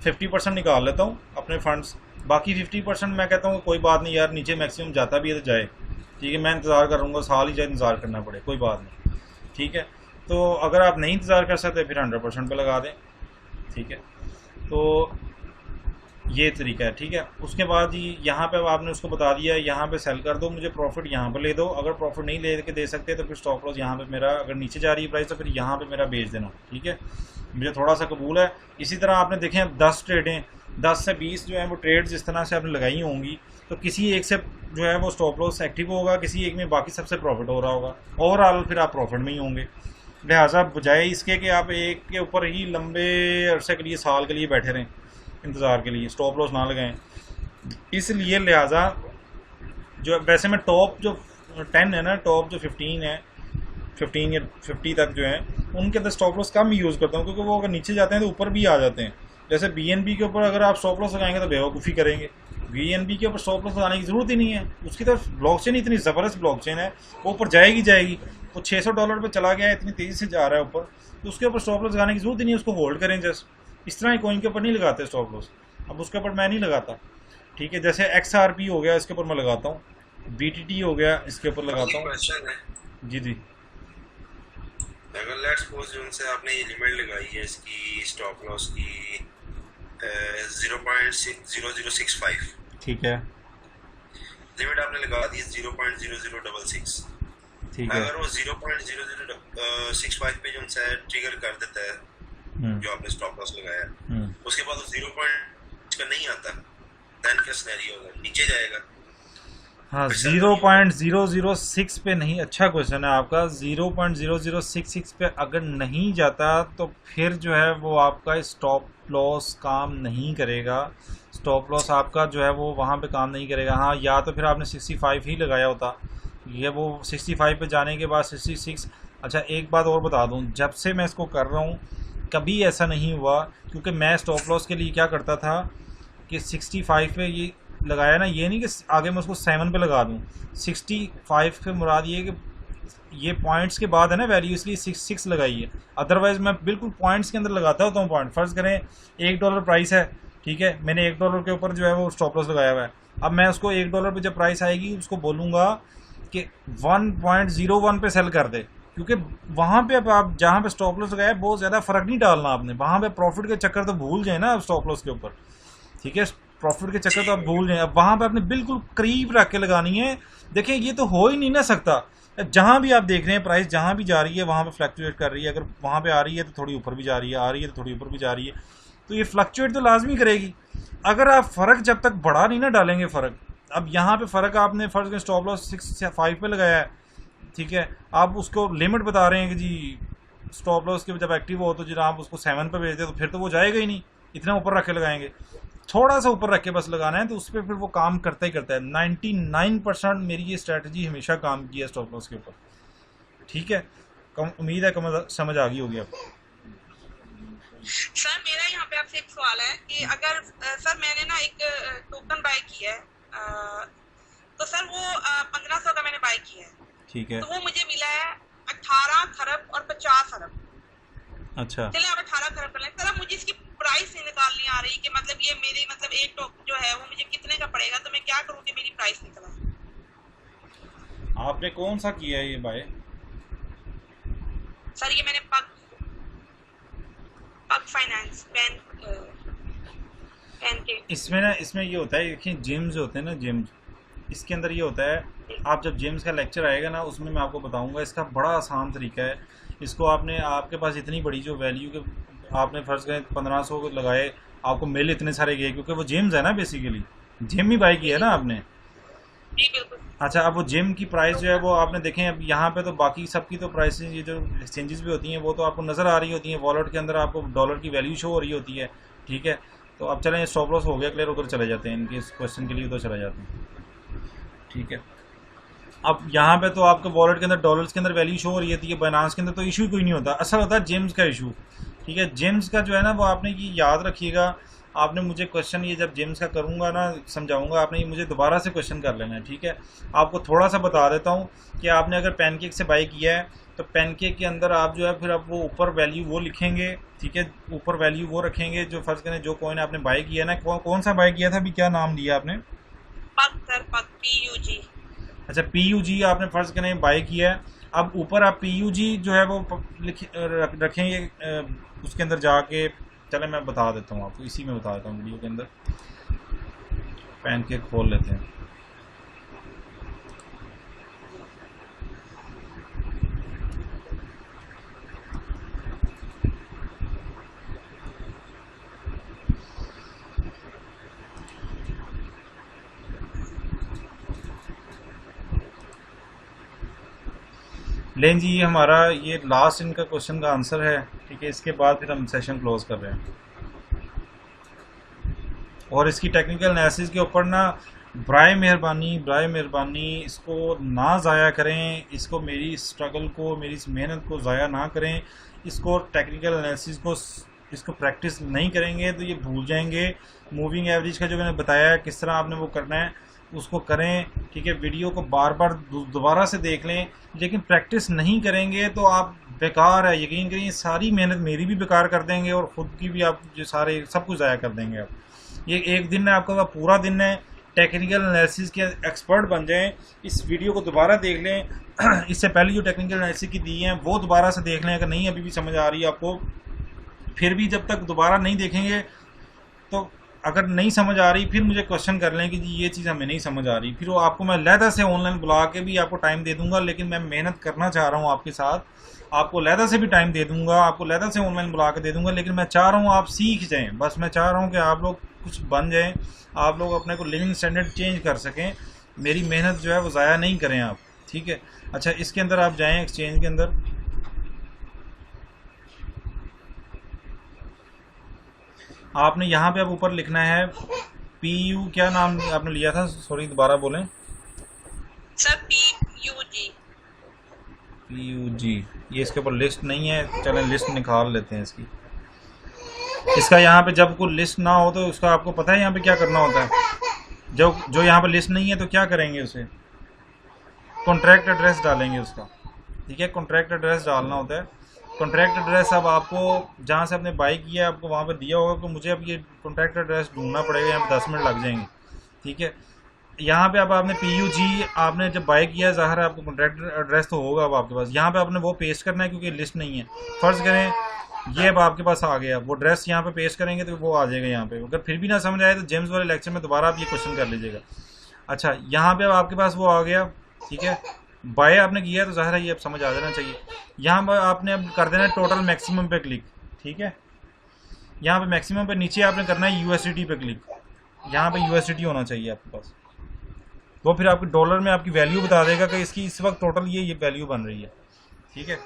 50% निकाल लेता हूँ अपने फंड्स, बाकी 50% मैं कहता हूँ कोई बात नहीं यार, नीचे मैक्सिमम जाता भी है तो जाए, ठीक है, मैं इंतज़ार करूँगा, साल ही जाए इंतज़ार करना पड़े, कोई बात नहीं, ठीक है। तो अगर आप नहीं इंतज़ार कर सकते फिर 100% पे लगा दें, ठीक है। तो ये तरीका है, ठीक है। उसके बाद यहाँ पे आपने उसको बता दिया यहाँ पे सेल कर दो, मुझे प्रॉफिट यहाँ पे ले दो, अगर प्रॉफिट नहीं ले के दे सकते तो फिर स्टॉप लॉस यहाँ पे मेरा, अगर नीचे जा रही है प्राइस तो फिर यहाँ पे मेरा बेच देना, ठीक है, मुझे थोड़ा सा कबूल है। इसी तरह आपने देखें 10 ट्रेडें, 10 से 20 जो है वो ट्रेड जिस तरह से आपने लगाई होंगी, तो किसी एक से जो है वो स्टॉप लॉस एक्टिव होगा, किसी एक में बाकी सबसे प्रॉफिट हो रहा होगा, ओवरऑल फिर आप प्रॉफिट में ही होंगे। लिहाजा बजाय इसके कि आप एक के ऊपर ही लंबे अरसे के लिए, साल के लिए बैठे रहें इंतज़ार के लिए, स्टॉप लॉस ना लगाएं। इसलिए लिहाजा जो वैसे मैं टॉप जो 10 है ना, टॉप जो 15 है, 15 या 50 तक जो है, उनके अंदर स्टॉप लॉस कम यूज़ करता हूँ, क्योंकि वो अगर नीचे जाते हैं तो ऊपर भी आ जाते हैं। जैसे BNB के ऊपर अगर आप स्टॉप लॉस लगाएंगे तो बेवकूफ़ी करेंगे, BNB के ऊपर स्टॉप लॉस लगाने की ज़रूरत ही नहीं है, उसकी तरफ ब्लॉकचेन इतनी ज़बरदस्त ब्लॉकचेन है, वो ऊपर जाएगी, वो $600 पे चला गया है, इतनी तेज़ी से जा रहा है ऊपर, तो उसके ऊपर स्टॉप लॉस लगाने की ज़रूरत ही नहीं है, उसको होल्ड करें जस्ट। इस तरह कॉइन के ऊपर नहीं लगाते स्टॉप लॉस, अब उसके ऊपर मैं नहीं लगाता, ठीक है। जैसे XRP हो गया, इसके ऊपर मैं लगाता हूँ, BTT हो गया, इसके ऊपर लगाता हूँ। क्वेश्चन है जी जी। अगर लेट्स सपोज जो उनसे आपने ये लिमिट लगाई है इसकी स्टॉप लॉस की 0.0065, ठीक है लिमिट आपने लगा दी 0.0066, ठीक है। अगर वो 0.0065 पे जो उनसे ट्रिगर कर देता है जो आपने स्टॉप लॉस लगाया है, उसके बाद वो 0 का नहीं आता, देन क्या सिनेरियो होगा, नीचे जाएगा? हाँ 0.006 पे नहीं। अच्छा क्वेश्चन है आपका। 0.0066 पे अगर नहीं जाता तो फिर जो है वो आपका स्टॉप लॉस काम नहीं करेगा। स्टॉप लॉस आपका जो है वो वहाँ पे काम नहीं करेगा। हाँ, या तो फिर आपने 65 ही लगाया होता, ये वो 65 पे जाने के बाद 66। अच्छा एक बात और बता दूँ, जब से मैं इसको कर रहा हूँ कभी ऐसा नहीं हुआ, क्योंकि मैं स्टॉप लॉस के लिए क्या करता था कि 65 पे ये लगाया ना, ये नहीं कि आगे मैं उसको 7 पे लगा दूँ। 65 पे मुराद ये कि ये पॉइंट्स के बाद है ना वैल्यू, इसलिए 6 लगाई है। अदरवाइज़ मैं बिल्कुल पॉइंट्स के अंदर लगाता होता हूँ पॉइंट। फ़र्ज़ करें $1 प्राइस है, ठीक है, मैंने $1 के ऊपर जो है वो स्टॉप लॉस लगाया हुआ है। अब मैं उसको $1 पे जब प्राइस आएगी उसको बोलूँगा कि 1.01 पे सेल कर दे, क्योंकि वहाँ पे अब आप जहाँ पे स्टॉप लॉस लगाया बहुत ज़्यादा फ़र्क नहीं डालना आपने। वहाँ पे प्रॉफिट के चक्कर तो भूल जाए ना आप स्टॉप लॉस के ऊपर, ठीक है, प्रॉफिट के चक्कर तो आप भूल जाए। अब वहाँ पे आपने बिल्कुल करीब रख के लगानी है। देखें ये तो हो ही नहीं ना सकता, जहाँ भी आप देख रहे हैं प्राइस जहाँ भी जा रही है वहाँ पे फ्लक्चुएट कर रही है। अगर वहाँ पे आ रही है तो थोड़ी ऊपर भी जा रही है, आ रही है तो थोड़ी ऊपर भी जा रही है, तो ये फ्लक्चुएट तो लाजमी करेगी। अगर आप फ़र्क जब तक बढ़ा नहीं ना डालेंगे फ़र्क, अब यहाँ पे फ़र्क आपने फ़र्ज के स्टॉप लॉस 6 पे लगाया है, ठीक है, आप उसको लिमिट बता रहे हैं कि जी स्टॉप लॉस के जब एक्टिव हो तो जब आप उसको 7 पे भेज दे तो फिर तो वो जाएगा ही नहीं, इतना ऊपर रख के लगाएंगे। थोड़ा सा ऊपर रख के बस लगाना है तो उस पर फिर वो काम करता ही करता है। 99% मेरी ये स्ट्रैटेजी हमेशा काम की है स्टॉप लॉस के ऊपर, ठीक है। उम्मीद है समझ आ गई होगी आपको। सर मेरा यहाँ पे आपसे एक सवाल है कि अगर सर मैंने ना एक टोकन बाय किया है, तो सर वो 1500 का मैंने बाय किया है, ठीक है, तो वो मुझे मिला है 18 खरब और 50 अरब। अच्छा चलिए आप 18 खरब कर लें। सर अब मुझे इसकी प्राइस नहीं निकालनी आ रही कि मतलब ये मेरी मतलब एक टोकन जो है वो मुझे कितने का पड़ेगा, तो मैं क्या करूँ कि मेरी प्राइस निकला। आपने कौन सा किया है ये बाय? सर ये मैंने पग फाइनेंस पेन के। इसमें ये होता है, देखिए जिम्स होते हैं ना, जिम्स, इसके अंदर ये होता है, आप जब जिम्स का लेक्चर आएगा ना उसमें मैं आपको बताऊंगा। इसका बड़ा आसान तरीका है। इसको आपने, आपके पास इतनी बड़ी जो वैल्यू के आपने फ़र्ज़ करें 1500 को लगाए, आपको मिल इतने सारे गए, क्योंकि वो जिम्स है ना, बेसिकली जिम ही बाय किया है ना आपने। जी बिल्कुल। अच्छा अब वो जिम की प्राइस जो है वो आपने देखें, अब यहाँ पे तो बाकी सबकी तो प्राइसेस ये जो एक्सचेंजेस भी होती हैं वो तो आपको नज़र आ रही होती हैं, वॉलेट के अंदर आपको डॉलर की वैल्यू शो हो रही होती है, ठीक है। तो अब चलें, स्टॉप लॉस हो गया क्लियर, उधर चले जाते हैं, इनके इस क्वेश्चन के लिए उधर चले जाते हैं, ठीक है। अब यहाँ पे तो आपके वॉलेट के अंदर डॉलर्स के अंदर वैल्यू शो हो रही होती है, बाइनेंस के अंदर तो इशू कोई नहीं होता, असल होता है जेम्स का इशू, ठीक है। जेम्स का जो है ना वो आपने ये याद रखिएगा। आपने मुझे क्वेश्चन ये जब जेम्स का करूँगा ना समझाऊंगा, आपने ये मुझे दोबारा से क्वेश्चन कर लेना है, ठीक है। आपको थोड़ा सा बता देता हूँ कि आपने अगर पैनकेक से बाई किया है तो पैनकेक के अंदर आप जो है फिर आप वो ऊपर वैल्यू वो लिखेंगे, ठीक है, ऊपर वैल्यू वो रखेंगे जो फ़र्ज़ करें जो कॉइन आपने बाई किया है ना, कौन सा बाई किया था, अभी क्या नाम लिया आपने? PUG। अच्छा PUG आपने फ़र्ज़ करें बाई किया है। अब ऊपर आप PUG जो है वो रखेंगे उसके अंदर जाके, चले मैं बता देता हूँ आपको, इसी में बता देता हूँ वीडियो के अंदर। पैनकेक खोल लेते हैं। लें जी, ये हमारा ये लास्ट इनका क्वेश्चन का आंसर है, ठीक है। इसके बाद फिर हम सेशन क्लोज कर रहे हैं। और इसकी टेक्निकल एनालिसिस के ऊपर ना बराए मेहरबानी इसको ना ज़ाया करें, इसको मेरी स्ट्रगल को, मेरी इस मेहनत को ज़ाया ना करें। इसको टेक्निकल एनालिसिस को इसको प्रैक्टिस नहीं करेंगे तो ये भूल जाएंगे। मूविंग एवरेज का जो मैंने बताया है किस तरह आपने वो करना है उसको करें, ठीक है। वीडियो को बार बार दोबारा से देख लें, लेकिन प्रैक्टिस नहीं करेंगे तो आप बेकार है, यकीन करिए सारी मेहनत मेरी भी बेकार कर देंगे और ख़ुद की भी, आप जो सारे सब कुछ ज़ाया कर देंगे। आप ये एक दिन है आपका पूरा दिन है, टेक्निकल एनालिसिस के एक्सपर्ट बन जाएं, इस वीडियो को दोबारा देख लें। इससे पहले जो टेक्निकल एनालिसिस की दी हैं वो दोबारा से देख लें, अगर नहीं अभी भी समझ आ रही है आपको। फिर भी जब तक दोबारा नहीं देखेंगे तो अगर नहीं समझ आ रही फिर मुझे क्वेश्चन कर लें कि जी ये चीज़ हमें नहीं समझ आ रही, फिर वो आपको मैं लहदा से ऑनलाइन बुला के भी आपको टाइम दे दूंगा, लेकिन मैं मेहनत करना चाह रहा हूँ आपके साथ, आपको लहदा से भी टाइम दे दूंगा, आपको लहदा से ऑनलाइन बुला के दे दूंगा, लेकिन मैं चाह रहा हूँ आप सीख जाएं। बस मैं चाह रहा हूँ कि आप लोग कुछ बन जाएं, आप लोग अपने को लिविंग स्टैंडर्ड चेंज कर सकें, मेरी मेहनत जो है वो ज़ाया नहीं करें आप, ठीक है। अच्छा, इसके अंदर आप जाएँ, एक्सचेंज के अंदर आपने यहाँ पे अब ऊपर लिखना है PU, क्या नाम आपने लिया था, सॉरी दोबारा बोलें सर। PUG। ये इसके ऊपर लिस्ट नहीं है, चलें लिस्ट निकाल लेते हैं इसकी। इसका यहाँ पे जब कोई लिस्ट ना हो तो उसका आपको पता है यहाँ पे क्या करना होता है। जो यहाँ पे लिस्ट नहीं है तो क्या करेंगे, उसे कॉन्ट्रैक्ट एड्रेस डालेंगे उसका, ठीक है। कॉन्ट्रैक्ट एड्रेस डालना होता है। कॉन्ट्रैक्ट एड्रेस अब आपको जहाँ से आपने बाई किया है आपको वहाँ पे दिया होगा, तो मुझे अब ये कॉन्ट्रैक्ट एड्रेस ढूंढना पड़ेगा, यहाँ पे 10 मिनट लग जाएंगे, ठीक है। यहाँ पे अब आपने PUG आपने जब बाई किया, ज़ाहिर है आपको कॉन्ट्रैक्ट एड्रेस तो होगा अब आपके पास। यहाँ पे आपने वो पेस्ट करना है क्योंकि लिस्ट नहीं है। फ़र्ज़ करें ये अब आपके पास आ गया, वो एड्रेस यहाँ पे पेस्ट करेंगे तो वो आ जाएगा यहाँ पे। अगर फिर भी ना समझ आए तो जेम्स वाले लेक्चर में दोबारा आप ये क्वेश्चन कर लीजिएगा। अच्छा, यहाँ पे अब आपके पास वो आ गया, ठीक है। बाय आपने किया तो ज़ाहिर है ये अब समझ आ जाना चाहिए। यहाँ पर आपने अब कर देना टोटल मैक्सिमम पे क्लिक, ठीक है। यहाँ पे मैक्सिमम पे नीचे आपने करना है USDT पे क्लिक, यहाँ पे USDT होना चाहिए आपके पास। वो फिर आपके डॉलर में आपकी वैल्यू बता देगा कि इसकी इस वक्त टोटल ये वैल्यू बन रही है, ठीक है।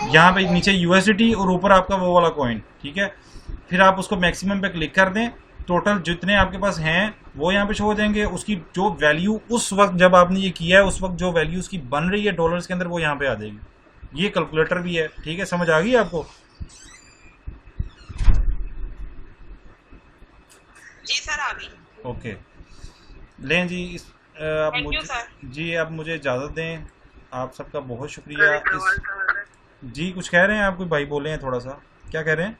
यहाँ पे नीचे USDT और ऊपर आपका वो वाला कॉइन, ठीक है। फिर आप उसको मैक्सिमम पे क्लिक कर दें, टोटल जितने आपके पास हैं वो यहाँ पे शो हो जाएंगे। उसकी जो वैल्यू उस वक्त जब आपने ये किया है उस वक्त जो वैल्यू उसकी बन रही है डॉलर्स के अंदर वो यहाँ पे आ जाएगी। ये कैलकुलेटर भी है, ठीक है। समझ आ गई आपको? जी सर, आ गई। ओके, लें जी अब मुझे जी अब मुझे इजाज़त दें। आप सबका बहुत शुक्रिया। जी कुछ कह रहे हैं आप, कोई भाई बोले हैं थोड़ा सा, क्या कह रहे हैं?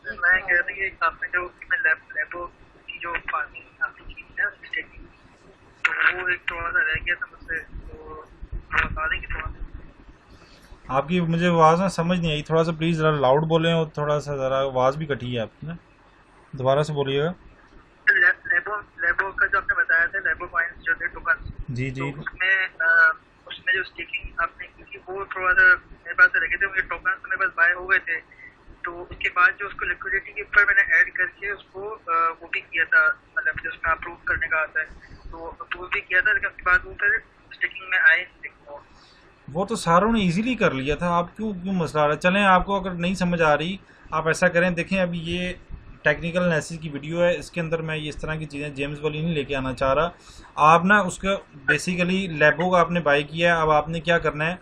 मैं कह रही है आपने जो लैबो की जो फार्मिंग आपने की है स्टेकिंग, तो वो एक थोड़ा सा रह गया था मुझसे, तो बता देंगे थोड़ा। आपकी मुझे आवाज़ ना समझ नहीं आई, थोड़ा सा प्लीज़ ज़रा लाउड बोलें और थोड़ा सा ज़रा आवाज़ भी कटी है आपकी ना, दोबारा से बोलिएगा। लैबो का जो आपने बताया था, लैबो कॉइन्स जो थे टोकन, जी जी, तो उसमें जो स्टेकिंग आपने की थी वो थोड़ा सा मेरे पास लगे थे, उनके टोकन तो मेरे पास बाय हो गए थे। तो उसके बाद जो उसको लिक्विडिटी के ऊपर मैंने ऐड करके उसको वो भी किया था, मतलब जो उसमें अप्रूव करने का आता है तो अप्रूव भी किया था, लेकिन उसके बाद वो फिर स्टेकिंग में आए। वो तो सारों ने इजीली कर लिया था, आप क्यों मसला आ रहा है? चलें, आपको अगर नहीं समझ आ रही आप ऐसा करें, देखें अभी ये टेक्निकल एनालिसिस की वीडियो है, इसके अंदर मैं ये इस तरह की चीज़ें जेम्स वाली नहीं लेके आना चाह रहा। आप ना उसका बेसिकली लैबो का आपने बाई किया है, अब आपने क्या करना है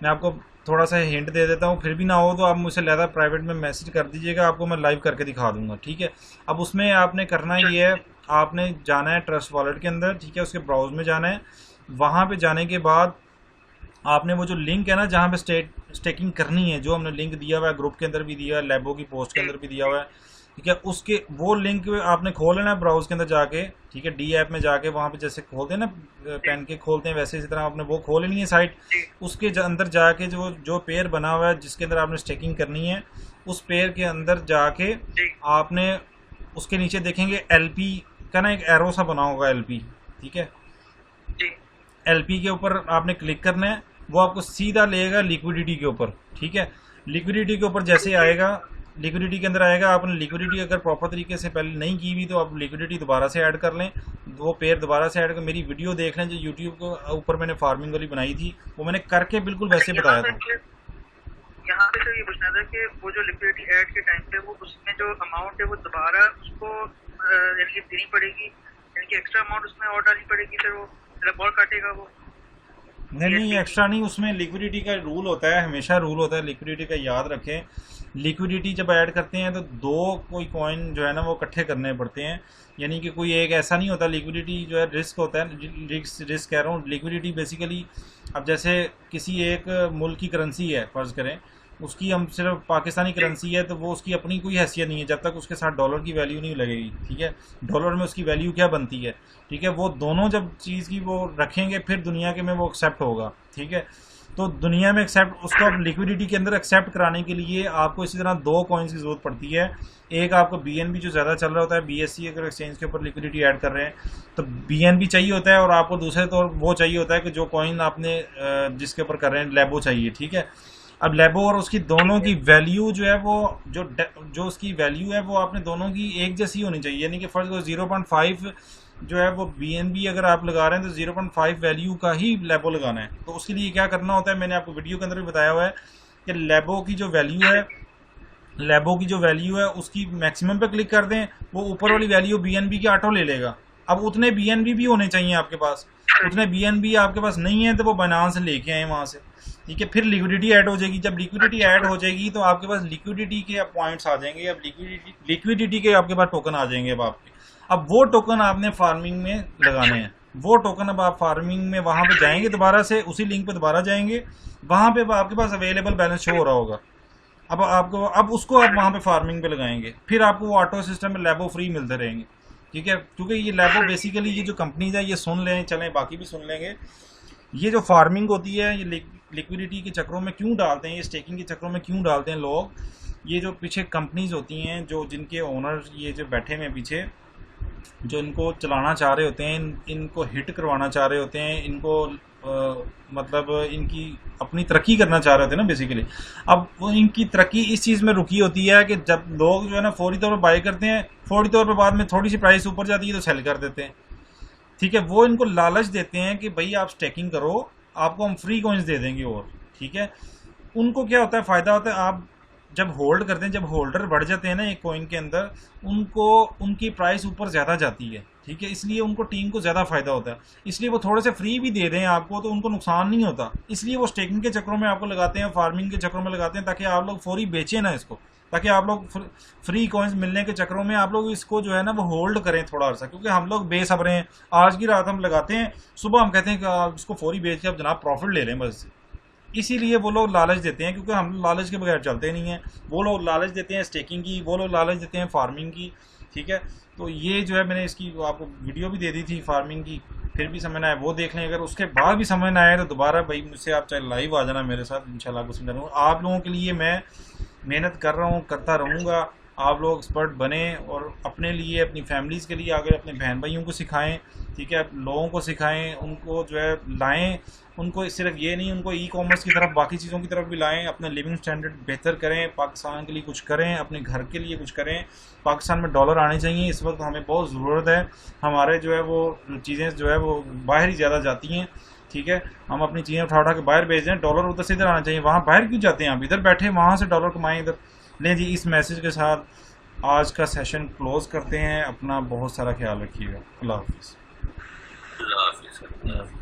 मैं आपको थोड़ा सा हिंट दे देता हूँ, फिर भी ना हो तो आप मुझसे लहदा प्राइवेट में मैसेज कर दीजिएगा, आपको मैं लाइव करके दिखा दूंगा, ठीक है। अब उसमें आपने करना ये है, आपने जाना है ट्रस्ट वॉलेट के अंदर, ठीक है, उसके ब्राउज में जाना है। वहाँ पे जाने के बाद आपने वो जो लिंक है ना जहाँ पे स्टेकिंग करनी है, जो हमने लिंक दिया हुआ है, ग्रुप के अंदर भी दिया है, लैबो की पोस्ट के अंदर भी दिया हुआ है, ठीक है, उसके वो लिंक आपने खोल लेना है ब्राउज के अंदर जाके, ठीक है। डी ऐप में जाके वहाँ पे जैसे खोलते हैं ना पेन के खोलते हैं, वैसे इसी तरह आपने वो खोल लेनी है साइट। उसके अंदर जाके जो पेयर बना हुआ है जिसके अंदर आपने स्टेकिंग करनी है, उस पेयर के अंदर जाके आपने उसके नीचे देखेंगे LP का ना एक एरो सा बना होगा, LP, ठीक है। LP के ऊपर आपने क्लिक करना है, वो आपको सीधा लेगा लिक्विडिटी के ऊपर, ठीक है। लिक्विडिटी के ऊपर जैसे आएगा, लिक्विडिटी के अंदर आएगा, आपने लिक्विडिटी अगर प्रॉपर तरीके से पहले नहीं की हुई तो आप लिक्विडिटी दोबारा से ऐड कर लें, वो पेयर दोबारा से ऐड कर। मेरी वीडियो देख लें जो यूट्यूब के ऊपर मैंने फार्मिंग वाली बनाई थी, वो मैंने करके बिल्कुल वैसे बताया था। यहाँ पे तो ये पूछना था कि वो जो लिक्विडिटी ऐड के टाइम पे वो उसमें जो अमाउंट है वो दोबारा उसको यानी कि देनी पड़ेगी, यानी कि एक्स्ट्रा अमाउंट उसमें और डालनी पड़ेगी, फिर वो मतलब और काटेगा वो? नहीं, एक्स्ट्रा नहीं, उसमें लिक्विडिटी का रूल होता है, हमेशा रूल होता है लिक्विडिटी का, याद रखें। लिक्विडिटी जब ऐड करते हैं तो दो कोई कॉइन जो है ना वो इकट्ठे करने पड़ते हैं, यानी कि कोई एक ऐसा नहीं होता। लिक्विडिटी जो है रिस्क होता है, रिस्क कह रहा हूँ। लिक्विडिटी बेसिकली अब जैसे किसी एक मुल्क की करेंसी है फ़र्ज़ करें, उसकी हम सिर्फ पाकिस्तानी करेंसी है तो वो उसकी अपनी कोई हैसियत नहीं है जब तक उसके साथ डॉलर की वैल्यू नहीं लगेगी, ठीक है। डॉलर में उसकी वैल्यू क्या बनती है, ठीक है। वो दोनों जब चीज़ की वो रखेंगे फिर दुनिया के में वो एक्सेप्ट होगा, ठीक है। तो दुनिया में एक्सेप्ट उसको अब लिक्विडिटी के अंदर एक्सेप्ट कराने के लिए आपको इसी तरह दो कॉइन्स की ज़रूरत पड़ती है। एक आपको BNB जो ज़्यादा चल रहा होता है, BSC अगर एक्सचेंज के ऊपर लिक्विडिटी ऐड कर रहे हैं तो BNB चाहिए होता है, और आपको दूसरे तौर वो चाहिए होता है कि जो कॉइन आपने जिसके ऊपर कर रहे हैं लेबो चाहिए, ठीक है। अब लेबो और उसकी दोनों की वैल्यू जो है वो जो उसकी वैल्यू है वो आपने दोनों की एक जैसी होनी चाहिए, यानी कि फर्स्ट को 0.5 जो है वो BNB अगर आप लगा रहे हैं तो 0.5 वैल्यू का ही लेबो लगाना है। तो उसके लिए क्या करना होता है, मैंने आपको वीडियो के अंदर भी बताया हुआ है कि लेबो की जो वैल्यू है उसकी मैक्सिमम पे क्लिक कर दें, वो ऊपर वाली वैल्यू BNB की ऑटो ले लेगा। अब उतने BNB भी होने चाहिए आपके पास, उतने BNB आपके पास नहीं है तो वो बाइनेंस से लेके आए वहाँ से, ठीक है। फिर लिक्विडिटी ऐड हो जाएगी, जब लिक्विडिटी ऐड हो जाएगी तो आपके पास लिक्विडिटी के पॉइंट्स आ जाएंगे, अब लिक्विडिटी के आपके पास टोकन आ जाएंगे। अब वो टोकन आपने फार्मिंग में लगाने हैं, वो टोकन अब आप फार्मिंग में वहाँ पे जाएंगे, दोबारा से उसी लिंक पे दोबारा जाएंगे, वहाँ पे आपके पास अवेलेबल बैलेंस शो हो रहा होगा। अब उसको आप वहाँ पे फार्मिंग पे लगाएंगे, फिर आपको वो ऑटो सिस्टम में लेबो फ्री मिलते रहेंगे, ठीक है। क्योंकि ये लेबो बेसिकली ये जो कंपनीज है ये सुन लें, चलें बाकी भी सुन लेंगे, ये जो फार्मिंग होती है ये लिक्विडिटी के चक्रों में क्यों डालते हैं, ये स्टेकिंग के चक्रों में क्यों डालते हैं लोग, ये जो पीछे कंपनीज होती हैं जो जिनके ओनर ये जो बैठे हुए पीछे जो इनको चलाना चाह रहे होते हैं, इनको हिट करवाना चाह रहे होते हैं, इनको मतलब इनकी अपनी तरक्की करना चाह रहे होते हैं ना बेसिकली। अब वो इनकी तरक्की इस चीज़ में रुकी होती है कि जब लोग जो है ना फौरी तौर पर बाय करते हैं, फौरी तौर पर बाद में थोड़ी सी प्राइस ऊपर जाती है तो सेल कर देते हैं, ठीक है। वो इनको लालच देते हैं कि भाई आप स्टेकिंग करो, आपको हम फ्री कॉइन्स दे देंगे, और ठीक है। उनको क्या होता है, फ़ायदा होता है, आप जब होल्ड करते हैं, जब होल्डर बढ़ जाते हैं ना एक कॉइन के अंदर, उनको उनकी प्राइस ऊपर ज़्यादा जाती है, ठीक है। इसलिए उनको टीम को ज़्यादा फ़ायदा होता है, इसलिए वो थोड़े से फ्री भी दे दें आपको तो उनको नुकसान नहीं होता, इसलिए वो स्टेकिंग के चक्रों में आपको लगाते हैं, फार्मिंग के चक्रों में लगाते हैं, ताकि आप लोग फौरी बेचें ना इसको, ताकि आप लोग फ्री कॉइन्स मिलने के चक्रों में आप लोग इसको जो है ना वो होल्ड करें थोड़ा अर्सा, क्योंकि हम लोग बेसब्रे हैं। आज की रात हम लगाते हैं, सुबह हम कहते हैं कि आप इसको फौरी बेच के अब जनाब प्रॉफिट ले लें बस, इसीलिए वो लोग लालच देते हैं, क्योंकि हम लालच के बगैर चलते नहीं हैं। वो लोग लालच देते हैं स्टेकिंग की, वो लोग लालच देते हैं फार्मिंग की, ठीक है। तो ये जो है मैंने इसकी आपको वीडियो भी दे दी थी फार्मिंग की, फिर भी समझ ना आए वो देख लें, अगर उसके बाद भी समझ ना आए तो दोबारा भाई मुझसे आप चाहे लाइव आ जाना मेरे साथ, इंशाल्लाह कुछ समझा दूँगा। आप लोगों के लिए मैं मेहनत कर रहा हूँ, करता रहूँगा, आप लोग एक्सपर्ट बने और अपने लिए, अपनी फैमिलीज़ के लिए आगे अपने बहन भाइयों को सिखाएं, ठीक है। लोगों को सिखाएं, उनको जो है लाएं, उनको सिर्फ ये नहीं, उनको ई-कॉमर्स की तरफ, बाकी चीज़ों की तरफ भी लाएं, अपना लिविंग स्टैंडर्ड बेहतर करें, पाकिस्तान के लिए कुछ करें, अपने घर के लिए कुछ करें। पाकिस्तान में डॉलर आने चाहिए, इस वक्त हमें बहुत ज़रूरत है, हमारे जो है वो चीज़ें जो है वो बाहर ही ज़्यादा जाती हैं, ठीक है। हम अपनी चीज़ें उठा के बाहर भेज दें, डॉलर उधर से इधर आना चाहिए, वहाँ बाहर क्यों जाते हैं, आप इधर बैठे वहाँ से डॉलर कमाएँ इधर। लें जी, इस मैसेज के साथ आज का सेशन क्लोज करते हैं। अपना बहुत सारा ख्याल रखिएगा। अल्लाह हाफिज़। अल्लाह हाफिज़।